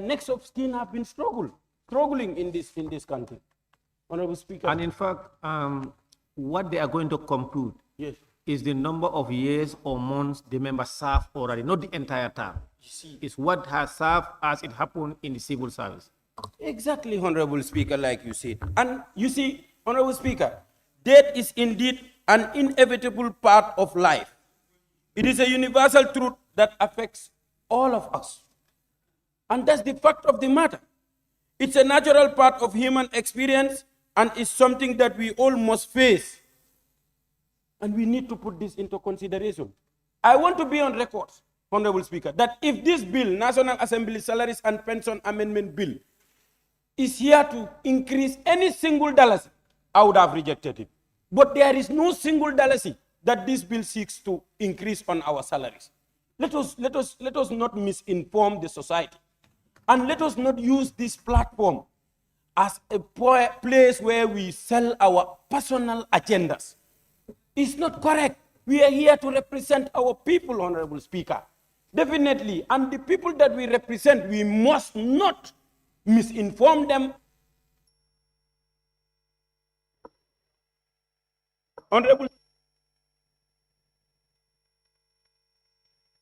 next of kin have been struggling in this country. Honorable Speaker. And in fact, what they are going to compute is the number of years or months the member served already, not the entire term. It's what has served as it happened in the civil service. Exactly, Honorable Speaker, like you said. And you see, Honorable Speaker, death is indeed an inevitable part of life. It is a universal truth that affects all of us. And that's the fact of the matter. It's a natural part of human experience and is something that we all must face. And we need to put this into consideration. I want to be on record, Honorable Speaker, that if this bill, National Assembly Salaries and Pension Amendment Bill, is here to increase any single dollar, I would have rejected it. But there is no single dollar that this bill seeks to increase on our salaries. Let us not misinform the society. And let us not use this platform as a place where we sell our personal agendas. It's not correct. We are here to represent our people, Honorable Speaker. Definitely. And the people that we represent, we must not misinform them. Honorable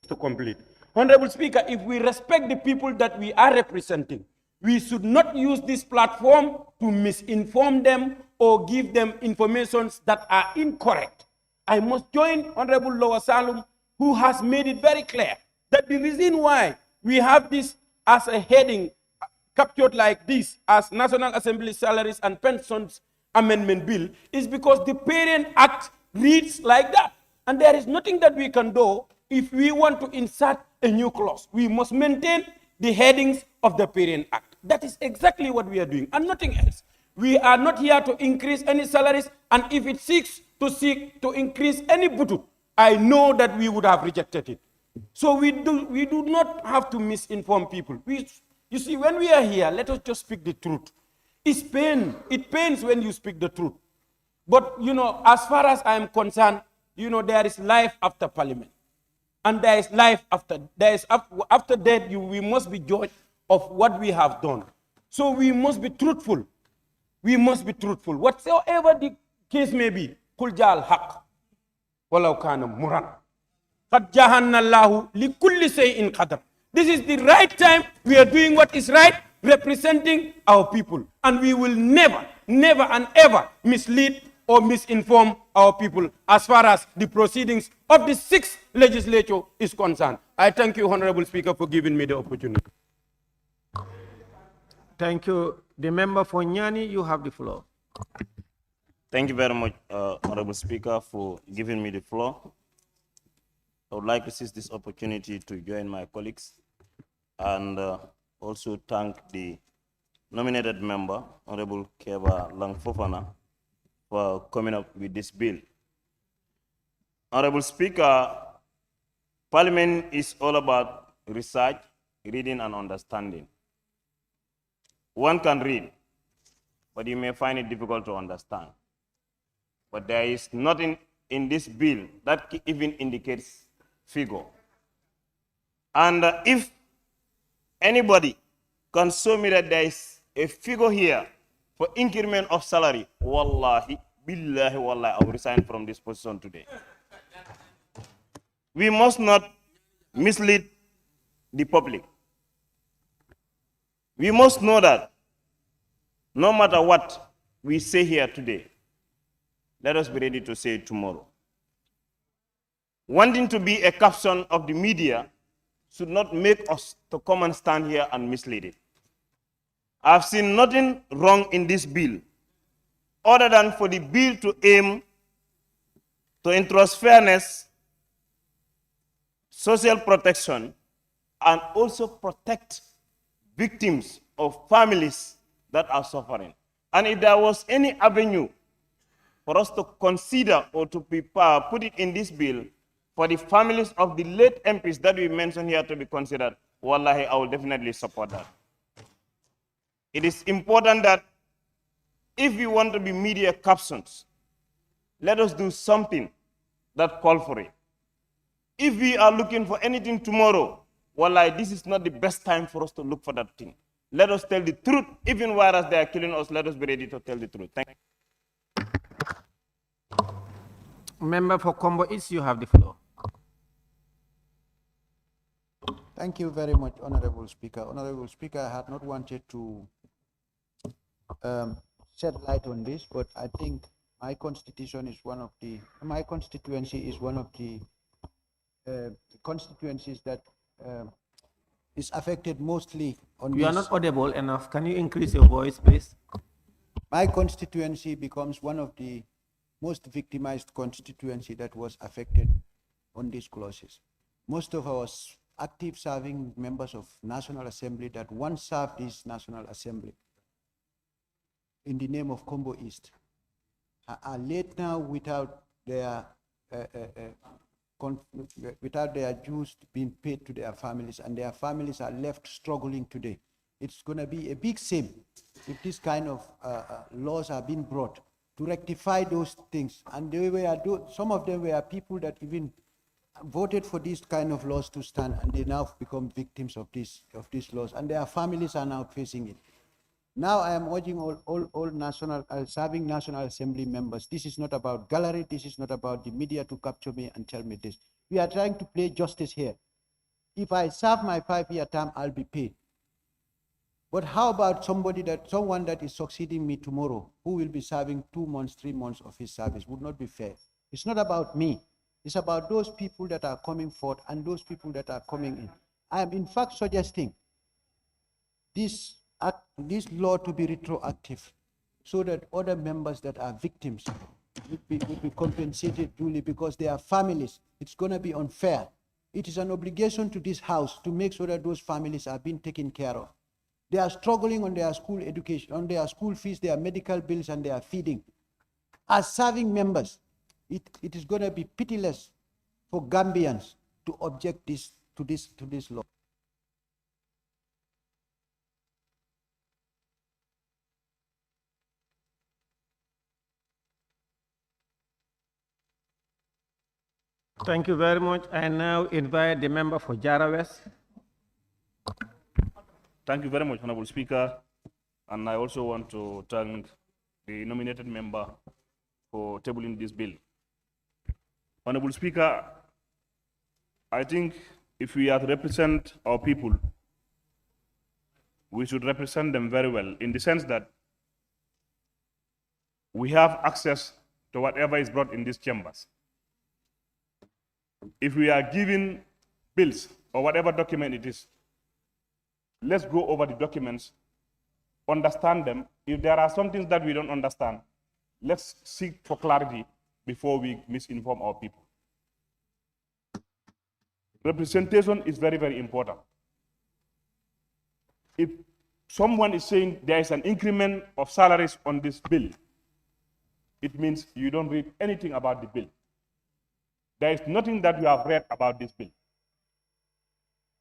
to complete. Honorable Speaker, if we respect the people that we are representing, we should not use this platform to misinform them or give them informations that are incorrect. I must join Honorable Lower Salum, who has made it very clear that the reason why we have this as a heading captured like this as National Assembly Salaries and Pensions Amendment Bill is because the Parent Act reads like that. And there is nothing that we can do if we want to insert a new clause. We must maintain the headings of the Parent Act. That is exactly what we are doing and nothing else. We are not here to increase any salaries, and if it seeks to increase any butut, I know that we would have rejected it. So we do not have to misinform people. You see, when we are here, let us just speak the truth. It pains when you speak the truth. But, as far as I am concerned, there is life after Parliament. And there is life after death. We must be judged of what we have done. So we must be truthful. We must be truthful. Whatsoever the case may be, kul jal haq, walau kana muran. Qad jahanna Allahu li kulli shay'in qadar. This is the right time. We are doing what is right, representing our people. And we will never, never and ever mislead or misinform our people as far as the proceedings of the 6th legislature is concerned. I thank you, Honorable Speaker, for giving me the opportunity. Thank you. The member for Nyani, you have the floor. Thank you very much, Honorable Speaker, for giving me the floor. I would like to seize this opportunity to join my colleagues and also thank the nominated member, Honorable Keba Langfofana, for coming up with this bill. Honorable Speaker, Parliament is all about research, reading, and understanding. One can read, but you may find it difficult to understand. But there is nothing in this bill that even indicates figure. And if anybody can show me that there is a figure here for increment of salary, wallahi, billahi, wallahi, I will resign from this position today. We must not mislead the public. We must know that no matter what we say here today, let us be ready to say it tomorrow. Wanting to be a caption of the media should not make us to come and stand here and mislead it. I've seen nothing wrong in this bill other than for the bill to aim to entrust fairness social protection, and also protect victims of families that are suffering. And if there was any avenue for us to consider or to put it in this bill for the families of the late MPs that we mentioned here to be considered, wallahi, I will definitely support that. It is important that if we want to be media captions, let us do something that calls for it. If we are looking for anything tomorrow, wallahi, this is not the best time for us to look for that thing. Let us tell the truth. Even whereas they are killing us, let us be ready to tell the truth. Thank you. Member for Combo East, you have the floor. Thank you very much, Honorable Speaker. Honorable Speaker, I had not wanted to shed light on this, but I think my constituency is one of the constituencies that is affected mostly on You are this. not audible enough. Can you increase your voice, please? My constituency becomes one of the most victimized constituency that was affected on these clauses. Most of our active serving members of National Assembly that once served this National Assembly in the name of Combo East are late now without their dues being paid to their families, and their families are left struggling today. It's going to be a big shame if this kind of laws are being brought to rectify those things. And some of them were people that even voted for these kind of laws to stand, and they now become victims of these laws, and their families are now facing it. Now I am urging all serving National Assembly members, this is not about gallery, this is not about the media to capture me and tell me this. We are trying to play justice here. If I serve my 5-year term, I'll be paid. But how about someone that is succeeding me tomorrow, who will be serving 2 months, 3 months of his service? Would not be fair. It's not about me. It's about those people that are coming forth and those people that are coming in. I am in fact suggesting this law to be retroactive so that other members that are victims would be compensated duly, because they are families. It's going to be unfair. It is an obligation to this House to make sure that those families are being taken care of. They are struggling on their school education, on their school fees, their medical bills, and their feeding. As serving members, it is going to be pitiless for Gambians to object to this law. Thank you very much. I now invite the member for Jara West. Thank you very much, Honorable Speaker. And I also want to thank the nominated member for tabling this bill. Honorable Speaker, I think if we are to represent our people, we should represent them very well, in the sense that we have access to whatever is brought in these chambers. If we are given bills or whatever document it is, let's go over the documents, understand them. If there are some things that we don't understand, let's seek for clarity before we misinform our people. Representation is very, very important. If someone is saying there is an increment of salaries on this bill, it means you don't read anything about the bill. There is nothing that you have read about this bill.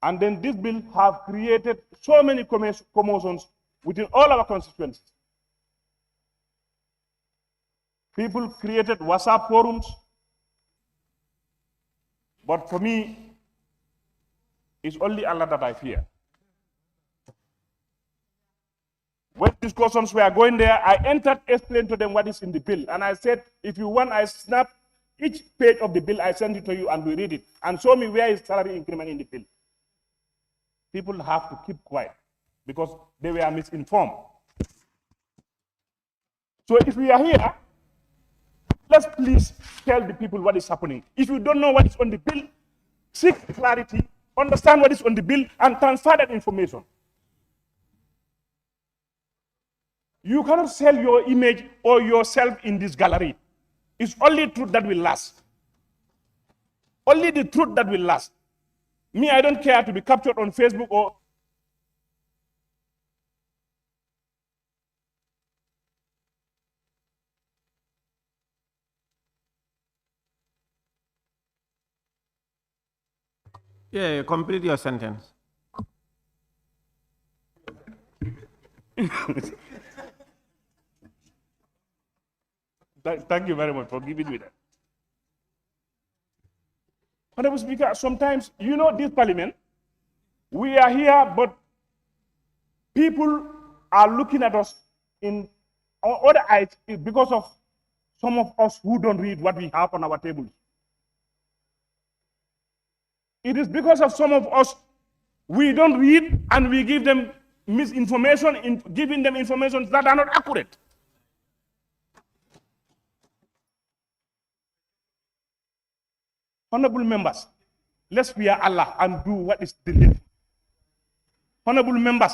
And then this bill have created so many commotions within all our constituencies. People created WhatsApp forums, but for me, it's only Allah that I fear. When discussions were going there, I entered, explained to them what is in the bill, and I said, if you want, I snap each page of the bill, I send it to you, and we read it, and show me where is salary increment in the bill. People have to keep quiet because they were misinformed. So if we are here, let's please tell the people what is happening. If you don't know what is on the bill, seek clarity, understand what is on the bill, and transfer that information. You cannot sell your image or yourself in this gallery. It's only truth that will last. Only the truth that will last. Me, I don't care to be captured on Facebook or Yeah, complete your sentence. Thank you very much for giving me that. Honorable Speaker, sometimes, you know, this parliament, we are here, but people are looking at us in other eyes because of some of us who don't read what we have on our tables. It is because of some of us, we don't read and we give them misinformation, giving them information that are not accurate. Honorable members, let's fear Allah and do what is the need. Honorable members,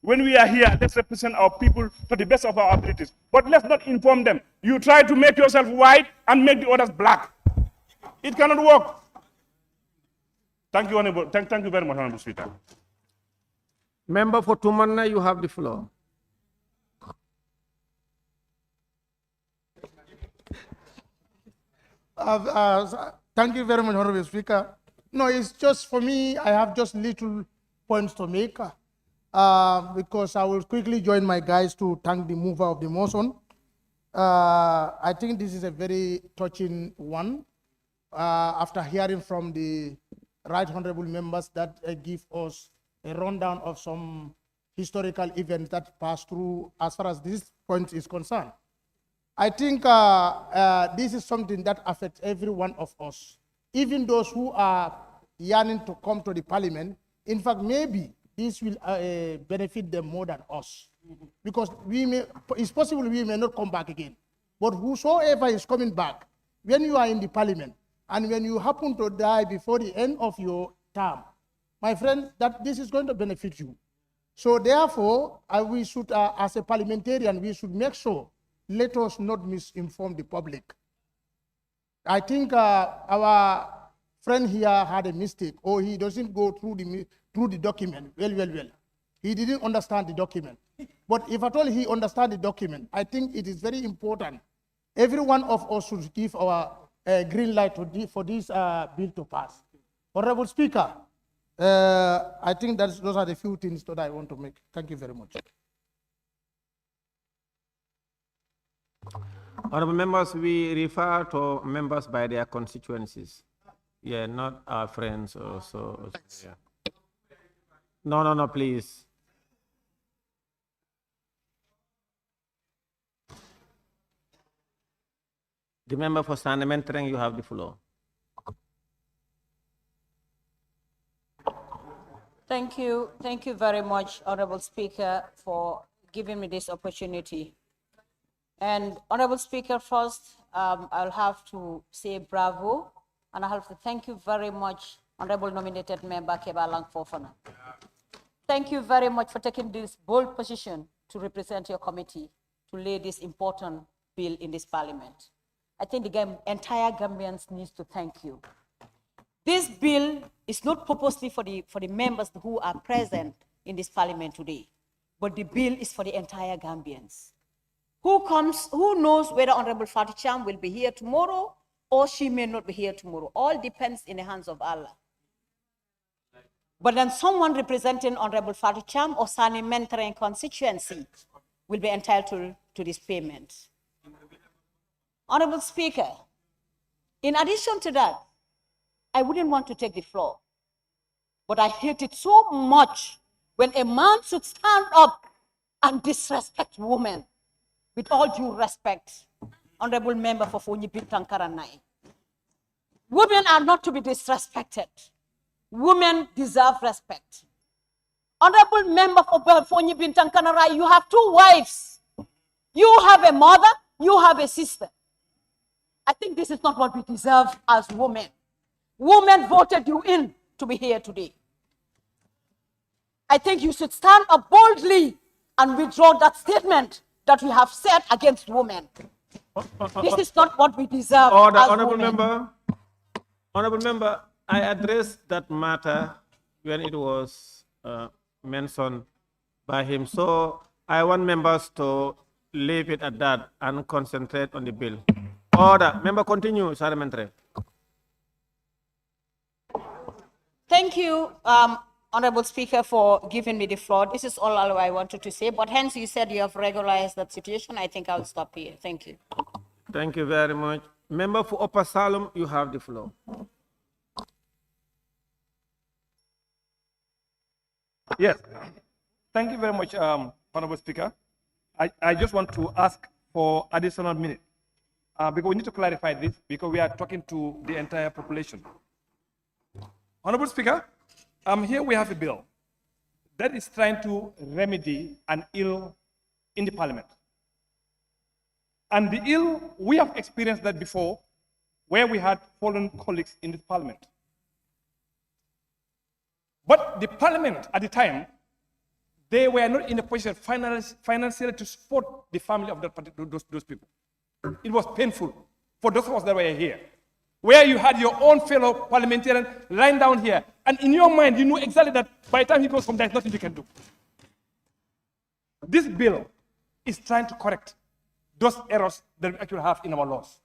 when we are here, let's represent our people to the best of our abilities. But let's not inform them. You try to make yourself white and make the others black. It cannot work. Thank you, Honorable. Thank you very much, Honorable Speaker. Member for Tumanna, you have the floor. Thank you very much, Honorable Speaker. No, it's just for me, I have just little points to make because I will quickly join my guys to thank the mover of the motion. I think this is a very touching one after hearing from the right honorable members that give us a rundown of some historical events that passed through as far as this point is concerned. I think this is something that affects every one of us, even those who are yearning to come to the parliament. In fact, maybe this will benefit them more than us, because it's possible we may not come back again. But whosoever is coming back, when you are in the parliament, and when you happen to die before the end of your term, my friend, that this is going to benefit you. So therefore, we should, as a parliamentarian, we should make sure, let us not misinform the public. I think our friend here had a mistake, or he doesn't go through the document. Well. He didn't understand the document. But if at all he understands the document, I think it is very important. Every one of us should give our green light for this bill to pass. Honorable Speaker, I think those are the few things that I want to make. Thank you very much. Honorable members, we refer to members by their constituencies. Yeah, not our friends or so. Yeah. No, please. The member for Sandementreng, you have the floor. Thank you very much, Honorable Speaker, for giving me this opportunity. And Honorable Speaker, first, I'll have to say bravo, and I have to thank you very much, Honorable Nominated Member Kebalang Fofana. Thank you very much for taking this bold position to represent your committee to lay this important bill in this parliament. I think the entire Gambians needs to thank you. This bill is not purposely for the members who are present in this parliament today, but the bill is for the entire Gambians. Who knows whether Honorable Fatih Cham will be here tomorrow or she may not be here tomorrow. All depends in the hands of Allah. But then someone representing Honorable Fatih Cham or Sandementreng constituency will be entitled to this payment. Honorable Speaker, in addition to that, I wouldn't want to take the floor, but I hate it so much when a man should stand up and disrespect women. With all due respect, Honorable Member for Fonyi Bintankaranai. Women are not to be disrespected. Women deserve respect. Honorable Member for Fonyi Bintankaranai, you have two wives. You have a mother, you have a sister. I think this is not what we deserve as women. Women voted you in to be here today. I think you should stand up boldly and withdraw that statement that we have said against women. This is not what we deserve. Order, as Honorable women. Member. Honorable Member, I addressed that matter when it was mentioned by him. So I want members to leave it at that and concentrate on the bill. Order. Member, continue, Saramentre. Thank you, Honorable Speaker, for giving me the floor. This is all I wanted to say, but hence you said you have regularized that situation. I think I'll stop here. Thank you. Thank you very much. Member for Upper Salem, you have the floor. Yes, thank you very much, Honorable Speaker. I just want to ask for additional minute because we need to clarify this because we are talking to the entire population. Honorable Speaker, here we have a bill that is trying to remedy an ill in the parliament. And the ill, we have experienced that before where we had fallen colleagues in the parliament. But the parliament at the time, they were not in a position financially to support the family of those people. It was painful for those of us that were here, where you had your own fellow parliamentarian lying down here, and in your mind, you knew exactly that by the time he goes home, there's nothing you can do. This bill is trying to correct those errors that we actually have in our laws.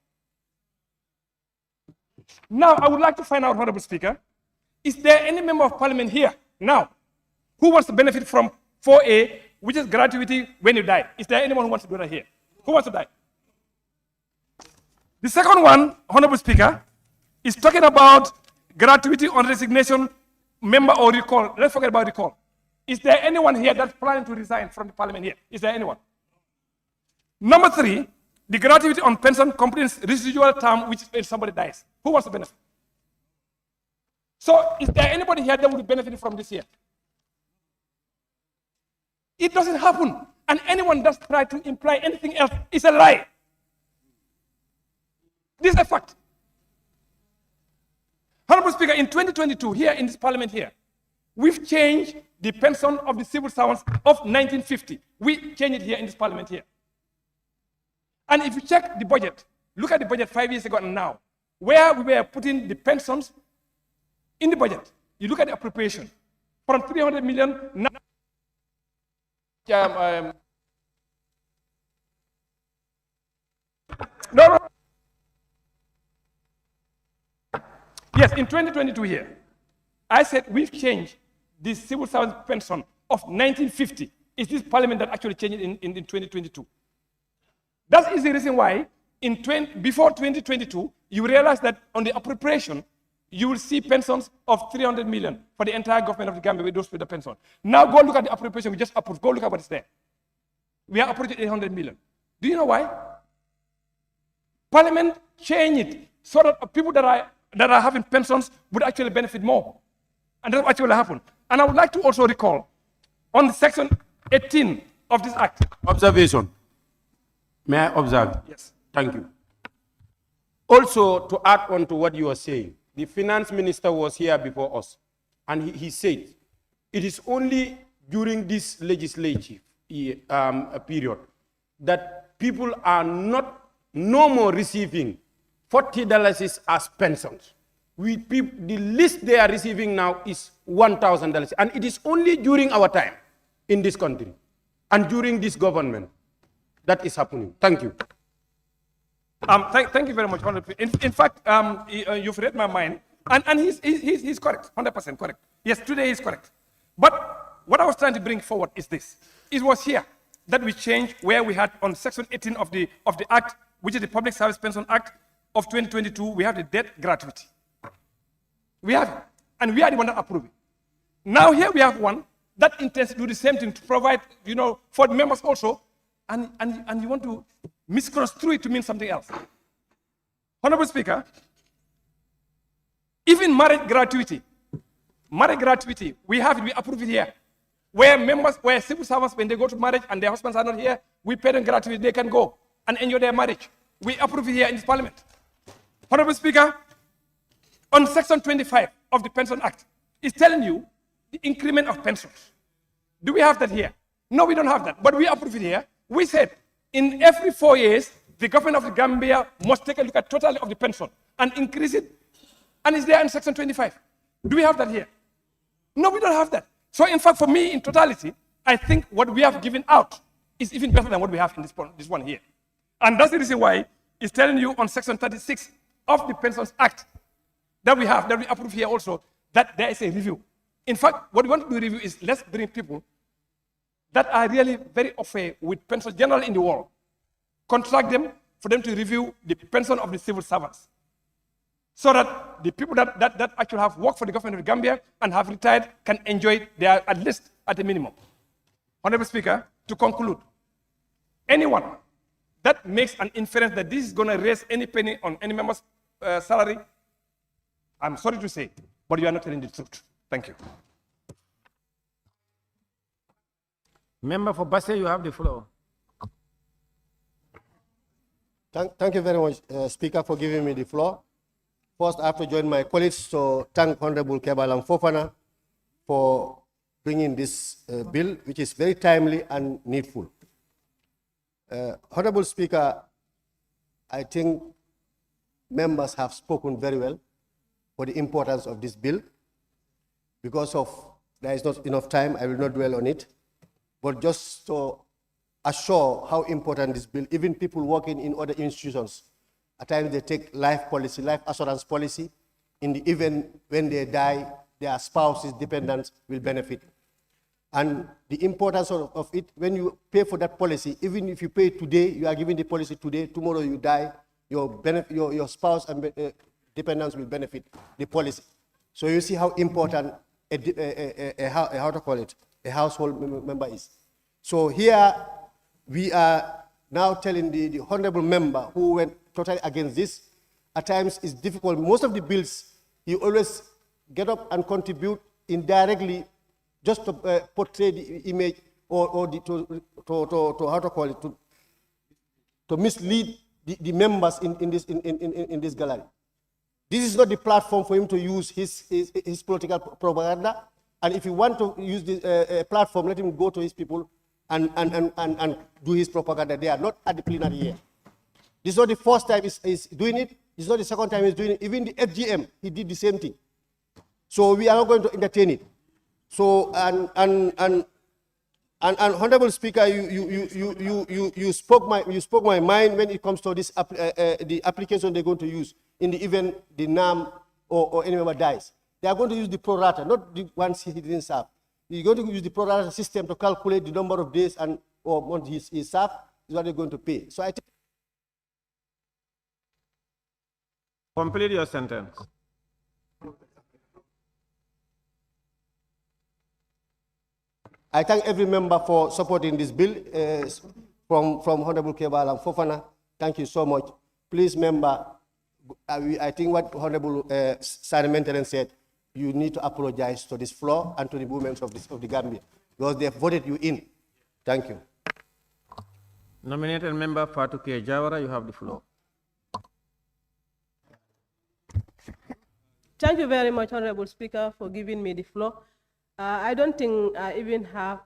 Now, I would like to find out, Honorable Speaker, is there any member of parliament here now who wants to benefit from 4A, which is gratuity when you die? Is there anyone who wants to do that here? Who wants to die? The second one, Honorable Speaker, is talking about gratuity on resignation, member or recall. Let's forget about recall. Is there anyone here that's planning to resign from the parliament here? Is there anyone? Number 3, the gratuity on pension completes residual term which when somebody dies. Who wants to benefit? So is there anybody here that will be benefiting from this here? It doesn't happen. And anyone that's try to imply anything else is a lie. This is a fact. Honorable Speaker, in 2022, here in this parliament here, we've changed the pension of the civil servants of 1950. We changed it here in this parliament here. And if you check the budget, look at the budget 5 years ago and now, where we were putting the pensions in the budget. You look at the appropriation from 300 million now. No. Yes, in 2022 here, I said we've changed the civil service pension of 1950. It's this parliament that actually changed it in 2022. That is the reason why before 2022, you realize that on the appropriation, you will see pensions of 300 million for the entire government of the Gambia with those with the pension. Now go look at the appropriation we just approved. Go look at what's there. We are approaching 800 million. Do you know why? Parliament changed it so that people that are having pensions would actually benefit more. And that's what actually happened. And I would like to also recall on the section 18 of this act. Observation. May I observe? Yes. Thank you. Also, to add on to what you are saying, the finance minister was here before us, and he said it is only during this legislative period that people are no more receiving $40 as pensions. The least they are receiving now is $1,000, and it is only during our time in this country and during this government that is happening. Thank you. Thank you very much, Honorable. In fact, you've read my mind, and he's correct, 100% correct. Yes, today he's correct. But what I was trying to bring forward is this. It was here that we changed where we had on section 18 of the Act, which is the Public Service Pension Act of 2022, we have the debt gratuity. We have it, and we are the one that approve it. Now here we have one that intends to do the same thing to provide, for the members also, and you want to misconstrue it to mean something else. Honorable Speaker, even marriage gratuity, we have it, we approve it here. Where civil servants, when they go to marriage and their husbands are not here, we pay them gratuity, they can go and enjoy their marriage. We approve it here in this parliament. Honorable Speaker, on section 25 of the Pension Act, it's telling you the increment of pensions. Do we have that here? No, we don't have that, but we approve it here. We said in every 4 years, the government of the Gambia must take a look at totality of the pension and increase it and it's there in section 25. Do we have that here? No, we don't have that. So in fact, for me, in totality, I think what we have given out is even better than what we have in this one here. And that's the reason why it's telling you on section 36 of the Pensions Act that we have, that we approve here also, that there is a review. In fact, what we want to do review is let's bring people that are really very au fait with pensions generally in the world, contract them for them to review the pension of the civil servants, so that the people that actually have worked for the government of the Gambia and have retired can enjoy their, at least at a minimum. Honorable Speaker, to conclude, anyone that makes an inference that this is going to raise any penny on any member's salary, I'm sorry to say, but you are not telling the truth. Thank you. Member for Basse, you have the floor. Thank you very much, Speaker, for giving me the floor. First, I have to join my colleagues to thank Honorable Kebalang Fofana for bringing this bill, which is very timely and needful. Honorable Speaker, I think members have spoken very well for the importance of this bill. Because of there is not enough time, I will not dwell on it. But just to assure how important this bill, even people working in other institutions, at times they take life policy, life assurance policy. In the event when they die, their spouses, dependents will benefit. And the importance of it, when you pay for that policy, even if you pay today, you are giving the policy today, tomorrow you die, your spouse and dependents will benefit the policy. So you see how important a household member is. So here we are now telling the honorable member who went totally against this. At times it's difficult. Most of the bills, he always get up and contribute indirectly just to portray the image to mislead the members in this gallery. This is not the platform for him to use his political propaganda. And if you want to use this platform, let him go to his people and do his propaganda. They are not at the plenary here. This is not the first time he's doing it. This is not the second time he's doing it. Even the FGM, he did the same thing. So we are not going to entertain it. So and Honorable Speaker, you spoke my mind when it comes to this the application they're going to use in the event the NAM or any member dies. They are going to use the pro rata, not the ones he didn't serve. You're going to use the pro rata system to calculate the number of days or months he served, is what they're going to pay. So I think. Complete your sentence. I thank every member for supporting this bill from Honorable Kebalang Fofana. Thank you so much. Please, member, I think what Honorable Sarimenteren said, you need to apologize to this floor and to the women of the Gambia because they have voted you in. Thank you. Nominated member Fatou K. Jawara, you have the floor. Thank you very much, Honorable Speaker, for giving me the floor. I don't think I even have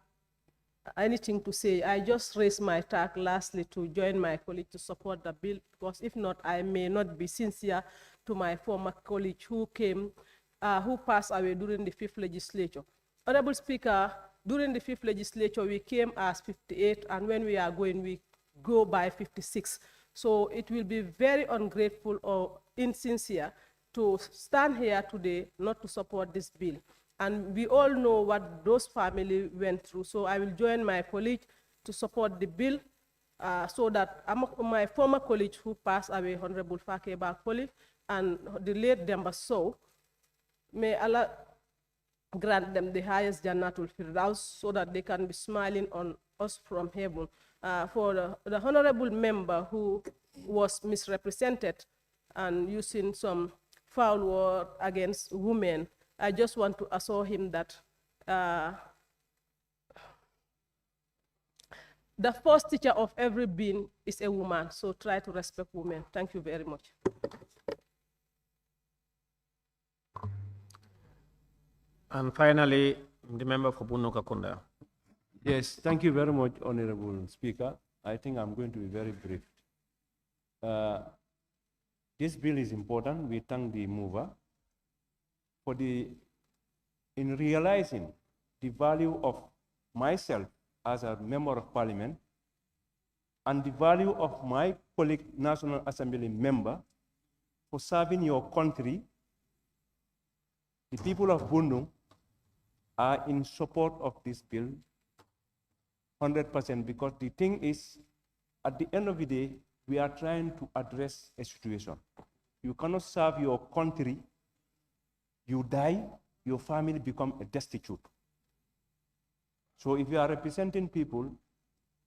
anything to say. I just raised my tag lastly to join my colleague to support the bill, because if not, I may not be sincere to my former colleague who passed away during the 5th legislature. Honorable Speaker, during the 5th legislature, we came as 58, and when we are going, we go by 56. So it will be very ungrateful or insincere to stand here today not to support this bill. And we all know what those families went through. So I will join my colleague to support the bill so that my former colleague who passed away, Honorable Fake Bakoli, and the late Demba Sow, may Allah grant them the highest Jannatul Firdaus so that they can be smiling on us from heaven. For the honorable member who was misrepresented and using some foul word against women, I just want to assure him that the first teacher of every being is a woman, so try to respect women. Thank you very much. And finally, the member for Bunu Kakunda. Yes, thank you very much, Honorable Speaker. I think I'm going to be very brief. This bill is important. We thank the mover. in realizing the value of myself as a member of parliament and the value of my colleague National Assembly member for serving your country. The people of Bundung are in support of this bill 100%, because the thing is, at the end of the day, we are trying to address a situation. You cannot serve your country, you die, your family become destitute. So if you are representing people,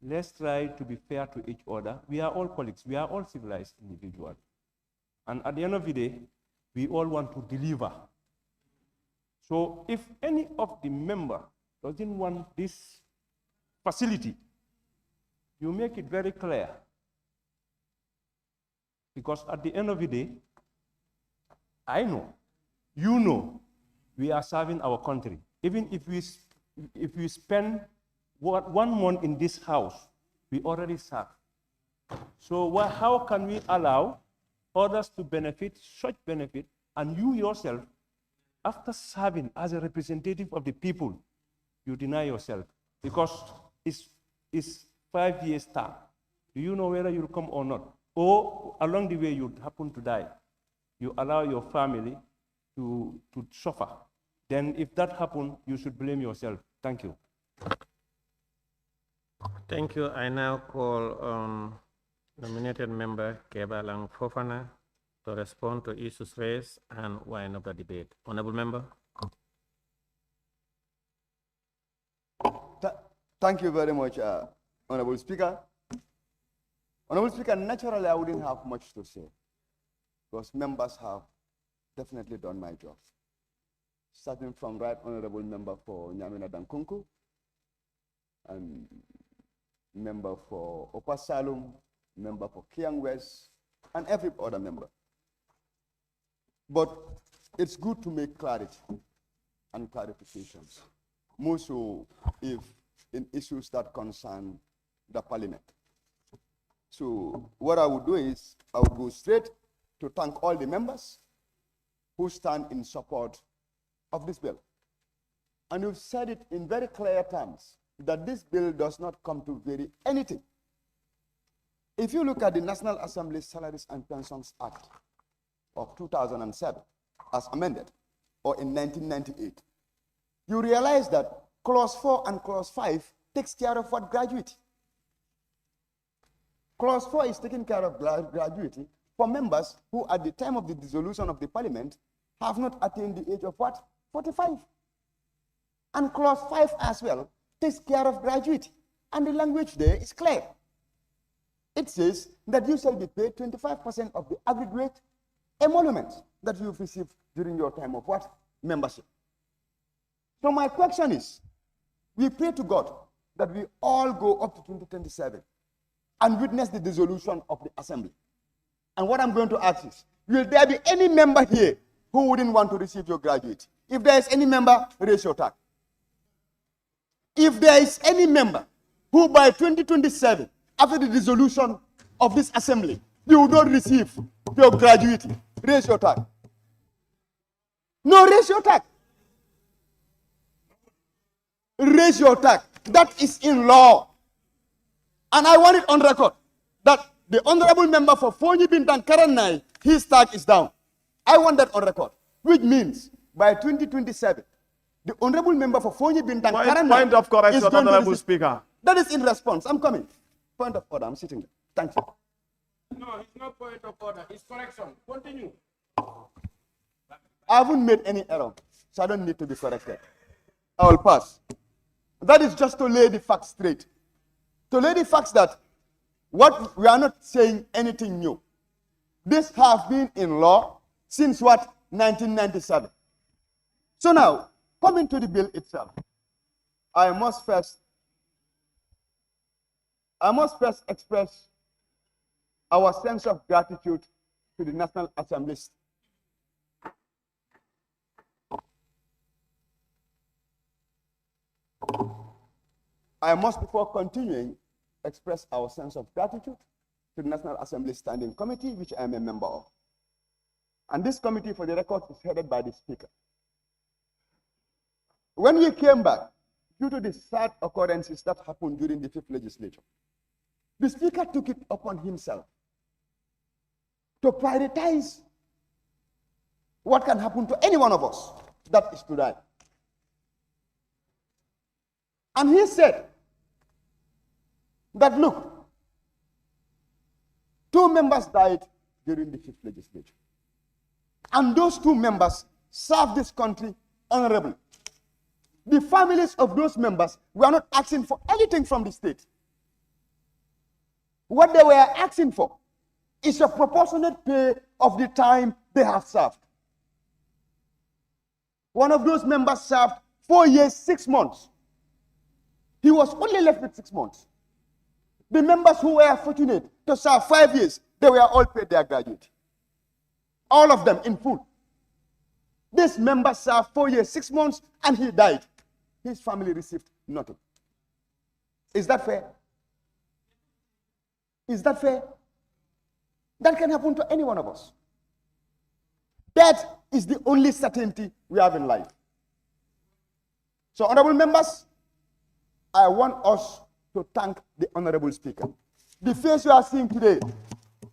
let's try to be fair to each other. We are all colleagues, we are all civilized individuals. And at the end of the day, we all want to deliver. So if any of the member doesn't want this facility, you make it very clear. Because at the end of the day, I know, you know, we are serving our country. Even if we spend 1 month in this house, we already serve. So how can we allow others to benefit such benefit, and you yourself, after serving as a representative of the people, you deny yourself? Because it's 5 years term. Do you know whether you'll come or not? Or along the way you happen to die. You allow your family to suffer. Then if that happens, you should blame yourself. Thank you. Thank you. I now call on nominated member Kebalang Fofana to respond to issues raised and wind up the debate. Honorable member. Thank you very much, Honorable Speaker. Honorable Speaker, naturally I wouldn't have much to say because members have definitely done my job. Starting from Right Honorable Member for Nyamina Dankunku and member for Opasalum, member for Kiang West, and every other member. But it's good to make clarity and clarifications, more so if in issues that concern the parliament. So what I would do is I would go straight to thank all the members who stand in support of this bill. And you've said it in very clear terms that this bill does not come to vary anything. If you look at the National Assembly Salaries and Pensions Act of 2007 as amended, or in 1998, you realize that Clause 4 and Clause 5 takes care of what? Gratuity. Clause 4 is taking care of gratuity for members who at the time of the dissolution of the parliament have not attained the age of what? 45. And Clause 5 as well takes care of gratuity. And the language there is clear. It says that you shall be paid 25% of the aggregate emolument that you've received during your time of what? Membership. So my question is, we pray to God that we all go up to 2027 and witness the dissolution of the assembly. And what I'm going to ask is, will there be any member here who wouldn't want to receive your gratuity? If there is any member, raise your hand. If there is any member who by 2027, after the dissolution of this assembly, you will not receive your gratuity, raise your hand. No, raise your hand. Raise your tag. That is in law. And I want it on record that the honorable member for Fonyi Bintang Karanai, his tag is down. I want that on record, which means by 2027, the honorable member for Fonyi Bintang Karanai Point of correction, is going to Honorable receive- Speaker. That is in response. I'm coming. Point of order. I'm sitting there. Thank you. No, it's not point of order. It's correction. Continue. I haven't made any error, so I don't need to be corrected. I will pass. That is just to lay the facts straight. To lay the facts that what we are not saying anything new. This has been in law since what? 1997. So now, coming to the bill itself, I must first express our sense of gratitude to the National Assembly. I must, before continuing, express our sense of gratitude to the National Assembly Standing Committee, which I am a member of. And this committee, for the record, is headed by the Speaker. When we came back, due to the sad occurrences that happened during the 5th legislature, the Speaker took it upon himself to prioritize what can happen to any one of us, that is to die. And he said that, look, 2 members died during the 5th legislature. And those 2 members served this country honorably. The families of those members were not asking for anything from the state. What they were asking for is a proportionate pay of the time they have served. One of those members served 4 years, 6 months. He was only left with 6 months. The members who were fortunate to serve 5 years, they were all paid their graduate. All of them in full. This member served 4 years, 6 months, and he died. His family received nothing. Is that fair? Is that fair? That can happen to any one of us. That is the only certainty we have in life. So, honorable members, I want us to thank the Honorable Speaker. The face you are seeing today,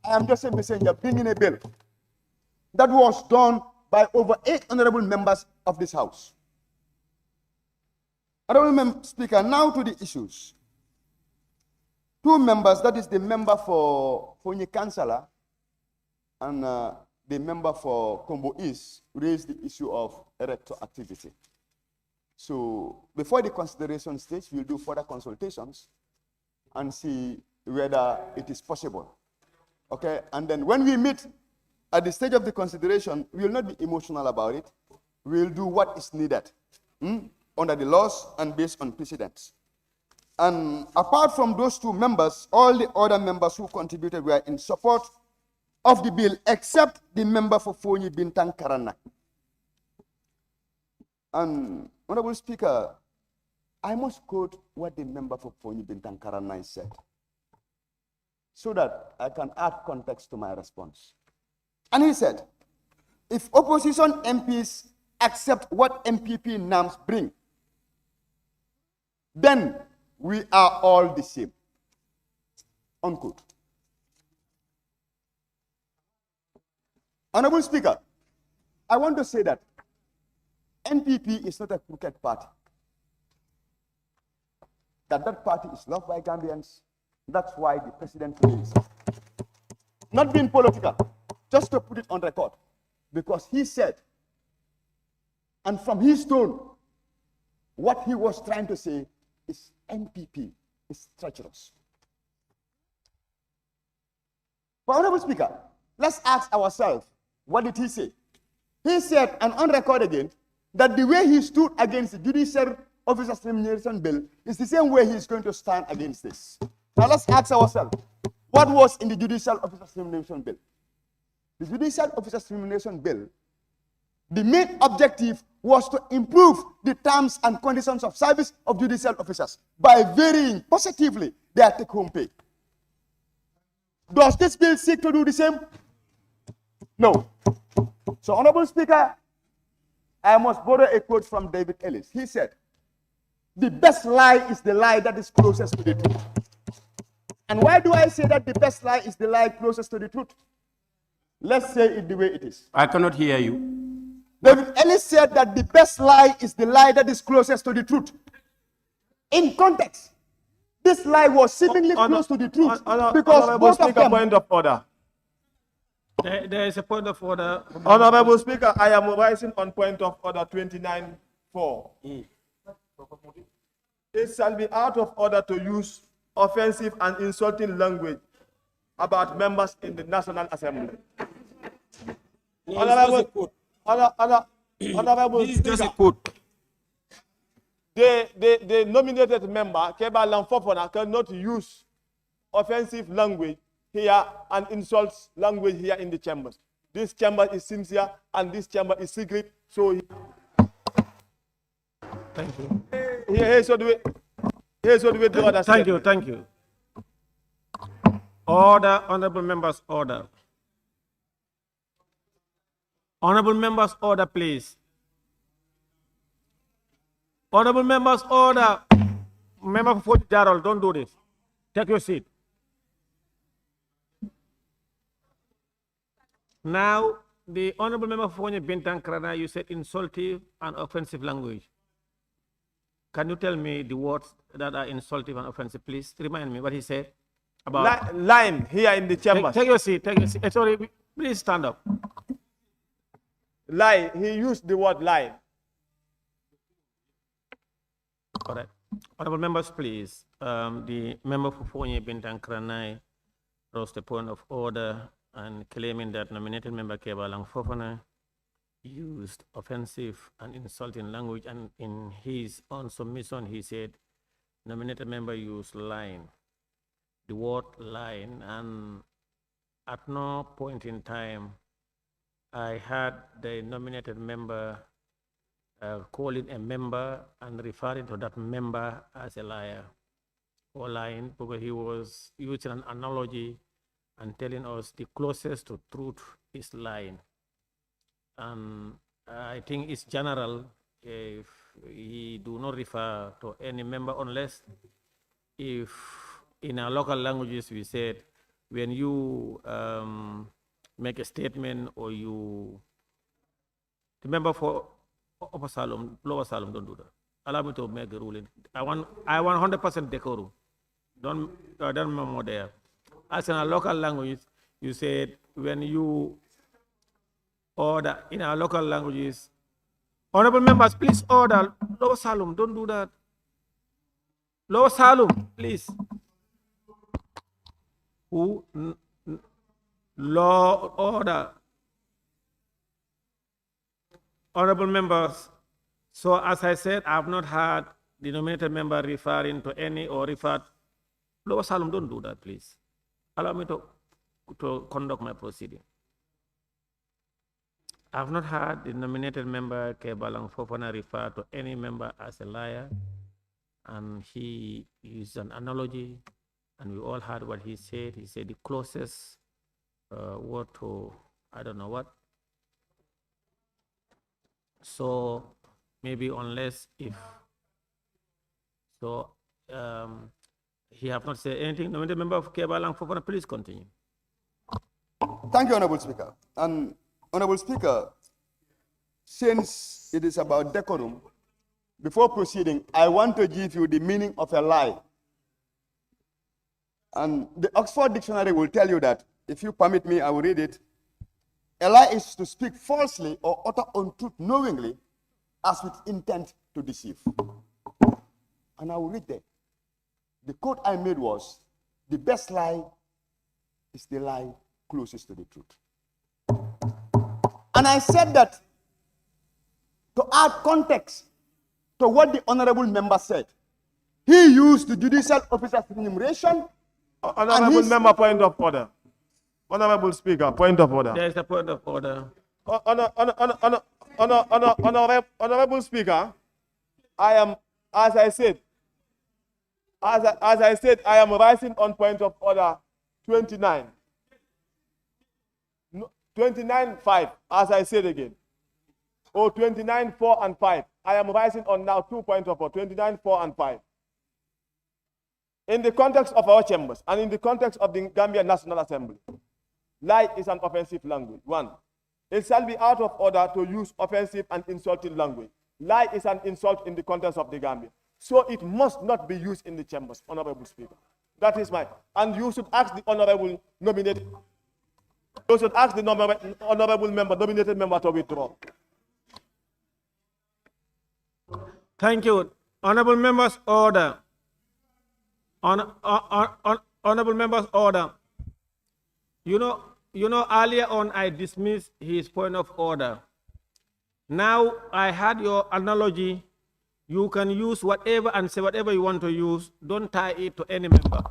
I am just a messenger bringing a bill that was done by over 8 honorable members of this House. Honorable Speaker, now to the issues. 2 members, that is the member for Fonyi Councillor and the member for Combo East, raised the issue of retroactivity. So before the consideration stage, we'll do further consultations and see whether it is possible. Okay, and then when we meet at the stage of the consideration, we will not be emotional about it. We'll do what is needed under the laws and based on precedents. And apart from those 2 members, all the other members who contributed were in support of the bill, except the member for Fonyi Bintang Karana. And Honorable Speaker, I must quote what the member for Fonyi Bintang Karana said, so that I can add context to my response. And he said, if opposition MPs accept what MPP norms bring, then we are all the same. Unquote. Honorable Speaker, I want to say that NPP is not a crooked party. That party is loved by Gambians. That's why the president is not being political, just to put it on record, because he said, and from his tone, what he was trying to say is NPP is treacherous. But Honorable Speaker, let's ask ourselves, what did he say? He said, and on record again, that the way he stood against the Judicial Officers Remuneration Bill is the same way he's going to stand against this. Now let's ask ourselves, what was in the Judicial Officers Remuneration Bill? The Judicial Officers Remuneration Bill, the main objective was to improve the terms and conditions of service of judicial officers by varying positively their take-home pay. Does this bill seek to do the same? No. So, Honorable Speaker, I must borrow a quote from David Ellis. He said, the best lie is the lie that is closest to the truth. And why do I say that the best lie is the lie closest to the truth? Let's say it the way it is. I cannot hear you. David Ellis said that the best lie is the lie that is closest to the truth. In context, this lie was seemingly close to the truth because both of them... Point of order. There is a point of order. Honorable Speaker, I am rising on point of order 29.4. It shall be out of order to use offensive and insulting language about members in the National Assembly. Honorable Speaker, the nominated member, Keba Lamfopona, cannot use offensive language here and insults language here in the chambers. This chamber is sincere and this chamber is secret, so thank you. Here's what we do. Thank you. Order, honorable members, order. Honorable members, order, please. Honorable members, order. Member for Gerald, don't do this. Take your seat. Now, the honorable member for Bintan Krana, you said insultive and offensive language. Can you tell me the words that are insultive and offensive, please? Remind me what he said about Lying here in the chamber. Take your seat. Take your seat. Sorry, please stand up. Lie. He used the word lie. Correct. Honorable members, please. The member for Fonye Bintan Kranai rose the point of order and claiming that nominated member Kebalang Fofana used offensive and insulting language, and in his own submission, he said nominated member used lying, the word lying, and at no point in time I had the nominated member calling a member and referring to that member as a liar or lying, because he was using an analogy and telling us the closest to truth is lying. And I think it's general if he do not refer to any member unless if in our local languages we said when you make a statement or you, the member for Upper Salem, Lower Salem, don't do that. Allow me to make a ruling. I want 100% decorum. Don't remember there. As in our local language, you said when you order in our local languages, honorable members, please order. Lower Salem, don't do that. Lower Salem, please. Who? Law order. Honorable members, so as I said, I have not heard the nominated member referring to any or referred. Lower Salem, don't do that, please. Allow me to conduct my proceeding. I have not heard the nominated member Kebalang Fofana refer to any member as a liar, and he used an analogy, and we all heard what he said. He said the closest word to I don't know what. So maybe unless if so he have not said anything. Nominated member of Kebalang Fofana, please continue. Thank you, Honorable Speaker. And Honorable Speaker, since it is about decorum, before proceeding, I want to give you the meaning of a lie. And the Oxford Dictionary will tell you that, if you permit me, I will read it. A lie is to speak falsely or utter untruth knowingly as with intent to deceive. And I will read that. The quote I made was, the best lie is the lie closest to the truth. And I said that to add context to what the honorable member said. He used the judicial officer's remuneration. Honorable member, point of order. Honorable Speaker, point of order. There is a point of order. Honorable Speaker, I am, as I said, I am rising on point of order 29. 29.5, as I said again. Or 29.4 and 5. I am rising on now 2 points of order, 29.4 and 5. In the context of our chambers and in the context of the Gambia National Assembly, lie is an offensive language. 1. It shall be out of order to use offensive and insulting language. Lie is an insult in the context of the Gambia. So it must not be used in the chambers, Honorable Speaker. That is my, and you should ask the honorable nominated, you should ask the honorable member, nominated member to withdraw. Thank you. Honorable members, order. Honorable members, order. You know, earlier on I dismissed his point of order. Now I had your analogy. You can use whatever and say whatever you want to use. Don't tie it to any member.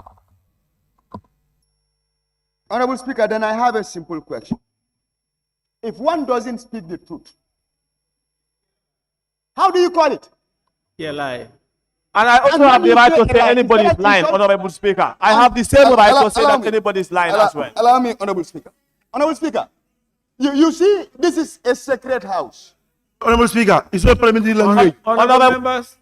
Honorable Speaker, then I have a simple question. If one doesn't speak the truth, how do you call it? Yeah, lie. And I also have the right to say anybody's lying, Honorable Speaker. I have the same right to say that anybody's lying as well. Allow me, Honorable Speaker. Honorable Speaker, you see, this is a sacred house. Honorable Speaker, it's not parliamentary language. Honorable members,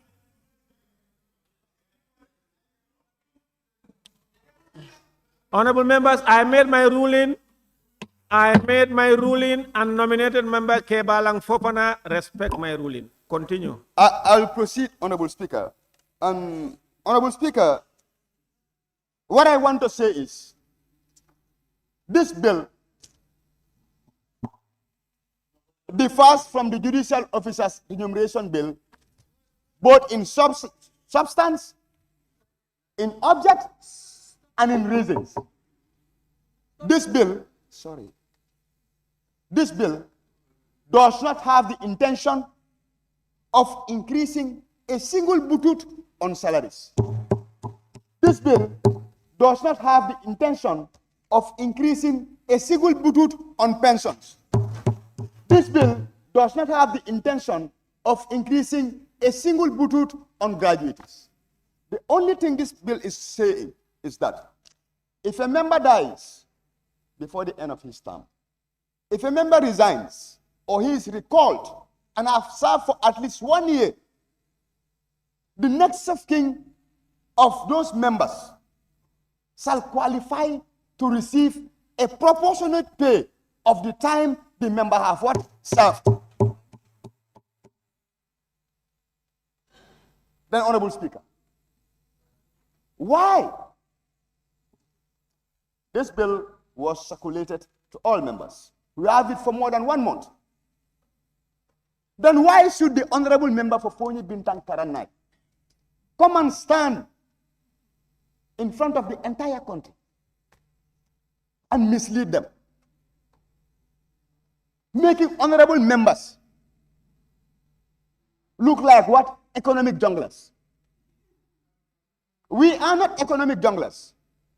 Honorable members, I made my ruling. I made my ruling and nominated member Kebalang Fofana respect my ruling. Continue. I'll proceed, Honorable Speaker. Honorable Speaker, what I want to say is, this bill differs from the Judicial Officers Enumeration Bill, both in substance, in objects, and in reasons. This bill does not have the intention of increasing a single butut on salaries. This bill does not have the intention of increasing a single butut on pensions. This bill does not have the intention of increasing a single butut on gratuities. The only thing this bill is saying is that if a member dies before the end of his term, if a member resigns or he is recalled and have served for at least 1 year, the next of kin of those members shall qualify to receive a proportionate pay of the time the member have what? Served. Then, Honorable Speaker, why this bill was circulated to all members? We have it for more than 1 month. Then why should the Honorable Member for Fonyi Bintang Karanai come and stand in front of the entire country and mislead them, making honorable members look like what? Economic junglers. We are not economic junglers.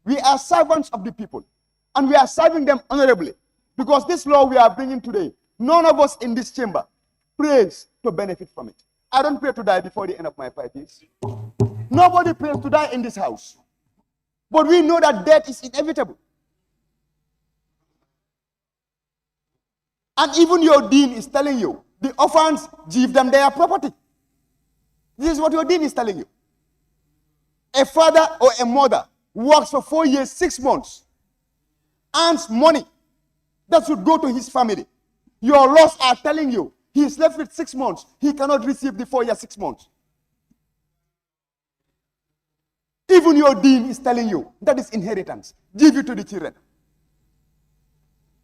We are servants of the people, and we are serving them honorably, because this law we are bringing today, none of us in this chamber prays to benefit from it. I don't pray to die before the end of my 5 years. Nobody prays to die in this house. But we know that death is inevitable. And even your dean is telling you, the orphans, give them their property. This is what your dean is telling you. A father or a mother works for 4 years, 6 months, earns money that should go to his family. Your laws are telling you he is left with 6 months. He cannot receive the 4 years, 6 months. Even your dean is telling you that is inheritance. Give it to the children.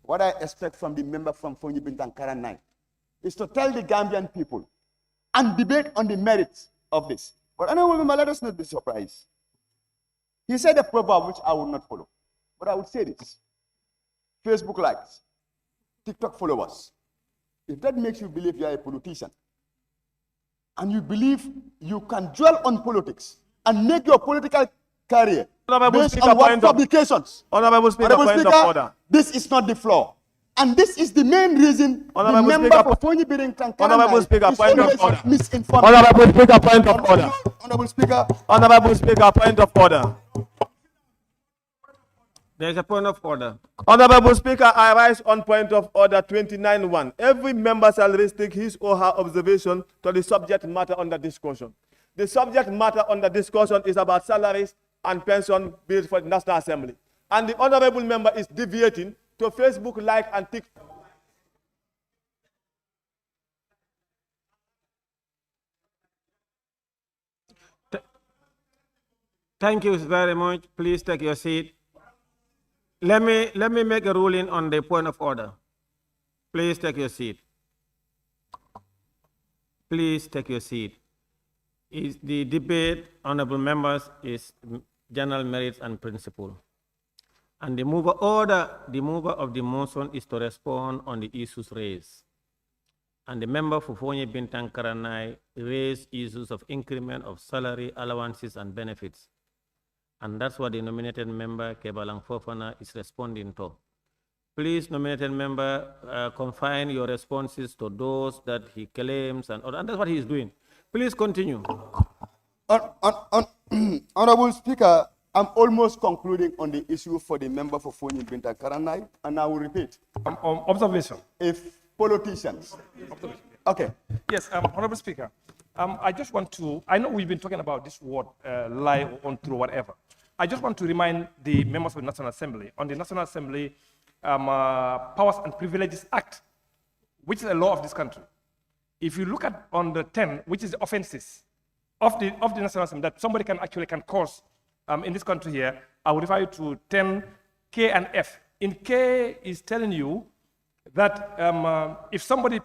What I expect from the member from Fonyi Bintang Karanai is to tell the Gambian people and debate on the merits of this. But Honorable Member, let us not be surprised. He said a proverb which I will not follow, but I would say this. Facebook likes, TikTok followers. If that makes you believe you are a politician, and you believe you can dwell on politics and make your political career based on what publications. Honorable Speaker, point of order. This is not the floor. And this is the main reason the member for Fonyi Bintang Karanai Honorable Speaker, point of order. Misinformed. Honorable Speaker, point of order. Honorable Speaker. Honorable Speaker, point of order. There is a point of order. Honorable Speaker, I rise on point of order 29.1. Every member shall restrict his or her observation to the subject matter under discussion. The subject matter under discussion is about salaries and pension bills for the National Assembly. And the honorable member is deviating to Facebook, like, and TikTok. Thank you very much. Please take your seat. Let me make a ruling on the point of order. Please take your seat. Please take your seat. The debate, honorable members, is general merits and principle. And the mover of the motion is to respond on the issues raised. And the member for Fonyi Bintang Karanai raised issues of increment of salary, allowances, and benefits. And that's what the nominated member, Kebalang Fofana, is responding to. Please, nominated member, confine your responses to those that he claims, and that's what he is doing. Please continue. Honorable Speaker, I'm almost concluding on the issue for the member for Fonyi Bintang Karanai, and I will repeat. Observation. If politicians. Okay. Yes, Honorable Speaker, I just want to, I know we've been talking about this word, lie or untrue, whatever. I just want to remind the members of the National Assembly on the National Assembly Powers and Privileges Act, which is a law of this country. If you look at on the 10, which is the offenses of the National Assembly that somebody can cause in this country here, I will refer you to 10 K and F. In K is telling you that if somebody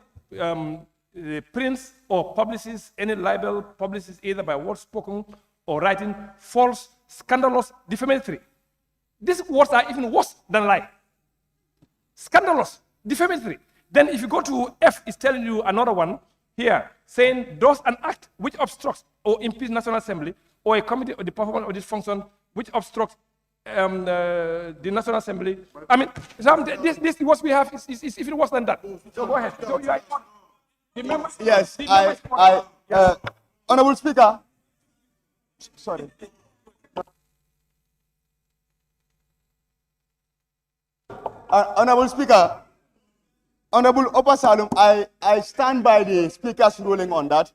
prints or publishes any libel, publishes either by word spoken or writing, false, scandalous, defamatory. These words are even worse than lie. Scandalous, defamatory. Then if you go to F, it's telling you another one here, saying does an act which obstructs or impedes National Assembly or a committee or the performance of this function which obstructs the National Assembly. I mean, this what we have is even worse than that. So go ahead. So Yes, Honorable Speaker. Sorry. Honorable Speaker, Honorable Opasalum, I stand by the Speaker's ruling on that.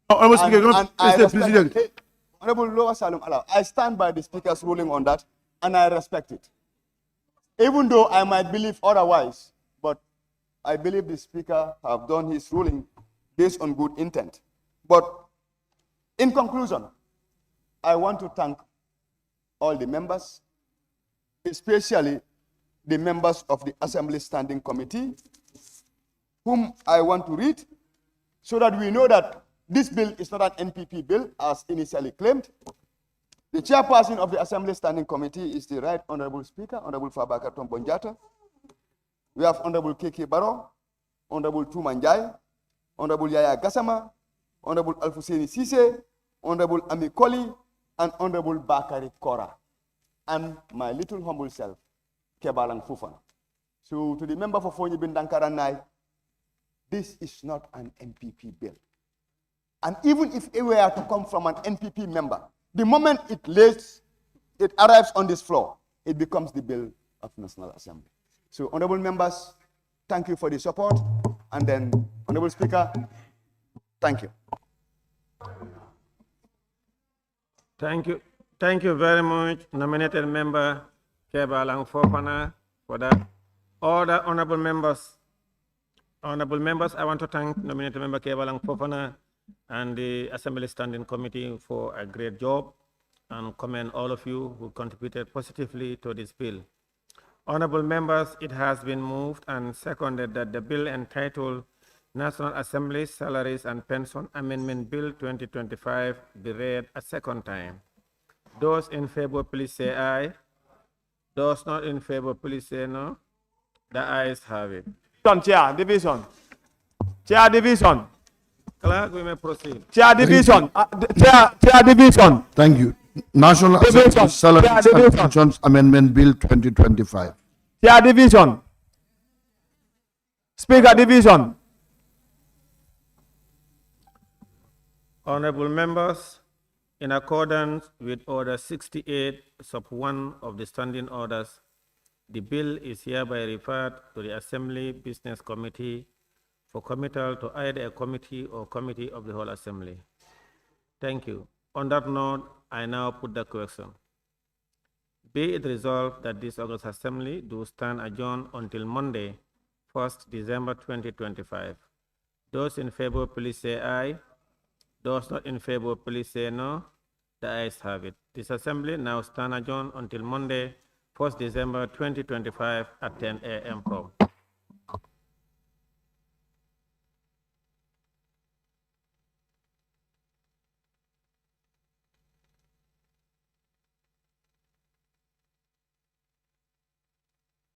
Honorable Speaker, Honorable Lower Salum Alaw, I stand by the Speaker's ruling on that, and I respect it. Even though I might believe otherwise, but I believe the Speaker have done his ruling based on good intent. But in conclusion, I want to thank all the members, especially the members of the Assembly Standing Committee, whom I want to read, so that we know that this bill is not an NPP bill, as initially claimed. The chairperson of the Assembly Standing Committee is the Right Honorable Speaker, Honorable Fabakary Tombong Jatta. We have Honorable KK Barrow, Honorable Tumanjai, Honorable Yaya Gassama, Honorable Alfuseni Sise, Honorable Ami Koli, and Honorable Bakari Kora, and my little humble self, Kebalang Fufana. So to the member for Fonyi Bindankaranai, this is not an NPP bill. And even if it were to come from an NPP member, the moment it arrives on this floor, it becomes the bill of National Assembly. So honorable members, thank you for the support. And then, Honorable Speaker, thank you. Thank you. Thank you very much, nominated member Kebalang Fofana, for that. All the honorable members, I want to thank nominated member Kebalang Fofana and the Assembly Standing Committee for a great job, and commend all of you who contributed positively to this bill. Honorable members, it has been moved and seconded that the bill entitled National Assembly Salaries and Pension Amendment Bill 2025 be read a second time. Those in favor, please say aye. Those not in favor, please say no. The ayes have it. Chair division. Chair division. Clerk, we may proceed. Chair division. Chair division. Thank you. National Assembly Salaries and Pensions Amendment Bill 2025. Chair division. Speaker division. Honorable members, in accordance with Order 68, Sub 1 of the Standing Orders, the bill is hereby referred to the Assembly Business Committee for committal to either a committee or committee of the whole Assembly. Thank you. On that note, I now put the question. Be it resolved that this August Assembly do stand adjourned until Monday, 1st December 2025. Those in favor, please say aye. Those not in favor, please say no. The ayes have it. This Assembly now stand adjourned until Monday, 1st December 2025 at 10 a.m.